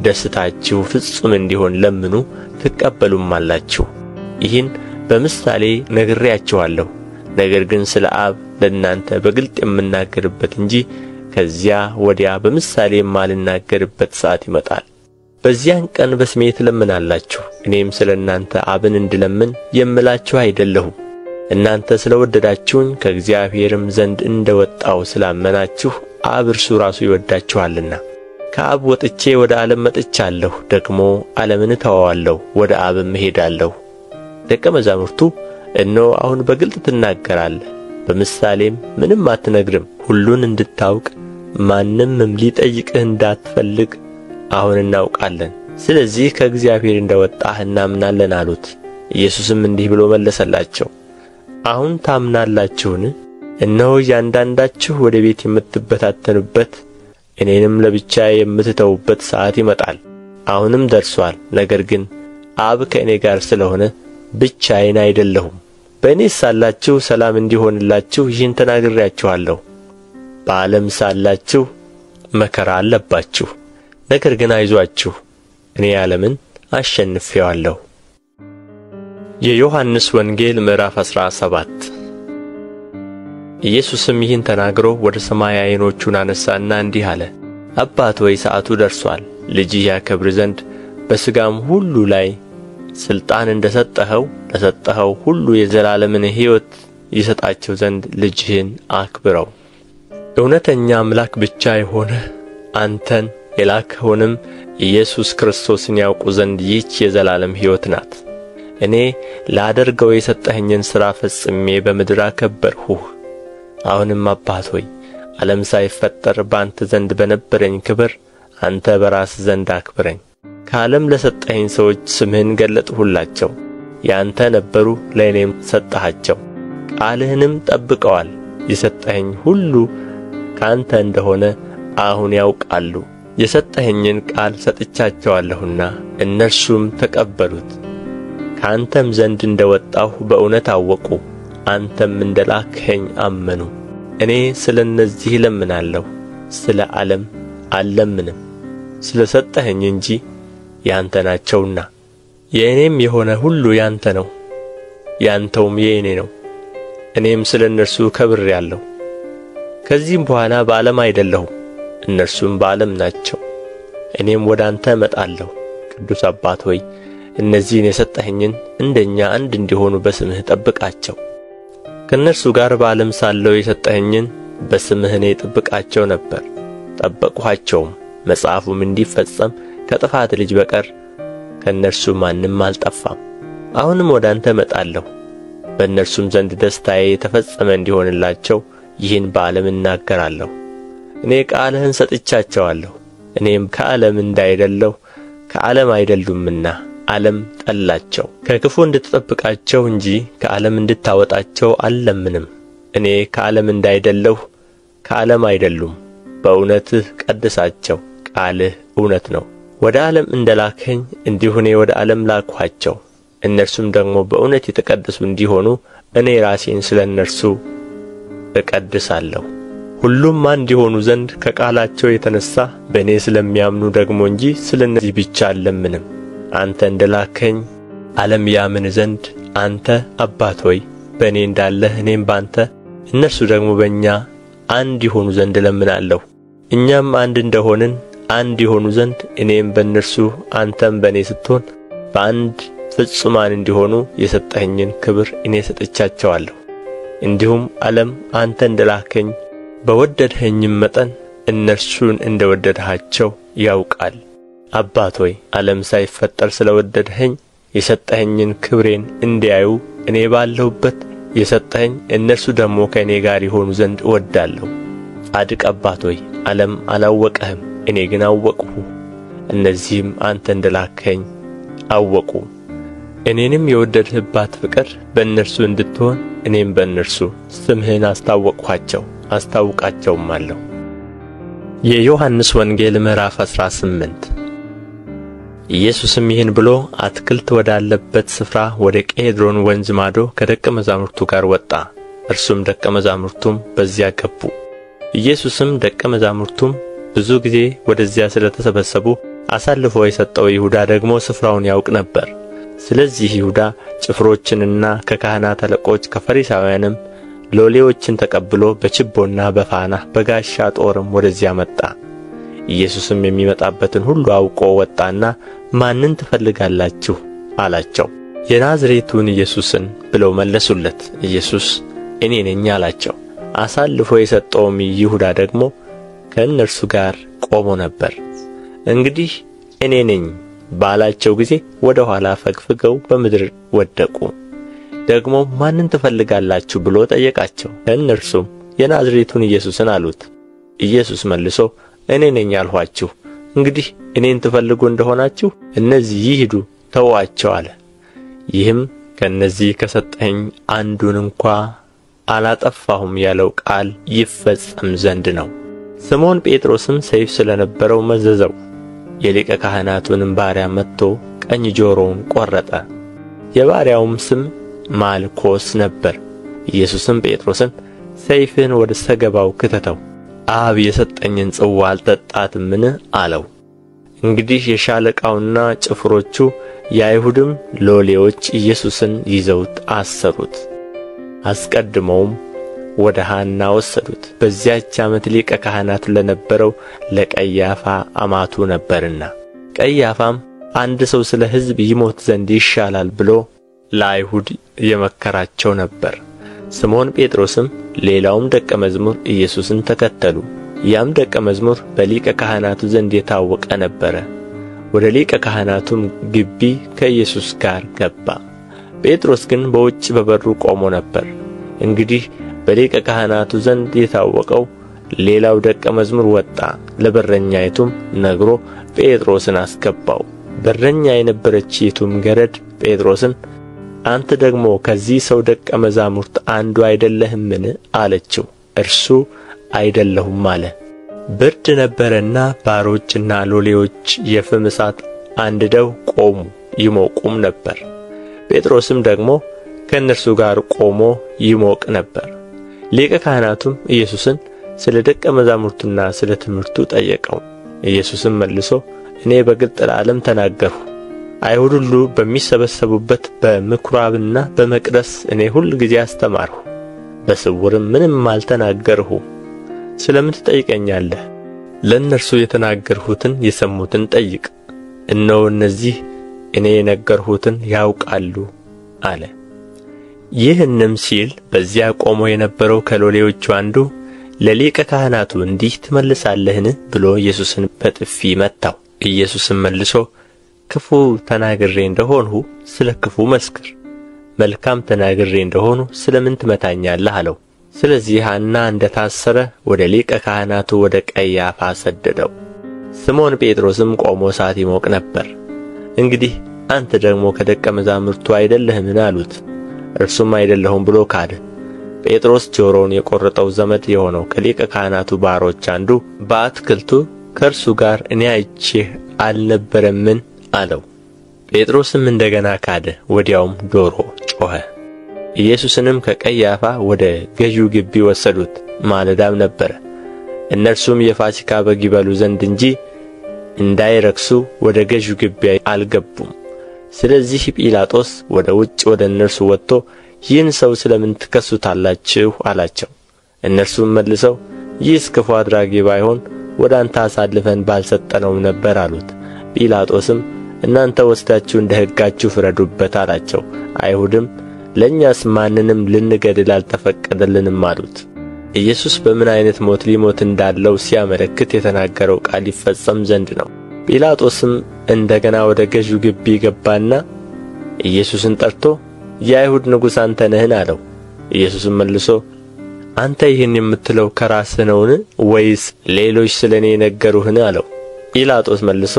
ደስታችሁ ፍጹም እንዲሆን ለምኑ ትቀበሉማላችሁ። ይህን በምሳሌ ነግሬያችኋለሁ። ነገር ግን ስለ አብ ለእናንተ በግልጥ የምናገርበት እንጂ ከዚያ ወዲያ በምሳሌ የማልናገርበት ሰዓት ይመጣል። በዚያን ቀን በስሜ ትለምናላችሁ። እኔም ስለ እናንተ አብን እንድለምን የምላችሁ አይደለሁም። እናንተ ስለ ወደዳችሁኝ ከእግዚአብሔርም ዘንድ እንደ ወጣሁ ስላመናችሁ አብ እርሱ ራሱ ይወዳችኋልና። ከአብ ወጥቼ ወደ ዓለም መጥቻለሁ፣ ደግሞ ዓለምን እተወዋለሁ፣ ወደ አብም እሄዳለሁ። ደቀ መዛሙርቱ እነሆ አሁን በግልጥ ትናገራለህ፣ በምሳሌም ምንም አትነግርም፣ ሁሉን እንድታውቅ ማንምም ሊጠይቅህ እንዳትፈልግ አሁን እናውቃለን። ስለዚህ ከእግዚአብሔር እንደወጣህ እናምናለን አሉት። ኢየሱስም እንዲህ ብሎ መለሰላቸው፣ አሁን ታምናላችሁን? እነሆ እያንዳንዳችሁ ወደ ቤት የምትበታተኑበት እኔንም ለብቻዬ የምትተዉበት ሰዓት ይመጣል፣ አሁንም ደርሶአል። ነገር ግን አብ ከእኔ ጋር ስለሆነ ብቻዬን አይደለሁም። በእኔ ሳላችሁ ሰላም እንዲሆንላችሁ ይህን ተናግሬአችኋለሁ። በዓለም ሳላችሁ መከራ አለባችሁ፣ ነገር ግን አይዞአችሁ፣ እኔ ዓለምን አሸንፌዋለሁ። የዮሐንስ ወንጌል ምዕራፍ 17። ኢየሱስም ይህን ተናግሮ ወደ ሰማይ ዓይኖቹን አነሣና እንዲህ አለ፣ አባት ሆይ ሰዓቱ ደርሶአል። ልጅህ ያከብር ዘንድ በሥጋም ሁሉ ላይ ሥልጣን እንደ ሰጠኸው ለሰጠኸው ሁሉ የዘላለምን ሕይወት ይሰጣቸው ዘንድ ልጅህን አክብረው። እውነተኛ አምላክ ብቻ የሆነ አንተን የላክኸውንም ኢየሱስ ክርስቶስን ያውቁ ዘንድ ይህች የዘላለም ሕይወት ናት። እኔ ላደርገው የሰጠኸኝን ሥራ ፈጽሜ በምድር አከበርሁህ። አሁንም አባት ሆይ ዓለም ሳይፈጠር በአንተ ዘንድ በነበረኝ ክብር አንተ በራስህ ዘንድ አክብረኝ። ከዓለም ለሰጠኸኝ ሰዎች ስምህን ገለጥሁላቸው። ያንተ ነበሩ፣ ለእኔም ሰጠሃቸው። ቃልህንም ጠብቀዋል። የሰጠኸኝ ሁሉ ከአንተ እንደሆነ አሁን ያውቃሉ። የሰጠኸኝን ቃል ሰጥቻቸዋለሁና እነርሱም ተቀበሉት። ከአንተም ዘንድ እንደ ወጣሁ በእውነት አወቁ፣ አንተም እንደ ላክኸኝ አመኑ። እኔ ስለ እነዚህ እለምናለሁ፣ ስለ ዓለም አልለምንም፣ ስለ ሰጠኸኝ እንጂ ያንተ ናቸውና። የእኔም የሆነ ሁሉ ያንተ ነው፣ ያንተውም የእኔ ነው። እኔም ስለ እነርሱ ከብሬአለሁ። ከዚህም በኋላ በዓለም አይደለሁም፣ እነርሱም በዓለም ናቸው። እኔም ወደ አንተ እመጣለሁ። ቅዱስ አባት ሆይ እነዚህን የሰጠኸኝን እንደኛ አንድ እንዲሆኑ በስምህ ጠብቃቸው። ከእነርሱ ጋር በዓለም ሳለሁ የሰጠኸኝን በስምህ እኔ ጠብቃቸው ነበር፣ ጠበቅኋቸውም። መጽሐፉም እንዲፈጸም ከጥፋት ልጅ በቀር ከእነርሱ ማንም አልጠፋም። አሁንም ወደ አንተ እመጣለሁ። በእነርሱም ዘንድ ደስታዬ የተፈጸመ እንዲሆንላቸው ይህን በዓለም እናገራለሁ። እኔ ቃልህን ሰጥቻቸዋለሁ። እኔም ከዓለም እንዳይደለሁ ከዓለም አይደሉምና ዓለም ጠላቸው። ከክፉ እንድትጠብቃቸው እንጂ ከዓለም እንድታወጣቸው አልለምንም። እኔ ከዓለም እንዳይደለሁ ከዓለም አይደሉም። በእውነትህ ቀድሳቸው፣ ቃልህ እውነት ነው። ወደ ዓለም እንደ ላክኸኝ እንዲሁ እኔ ወደ ዓለም ላክኋቸው። እነርሱም ደግሞ በእውነት የተቀደሱ እንዲሆኑ እኔ ራሴን ስለ እነርሱ እቀድሳለሁ። ሁሉም አንድ ይሆኑ ዘንድ ከቃላቸው የተነሣ በእኔ ስለሚያምኑ ደግሞ እንጂ ስለ እነዚህ ብቻ አልለምንም። አንተ እንደ ላክኸኝ ዓለም ያምን ዘንድ አንተ አባት ሆይ በእኔ እንዳለህ እኔም በአንተ እነርሱ ደግሞ በእኛ አንድ ይሆኑ ዘንድ እለምናለሁ። እኛም አንድ እንደሆንን አንድ ይሆኑ ዘንድ እኔም በእነርሱ አንተም በእኔ ስትሆን በአንድ ፍጹማን እንዲሆኑ የሰጠኸኝን ክብር እኔ ሰጥቻቸዋለሁ። እንዲሁም ዓለም አንተ እንደ ላክኸኝ በወደድኸኝም መጠን እነርሱን እንደ ወደድሃቸው ያውቃል። አባት ሆይ ዓለም ሳይፈጠር ስለ ወደድኸኝ የሰጠኸኝን ክብሬን እንዲያዩ እኔ ባለሁበት የሰጠኸኝ እነርሱ ደግሞ ከእኔ ጋር ይሆኑ ዘንድ እወዳለሁ። ጻድቅ አባት ሆይ ዓለም አላወቀህም፣ እኔ ግን አወቅሁ። እነዚህም አንተ እንደ ላክኸኝ አወቁ። እኔንም የወደድህባት ፍቅር በእነርሱ እንድትሆን እኔም በእነርሱ ስምህን አስታወቅኋቸው አስታውቃቸውማለሁ። የዮሐንስ ወንጌል ምዕራፍ 18። ኢየሱስም ይህን ብሎ አትክልት ወዳለበት ስፍራ ወደ ቄድሮን ወንዝ ማዶ ከደቀ መዛሙርቱ ጋር ወጣ። እርሱም ደቀ መዛሙርቱም በዚያ ገቡ። ኢየሱስም ደቀ መዛሙርቱም ብዙ ጊዜ ወደዚያ ስለ ተሰበሰቡ አሳልፎ የሰጠው ይሁዳ ደግሞ ስፍራውን ያውቅ ነበር። ስለዚህ ይሁዳ ጭፍሮችንና ከካህናት አለቆች ከፈሪሳውያንም ሎሌዎችን ተቀብሎ በችቦና በፋና በጋሻ ጦርም ወደዚያ መጣ። ኢየሱስም የሚመጣበትን ሁሉ አውቆ ወጣና ማንን ትፈልጋላችሁ አላቸው። የናዝሬቱን ኢየሱስን ብለው መለሱለት። ኢየሱስ እኔ ነኝ አላቸው። አሳልፎ የሰጠውም ይሁዳ ደግሞ ከእነርሱ ጋር ቆሞ ነበር። እንግዲህ እኔ ነኝ ባላቸው ጊዜ ወደ ኋላ ፈግፍገው በምድር ወደቁ። ደግሞ ማንን ትፈልጋላችሁ ብሎ ጠየቃቸው። እነርሱም የናዝሬቱን ኢየሱስን አሉት። ኢየሱስ መልሶ እኔ ነኝ አልኋችሁ፣ እንግዲህ እኔን ትፈልጉ እንደሆናችሁ እነዚህ ይሂዱ፣ ተዉአቸው አለ። ይህም ከእነዚህ ከሰጠኸኝ አንዱን እንኳ አላጠፋሁም ያለው ቃል ይፈጸም ዘንድ ነው። ስምዖን ጴጥሮስም ሰይፍ ስለ ነበረው መዘዘው። የሊቀ ካህናቱንም ባሪያ መትቶ ቀኝ ጆሮውን ቈረጠ። የባሪያውም ስም ማልኮስ ነበር። ኢየሱስም ጴጥሮስን ሰይፍህን ወደ ሰገባው ክተተው፣ አብ የሰጠኝን ጽዋ አልጠጣትምን አለው። እንግዲህ የሻለቃውና ጭፍሮቹ የአይሁድም ሎሌዎች ኢየሱስን ይዘውት አሰሩት። አስቀድመውም ወደ ሐና ወሰዱት። በዚያች ዓመት ሊቀ ካህናት ለነበረው ለቀያፋ አማቱ ነበርና። ቀያፋም አንድ ሰው ስለ ሕዝብ ይሞት ዘንድ ይሻላል ብሎ ለአይሁድ የመከራቸው ነበር። ስምዖን ጴጥሮስም ሌላውም ደቀ መዝሙር ኢየሱስን ተከተሉ። ያም ደቀ መዝሙር በሊቀ ካህናቱ ዘንድ የታወቀ ነበረ። ወደ ሊቀ ካህናቱም ግቢ ከኢየሱስ ጋር ገባ። ጴጥሮስ ግን በውጭ በበሩ ቆሞ ነበር። እንግዲህ በሊቀ ካህናቱ ዘንድ የታወቀው ሌላው ደቀ መዝሙር ወጣ፣ ለበረኛይቱም ነግሮ ጴጥሮስን አስገባው። በረኛ የነበረችይቱም ገረድ ጴጥሮስን አንተ ደግሞ ከዚህ ሰው ደቀ መዛሙርት አንዱ አይደለህምን አለችው። እርሱ አይደለሁም አለ። ብርድ ነበረና ባሮችና ሎሌዎች የፍም እሳት አንድደው ቆሙ፣ ይሞቁም ነበር። ጴጥሮስም ደግሞ ከእነርሱ ጋር ቆሞ ይሞቅ ነበር። ሊቀ ካህናቱም ኢየሱስን ስለ ደቀ መዛሙርቱና ስለ ትምህርቱ ጠየቀው። ኢየሱስም መልሶ እኔ በግልጥ ለዓለም ተናገርሁ። አይሁድ ሁሉ በሚሰበሰቡበት በምኵራብና በመቅደስ እኔ ሁል ጊዜ አስተማርሁ፣ በስውርም ምንም አልተናገርሁም። ስለ ምን ትጠይቀኛለህ? ለእነርሱ የተናገርሁትን የሰሙትን ጠይቅ። እነሆ እነዚህ እኔ የነገርሁትን ያውቃሉ አለ። ይህንም ሲል በዚያ ቆሞ የነበረው ከሎሌዎቹ አንዱ ለሊቀ ካህናቱ እንዲህ ትመልሳለህን ብሎ ኢየሱስን በጥፊ መታው። ኢየሱስም መልሶ ክፉ ተናግሬ እንደሆንሁ ስለ ክፉ መስክር፣ መልካም ተናግሬ እንደሆንሁ ስለ ምን ትመታኛለህ አለው። ስለዚህ ሐና እንደ ታሰረ ወደ ሊቀ ካህናቱ ወደ ቀያፋ ሰደደው። ስምዖን ጴጥሮስም ቆሞ እሳት ይሞቅ ነበር። እንግዲህ አንተ ደግሞ ከደቀ መዛሙርቱ አይደለህምን አሉት። እርሱም አይደለሁም ብሎ ካደ። ጴጥሮስ ጆሮውን የቈረጠው ዘመድ የሆነው ከሊቀ ካህናቱ ባሮች አንዱ በአትክልቱ ከእርሱ ጋር እኔ አይቼህ አልነበረምን አለው። ጴጥሮስም እንደገና ካደ። ወዲያውም ዶሮ ጮኸ። ኢየሱስንም ከቀያፋ ወደ ገዢው ግቢ ወሰዱት። ማለዳም ነበረ። እነርሱም የፋሲካ በግ ይበሉ ዘንድ እንጂ እንዳይረክሱ ወደ ገዢው ግቢ አልገቡም። ስለዚህ ጲላጦስ ወደ ውጭ ወደ እነርሱ ወጥቶ ይህን ሰው ስለ ምን ትከሱታላችሁ አላቸው። እነርሱም መልሰው ይህስ ክፉ አድራጊ ባይሆን ወደ አንተ አሳልፈን ባልሰጠነውም ነበር አሉት። ጲላጦስም እናንተ ወስዳችሁ እንደ ሕጋችሁ ፍረዱበት አላቸው። አይሁድም ለእኛስ ማንንም ልንገድል አልተፈቀደልንም አሉት። ኢየሱስ በምን ዓይነት ሞት ሊሞት እንዳለው ሲያመለክት የተናገረው ቃል ይፈጸም ዘንድ ነው። ጲላጦስም እንደገና ወደ ገዢው ግቢ ገባና ኢየሱስን ጠርቶ የአይሁድ ንጉሥ አንተ ነህን አለው። ኢየሱስም መልሶ አንተ ይህን የምትለው ከራስህ ነውን? ወይስ ሌሎች ስለ እኔ ነገሩህን አለው። ጲላጦስ መልሶ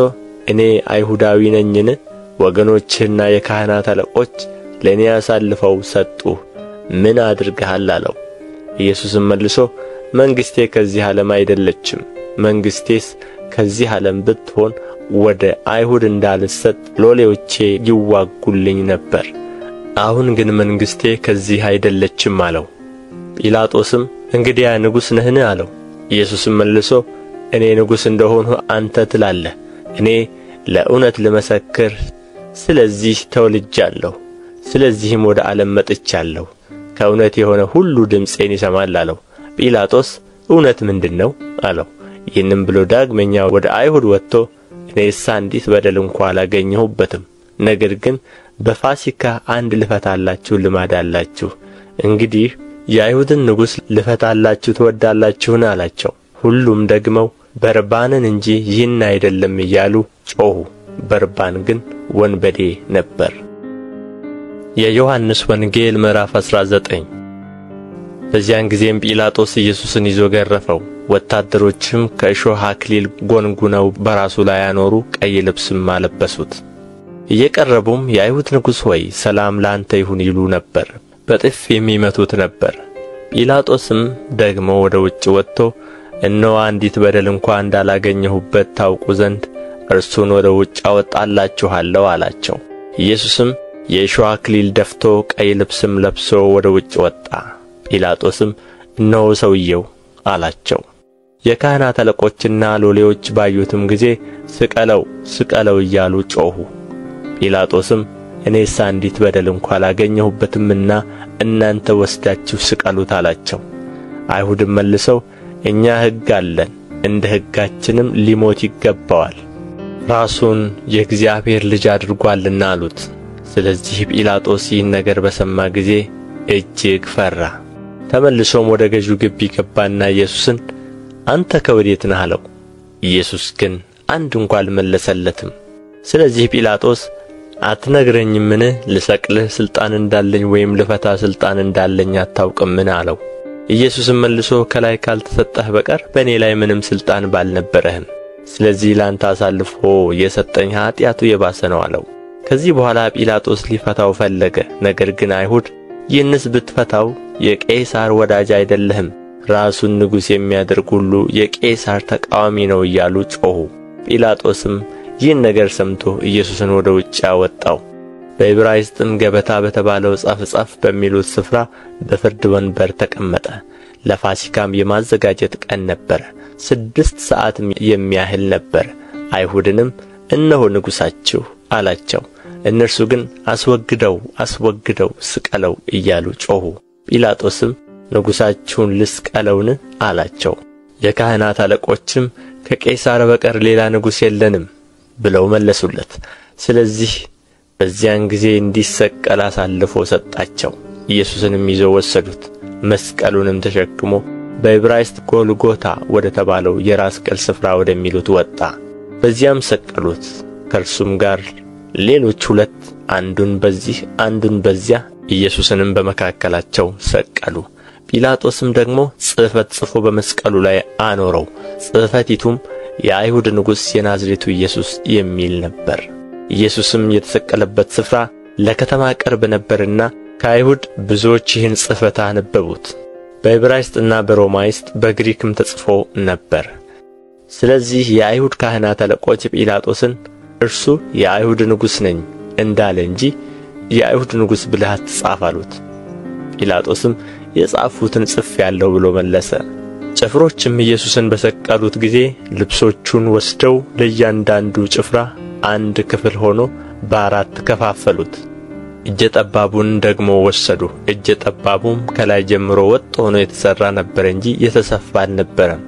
እኔ አይሁዳዊ ነኝን? ወገኖችህና የካህናት አለቆች ለእኔ አሳልፈው ሰጡህ፣ ምን አድርገሃል አለው። ኢየሱስም መልሶ መንግሥቴ ከዚህ ዓለም አይደለችም። መንግሥቴስ ከዚህ ዓለም ብትሆን ወደ አይሁድ እንዳልሰጥ ሎሌዎቼ ይዋጉልኝ ነበር። አሁን ግን መንግሥቴ ከዚህ አይደለችም አለው። ጲላጦስም እንግዲያ ንጉሥ ነህን አለው። ኢየሱስም መልሶ እኔ ንጉሥ እንደሆንሁ አንተ ትላለህ። እኔ ለእውነት ልመሰክር ስለዚህ ተወልጃለሁ፣ ስለዚህም ወደ ዓለም መጥቻለሁ። ከእውነት የሆነ ሁሉ ድምፄን ይሰማል አለው። ጲላጦስ እውነት ምንድን ነው አለው። ይህንም ብሎ ዳግመኛ ወደ አይሁድ ወጥቶ እኔስ አንዲት በደል እንኳ አላገኘሁበትም፣ ነገር ግን በፋሲካ አንድ ልፈታላችሁ ልማድ አላችሁ። እንግዲህ የአይሁድን ንጉሥ ልፈታላችሁ ትወዳላችሁን አላቸው። ሁሉም ደግመው በርባንን እንጂ ይህን አይደለም እያሉ ጮኹ። በርባን ግን ወንበዴ ነበር። የዮሐንስ ወንጌል ምዕራፍ 19። በዚያን ጊዜም ጲላጦስ ኢየሱስን ይዞ ገረፈው፣ ወታደሮችም ከእሾህ አክሊል ጎንጉነው በራሱ ላይ ያኖሩ፣ ቀይ ልብስም አለበሱት። እየቀረቡም የአይሁድ ንጉሥ ሆይ ሰላም ለአንተ ይሁን ይሉ ነበር፣ በጥፊ የሚመቱት ነበር። ጲላጦስም ደግሞ ወደ ውጭ ወጥቶ እነሆ አንዲት በደል እንኳ እንዳላገኘሁበት ታውቁ ዘንድ እርሱን ወደ ውጭ አወጣላችኋለሁ አላቸው። ኢየሱስም የእሾህ አክሊል ደፍቶ ቀይ ልብስም ለብሶ ወደ ውጭ ወጣ። ጲላጦስም እነሆ ሰውየው አላቸው። የካህናት አለቆችና ሎሌዎች ባዩትም ጊዜ ስቀለው ስቀለው እያሉ ጮኹ። ጲላጦስም እኔስ አንዲት በደል እንኳ አላገኘሁበትምና እናንተ ወስዳችሁ ስቀሉት አላቸው። አይሁድም መልሰው እኛ ሕግ አለን፣ እንደ ሕጋችንም ሊሞት ይገባዋል፣ ራሱን የእግዚአብሔር ልጅ አድርጓልና አሉት። ስለዚህ ጲላጦስ ይህን ነገር በሰማ ጊዜ እጅግ ፈራ። ተመልሶም ወደ ገዡ ግቢ ገባና ኢየሱስን አንተ ከወዴት ነህ አለው። ኢየሱስ ግን አንድ እንኳ አልመለሰለትም። ስለዚህ ጲላጦስ አትነግረኝምን? ልሰቅልህ ሥልጣን እንዳለኝ ወይም ልፈታ ሥልጣን እንዳለኝ አታውቅምን? አለው። ኢየሱስም መልሶ ከላይ ካልተሰጠህ በቀር በእኔ ላይ ምንም ሥልጣን ባልነበረህም፣ ስለዚህ ላንተ አሳልፎ የሰጠኝ ኀጢአቱ የባሰ ነው አለው። ከዚህ በኋላ ጲላጦስ ሊፈታው ፈለገ። ነገር ግን አይሁድ ይህንስ ብትፈታው የቄሳር ወዳጅ አይደለህም፣ ራሱን ንጉሥ የሚያደርግ ሁሉ የቄሳር ተቃዋሚ ነው እያሉ ጮኹ። ጲላጦስም ይህን ነገር ሰምቶ ኢየሱስን ወደ ውጭ አወጣው። በዕብራይስጥም ገበታ በተባለው ጸፍጸፍ በሚሉት ስፍራ በፍርድ ወንበር ተቀመጠ። ለፋሲካም የማዘጋጀት ቀን ነበረ። 6 ሰዓትም የሚያህል ነበረ። አይሁድንም እነሆ ንጉሣችሁ አላቸው። እነርሱ ግን አስወግደው አስወግደው ስቀለው እያሉ ጮኹ። ጲላጦስም ንጉሣችሁን ልስቀለውን አላቸው። የካህናት አለቆችም ከቄሳር በቀር ሌላ ንጉሥ የለንም ብለው መለሱለት። ስለዚህ በዚያን ጊዜ እንዲሰቀል አሳልፎ ሰጣቸው። ኢየሱስንም ይዘው ወሰዱት። መስቀሉንም ተሸክሞ በዕብራይስጥ ጎልጎታ ወደ ተባለው የራስ ቅል ስፍራ ወደሚሉት ወጣ። በዚያም ሰቀሉት። ከእርሱም ጋር ሌሎች 2፣ አንዱን በዚህ አንዱን በዚያ፣ ኢየሱስንም በመካከላቸው ሰቀሉ። ጲላጦስም ደግሞ ጽሕፈት ጽፎ በመስቀሉ ላይ አኖረው። ጽሕፈቲቱም የአይሁድ ንጉሥ የናዝሬቱ ኢየሱስ የሚል ነበር። ኢየሱስም የተሰቀለበት ስፍራ ለከተማ ቅርብ ነበርና ከአይሁድ ብዙዎች ይህን ጽሕፈት አነበቡት። በዕብራይስጥና በሮማይስጥ በግሪክም ተጽፎ ነበር። ስለዚህ የአይሁድ ካህናት አለቆች ጲላጦስን እርሱ የአይሁድ ንጉሥ ነኝ እንዳለ እንጂ የአይሁድ ንጉሥ ብለህ አትጻፍ አሉት። ጲላጦስም የጻፍሁትን ጽፌአለሁ ብሎ መለሰ። ጭፍሮችም ኢየሱስን በሰቀሉት ጊዜ ልብሶቹን ወስደው ለእያንዳንዱ ጭፍራ አንድ ክፍል ሆኖ በ4 ከፋፈሉት። እጀ ጠባቡን ደግሞ ወሰዱ። እጀ ጠባቡም ከላይ ጀምሮ ወጥ ሆኖ የተሠራ ነበረ እንጂ የተሰፋ አልነበረም።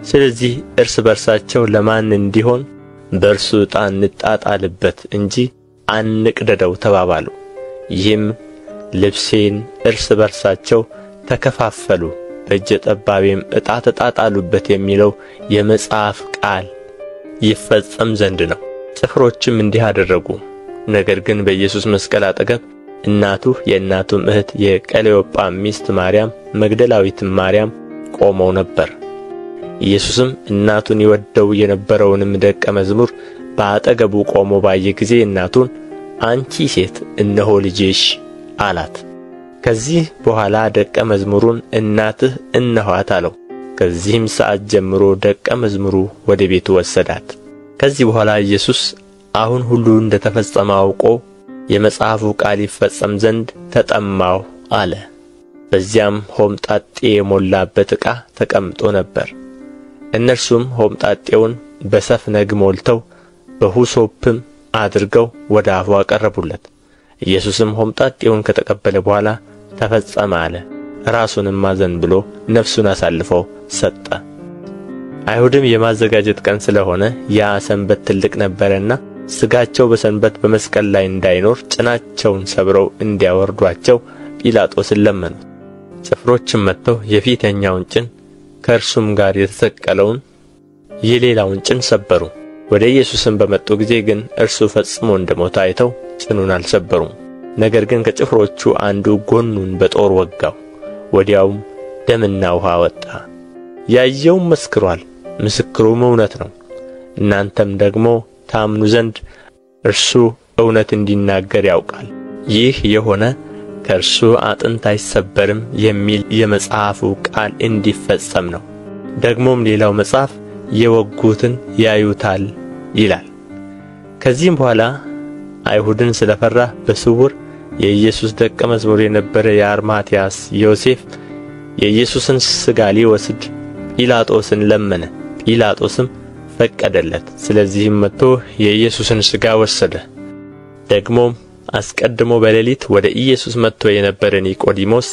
ስለዚህ እርስ በርሳቸው ለማን እንዲሆን በእርሱ ዕጣ እንጣጣልበት እንጂ አንቅደደው ተባባሉ። ይህም ልብሴን እርስ በርሳቸው ተከፋፈሉ፣ በእጀ ጠባቤም ዕጣ ተጣጣሉበት የሚለው የመጽሐፍ ቃል ይፈጸም ዘንድ ነው። ጭፍሮችም እንዲህ አደረጉ። ነገር ግን በኢየሱስ መስቀል አጠገብ እናቱ፣ የእናቱም እህት የቀሌዮጳ ሚስት ማርያም፣ መግደላዊትም ማርያም ቆመው ነበር። ኢየሱስም እናቱን ይወደው የነበረውንም ደቀ መዝሙር በአጠገቡ ቆሞ ባየ ጊዜ እናቱን አንቺ ሴት እነሆ ልጅሽ አላት። ከዚህ በኋላ ደቀ መዝሙሩን እናትህ እነኋት አለው። ከዚህም ሰዓት ጀምሮ ደቀ መዝሙሩ ወደ ቤቱ ወሰዳት። ከዚህ በኋላ ኢየሱስ አሁን ሁሉ እንደ ተፈጸመ አውቆ የመጽሐፉ ቃል ይፈጸም ዘንድ ተጠማሁ አለ። በዚያም ሆምጣጤ የሞላበት ዕቃ ተቀምጦ ነበር። እነርሱም ሆምጣጤውን በሰፍነግ ሞልተው በሁሶፕም አድርገው ወደ አፉ አቀረቡለት። ኢየሱስም ሆምጣጤውን ከተቀበለ በኋላ ተፈጸመ አለ። ራሱንም አዘንብሎ ነፍሱን አሳልፎ ሰጠ። አይሁድም የማዘጋጀት ቀን ስለሆነ ያ ሰንበት ትልቅ ነበረና ሥጋቸው በሰንበት በመስቀል ላይ እንዳይኖር ጭናቸውን ሰብረው እንዲያወርዷቸው ጲላጦስን ለመኑት። ጭፍሮችም መጥተው የፊተኛውን ጭን ከእርሱም ጋር የተሰቀለውን የሌላውን ጭን ሰበሩ። ወደ ኢየሱስም በመጡ ጊዜ ግን እርሱ ፈጽሞ እንደ ሞተ አይተው ጭኑን አልሰበሩም። ነገር ግን ከጭፍሮቹ አንዱ ጎኑን በጦር ወጋው። ወዲያውም ደምና ውኃ ወጣ። ያየውም መስክሯል፣ ምስክሩም እውነት ነው። እናንተም ደግሞ ታምኑ ዘንድ እርሱ እውነት እንዲናገር ያውቃል። ይህ የሆነ ከእርሱ አጥንት አይሰበርም የሚል የመጽሐፉ ቃል እንዲፈጸም ነው። ደግሞም ሌላው መጽሐፍ የወጉትን ያዩታል ይላል። ከዚህም በኋላ አይሁድን ስለፈራ በስውር የኢየሱስ ደቀ መዝሙር የነበረ የአርማትያስ ዮሴፍ የኢየሱስን ሥጋ ሊወስድ ጲላጦስን ለመነ። ጲላጦስም ፈቀደለት። ስለዚህም መጥቶ የኢየሱስን ሥጋ ወሰደ። ደግሞም አስቀድሞ በሌሊት ወደ ኢየሱስ መጥቶ የነበረ ኒቆዲሞስ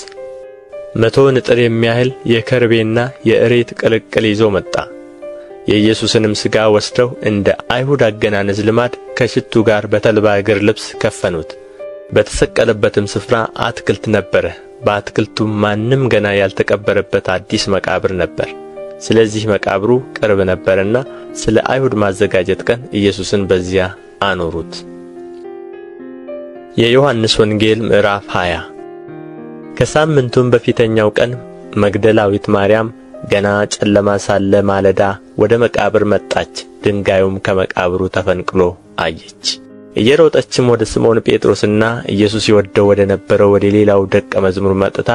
100 ንጥር የሚያህል የከርቤና የእሬት ቅልቅል ይዞ መጣ። የኢየሱስንም ሥጋ ወስደው እንደ አይሁድ አገናነዝ ልማድ ከሽቱ ጋር በተልባ እግር ልብስ ከፈኑት። በተሰቀለበትም ስፍራ አትክልት ነበረ። በአትክልቱም ማንም ገና ያልተቀበረበት አዲስ መቃብር ነበር። ስለዚህ መቃብሩ ቅርብ ነበርና ስለ አይሁድ ማዘጋጀት ቀን ኢየሱስን በዚያ አኖሩት። የዮሐንስ ወንጌል ምዕራፍ 20 ከሳምንቱም በፊተኛው ቀን መግደላዊት ማርያም ገና ጨለማ ሳለ ማለዳ ወደ መቃብር መጣች። ድንጋዩም ከመቃብሩ ተፈንቅሎ አየች። እየሮጠችም ወደ ስምዖን ጴጥሮስና ኢየሱስ ይወደው ወደ ነበረው ወደ ሌላው ደቀ መዝሙር መጥታ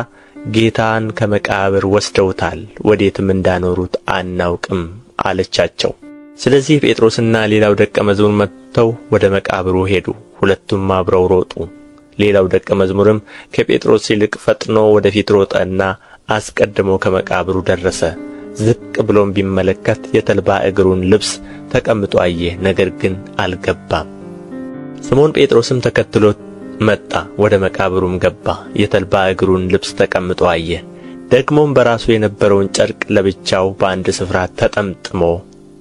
ጌታን ከመቃብር ወስደውታል፣ ወዴትም እንዳኖሩት አናውቅም አለቻቸው። ስለዚህ ጴጥሮስና ሌላው ደቀ መዝሙር መጥተው ወደ መቃብሩ ሄዱ። ሁለቱም አብረው ሮጡ። ሌላው ደቀ መዝሙርም ከጴጥሮስ ይልቅ ፈጥኖ ወደ ፊት ሮጠና አስቀድሞ ከመቃብሩ ደረሰ። ዝቅ ብሎም ቢመለከት የተልባ እግሩን ልብስ ተቀምጦ አየ፣ ነገር ግን አልገባም። ስምዖን ጴጥሮስም ተከትሎት መጣ፣ ወደ መቃብሩም ገባ፣ የተልባ እግሩን ልብስ ተቀምጦ አየ። ደግሞም በራሱ የነበረውን ጨርቅ ለብቻው በአንድ ስፍራ ተጠምጥሞ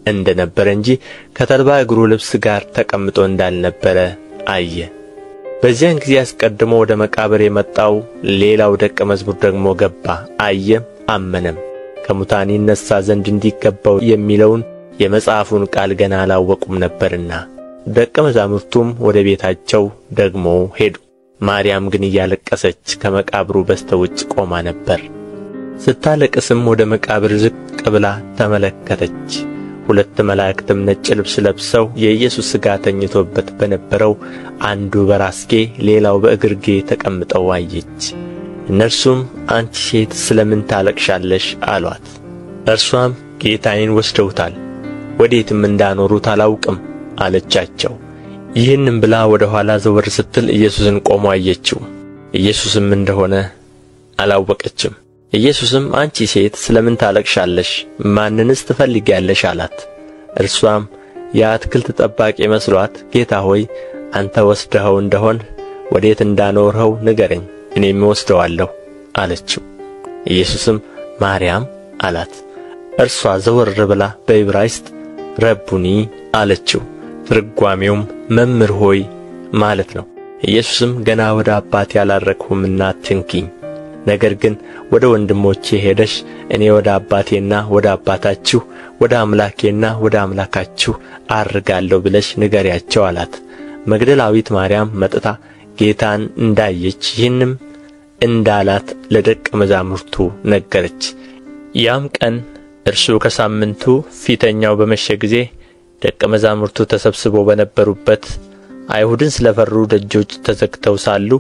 እንደነበረ እንጂ ከተልባ እግሩ ልብስ ጋር ተቀምጦ እንዳልነበረ አየ። በዚያን ጊዜ አስቀድሞ ወደ መቃብር የመጣው ሌላው ደቀ መዝሙር ደግሞ ገባ፣ አየም፣ አመነም። ከሙታን ይነሣ ዘንድ እንዲገባው የሚለውን የመጽሐፉን ቃል ገና አላወቁም ነበርና። ደቀ መዛሙርቱም ወደ ቤታቸው ደግሞ ሄዱ። ማርያም ግን እያለቀሰች ከመቃብሩ በስተ ውጭ ቆማ ነበር። ስታለቅስም ወደ መቃብር ዝቅ ብላ ተመለከተች። ሁለት መላእክትም ነጭ ልብስ ለብሰው የኢየሱስ ሥጋ ተኝቶበት በነበረው አንዱ በራስጌ ሌላው በእግርጌ ተቀምጠው አየች። እነርሱም አንቺ ሴት ስለምን ታለቅሻለሽ አሏት። እርሷም ጌታዬን ወስደውታል፣ ወዴትም እንዳኖሩት አላውቅም አለቻቸው። ይህንም ብላ ወደ ኋላ ዘወር ስትል ኢየሱስን ቆሞ አየችው። ኢየሱስም እንደሆነ አላወቀችም። ኢየሱስም አንቺ ሴት ስለምን ታለቅሻለሽ? ማንንስ ትፈልጊያለሽ አላት። እርሷም የአትክልት ጠባቂ መስሏት ጌታ ሆይ አንተ ወስደኸው እንደሆን ወዴት እንዳኖርኸው ንገረኝ፣ እኔም እወስደዋለሁ አለችው። ኢየሱስም ማርያም አላት። እርሷ ዘወር ብላ በዕብራይስጥ ረቡኒ አለችው። ትርጓሜውም መምህር ሆይ ማለት ነው። ኢየሱስም ገና ወደ አባቴ አላረግሁምና አትንኪኝ፣ ነገር ግን ወደ ወንድሞቼ ሄደሽ እኔ ወደ አባቴና ወደ አባታችሁ ወደ አምላኬና ወደ አምላካችሁ አርጋለሁ ብለሽ ንገሪያቸው አላት። መግደላዊት ማርያም መጥታ ጌታን እንዳየች ይህንም እንዳላት ለደቀ መዛሙርቱ ነገረች። ያም ቀን እርሱ ከሳምንቱ ፊተኛው በመሸ ጊዜ ደቀ መዛሙርቱ ተሰብስበው በነበሩበት አይሁድን ስለፈሩ ደጆች ተዘግተው ሳሉ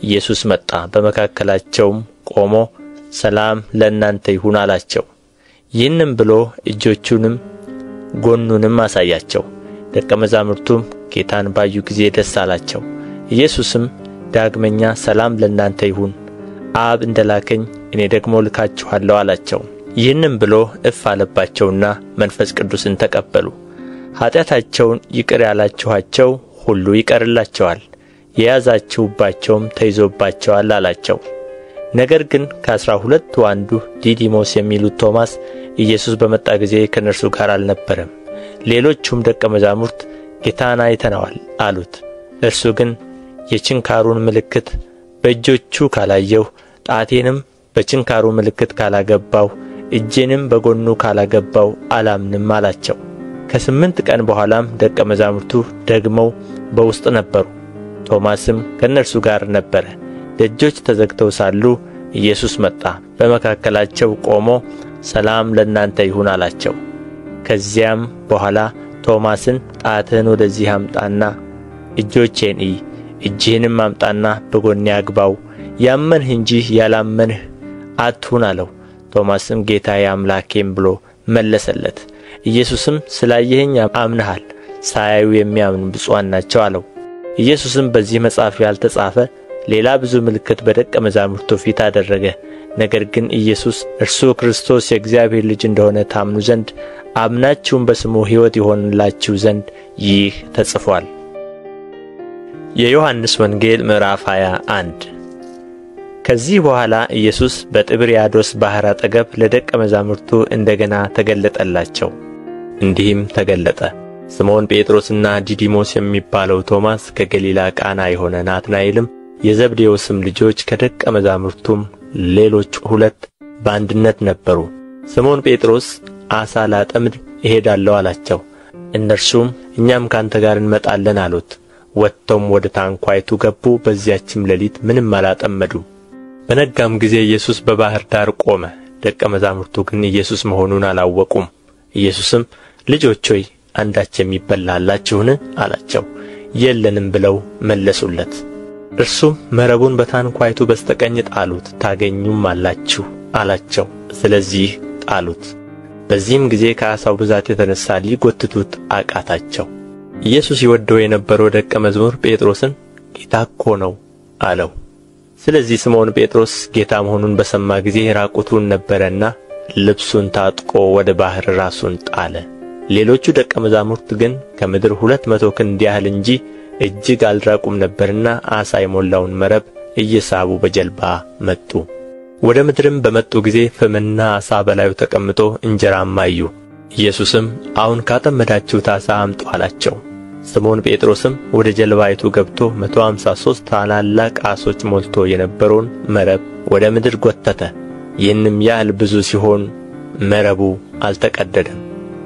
ኢየሱስ መጣ፣ በመካከላቸውም ቆሞ ሰላም ለእናንተ ይሁን አላቸው። ይህንም ብሎ እጆቹንም ጎኑንም አሳያቸው። ደቀ መዛሙርቱም ጌታን ባዩ ጊዜ ደስ አላቸው። ኢየሱስም ዳግመኛ ሰላም ለእናንተ ይሁን፣ አብ እንደ ላከኝ እኔ ደግሞ ልካችኋለሁ አላቸው። ይህንም ብሎ እፍ አለባቸውና መንፈስ ቅዱስን ተቀበሉ። ኃጢአታቸውን ይቅር ያላችኋቸው ሁሉ ይቀርላቸዋል፣ የያዛችሁባቸውም ተይዞባቸዋል አላቸው። ነገር ግን ከ12 አንዱ ዲዲሞስ የሚሉት ቶማስ ኢየሱስ በመጣ ጊዜ ከእነርሱ ጋር አልነበረም። ሌሎቹም ደቀ መዛሙርት ጌታን አይተነዋል አሉት። እርሱ ግን የችንካሩን ምልክት በእጆቹ ካላየሁ፣ ጣቴንም በችንካሩ ምልክት ካላገባሁ፣ እጄንም በጎኑ ካላገባሁ አላምንም አላቸው። ከ8 ቀን በኋላም ደቀ መዛሙርቱ ደግመው በውስጥ ነበሩ። ቶማስም ከእነርሱ ጋር ነበረ። ደጆች ተዘግተው ሳሉ ኢየሱስ መጣ፣ በመካከላቸው ቆሞ ሰላም ለእናንተ ይሁን አላቸው። ከዚያም በኋላ ቶማስን ጣትህን ወደዚህ አምጣና እጆቼን እይ፣ እጅህንም አምጣና በጎኔ አግባው፣ ያመንህ እንጂ ያላመንህ አትሁን አለው። ቶማስም ጌታዬ አምላኬም ብሎ መለሰለት። ኢየሱስም ስላየኸኝ አምነሃል፣ ሳያዩ የሚያምኑ ብፁዓን ናቸው አለው። ኢየሱስም በዚህ መጽሐፍ ያልተጻፈ ሌላ ብዙ ምልክት በደቀ መዛሙርቱ ፊት አደረገ። ነገር ግን ኢየሱስ እርሱ ክርስቶስ የእግዚአብሔር ልጅ እንደሆነ ታምኑ ዘንድ አምናችሁም በስሙ ሕይወት ይሆንላችሁ ዘንድ ይህ ተጽፏል። የዮሐንስ ወንጌል ምዕራፍ 21። ከዚህ በኋላ ኢየሱስ በጥብርያዶስ ባሕር አጠገብ ለደቀ መዛሙርቱ እንደገና ተገለጠላቸው። እንዲህም ተገለጠ። ስምዖን ጴጥሮስና ዲዲሞስ የሚባለው ቶማስ፣ ከገሊላ ቃና የሆነ ናትናኤልም፣ የዘብዴዎስም ልጆች ከደቀ መዛሙርቱም ሌሎች 2 በአንድነት ነበሩ። ስምዖን ጴጥሮስ ዓሣ ላጠምድ እሄዳለሁ አላቸው። እነርሱም እኛም ካንተ ጋር እንመጣለን አሉት። ወጥተውም ወደ ታንኳይቱ ገቡ። በዚያችም ሌሊት ምንም አላጠመዱም። በነጋም ጊዜ ኢየሱስ በባሕር ዳር ቆመ። ደቀ መዛሙርቱ ግን ኢየሱስ መሆኑን አላወቁም። ኢየሱስም ልጆች ሆይ አንዳች የሚበላ አላችሁን አላቸው። የለንም ብለው መለሱለት። እርሱም መረቡን በታንኳይቱ በስተቀኝ ጣሉት፣ ታገኙም አላችሁ አላቸው። ስለዚህ ጣሉት። በዚህም ጊዜ ከዓሣው ብዛት የተነሣ ሊጎትቱት አቃታቸው። ኢየሱስ ይወደው የነበረው ደቀ መዝሙር ጴጥሮስን ጌታ እኮ ነው አለው። ስለዚህ ስምዖን ጴጥሮስ ጌታ መሆኑን በሰማ ጊዜ ራቁቱን ነበረና ልብሱን ታጥቆ ወደ ባሕር ራሱን ጣለ። ሌሎቹ ደቀ መዛሙርት ግን ከምድር 200 ክንድ ያህል እንጂ እጅግ አልራቁም ነበርና ዓሣ የሞላውን መረብ እየሳቡ በጀልባ መጡ። ወደ ምድርም በመጡ ጊዜ ፍምና ዓሣ በላዩ ተቀምጦ እንጀራም አዩ። ኢየሱስም አሁን ካጠመዳችሁት ዓሣ አምጡ አላቸው። ስምዖን ጴጥሮስም ወደ ጀልባይቱ ገብቶ 153 ታላላቅ ዓሦች ሞልቶ የነበረውን መረብ ወደ ምድር ጐተተ። ይህንም ያህል ብዙ ሲሆን መረቡ አልተቀደደም።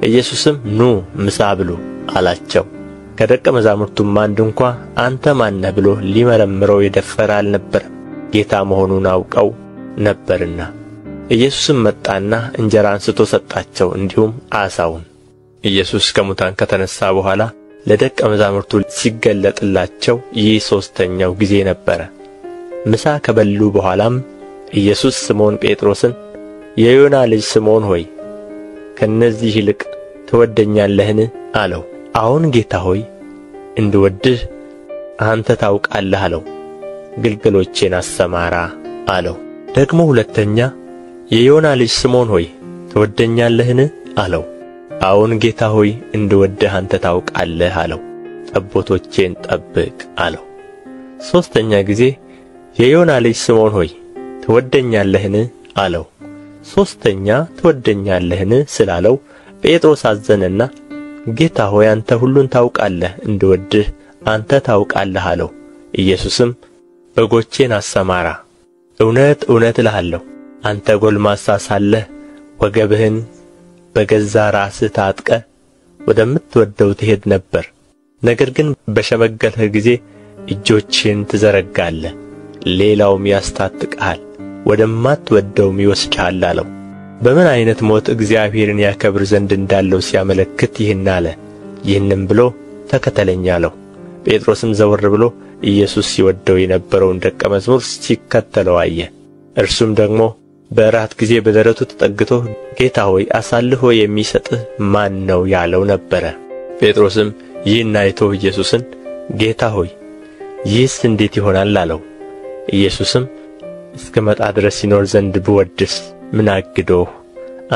ኢየሱስም ኑ ምሳ ብሉ አላቸው። ከደቀ መዛሙርቱም አንድ እንኳ አንተ ማን ነህ ብሎ ሊመረምረው የደፈረ አልነበረም፣ ጌታ መሆኑን አውቀው ነበርና። ኢየሱስም መጣና እንጀራ አንስቶ ሰጣቸው፣ እንዲሁም ዓሣውን። ኢየሱስ ከሙታን ከተነሣ በኋላ ለደቀ መዛሙርቱ ሲገለጥላቸው ይህ 3ኛው ጊዜ ነበረ። ምሳ ከበሉ በኋላም ኢየሱስ ስምዖን ጴጥሮስን የዮና ልጅ ስምዖን ሆይ ከእነዚህ ይልቅ ትወደኛለህን አለው። አዎን ጌታ ሆይ እንድወድህ አንተ ታውቃለህ አለው። ግልገሎቼን አሰማራ አለው። ደግሞ ሁለተኛ የዮና ልጅ ስምዖን ሆይ ትወደኛለህን አለው። አዎን ጌታ ሆይ እንድወድህ አንተ ታውቃለህ አለው። ጠቦቶቼን ጠብቅ አለው። 3ኛ ጊዜ የዮና ልጅ ስምዖን ሆይ ትወደኛለህን አለው። 3ኛ ትወደኛለህን ስላለው ጴጥሮስ አዘነና ጌታ ሆይ አንተ ሁሉን ታውቃለህ፣ እንድወድህ አንተ ታውቃለህ አለው። ኢየሱስም በጎቼን አሰማራ፣ እውነት እውነት እልሃለሁ አንተ ጎልማሳ ሳለህ ወገብህን በገዛ ራስህ ታጥቀህ ወደምትወደው ትሄድ ነበር። ነገር ግን በሸመገልህ ጊዜ እጆችህን ትዘረጋለህ፣ ሌላውም ያስታጥቅሃል፣ ወደማትወደውም ይወስድሃል አለው። በምን ዓይነት ሞት እግዚአብሔርን ያከብር ዘንድ እንዳለው ሲያመለክት ይህን አለ። ይህንም ብሎ ተከተለኝ አለው። ጴጥሮስም ዘወር ብሎ ኢየሱስ ሲወደው የነበረውን ደቀ መዝሙር ሲከተለው አየ። እርሱም ደግሞ በእራት ጊዜ በደረቱ ተጠግቶ ጌታ ሆይ አሳልፎ የሚሰጥህ ማን ነው ያለው ነበረ። ጴጥሮስም ይህን አይቶ ኢየሱስን ጌታ ሆይ ይህስ እንዴት ይሆናል አለው። ኢየሱስም እስክመጣ ድረስ ይኖር ዘንድ ብወድስ ምን አግዶህ?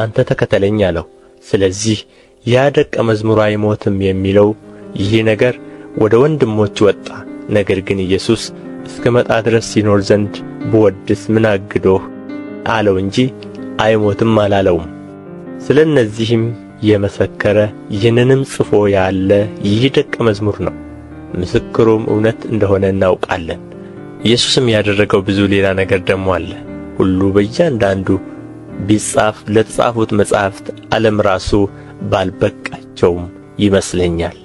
አንተ ተከተለኝ አለው። ስለዚህ ያ ደቀ መዝሙር አይሞትም የሚለው ይህ ነገር ወደ ወንድሞች ወጣ። ነገር ግን ኢየሱስ እስክመጣ ድረስ ይኖር ዘንድ ብወድስ ምን አግዶህ አለው እንጂ አይሞትም አላለውም። ስለ እነዚህም የመሰከረ ይህንንም ጽፎ ያለ ይህ ደቀ መዝሙር ነው፣ ምስክሩም እውነት እንደሆነ እናውቃለን። ኢየሱስም ያደረገው ብዙ ሌላ ነገር ደግሞ አለ። ሁሉ በእያንዳንዱ ቢጻፍ ለተጻፉት መጻሕፍት ዓለም ራሱ ባልበቃቸውም ይመስለኛል።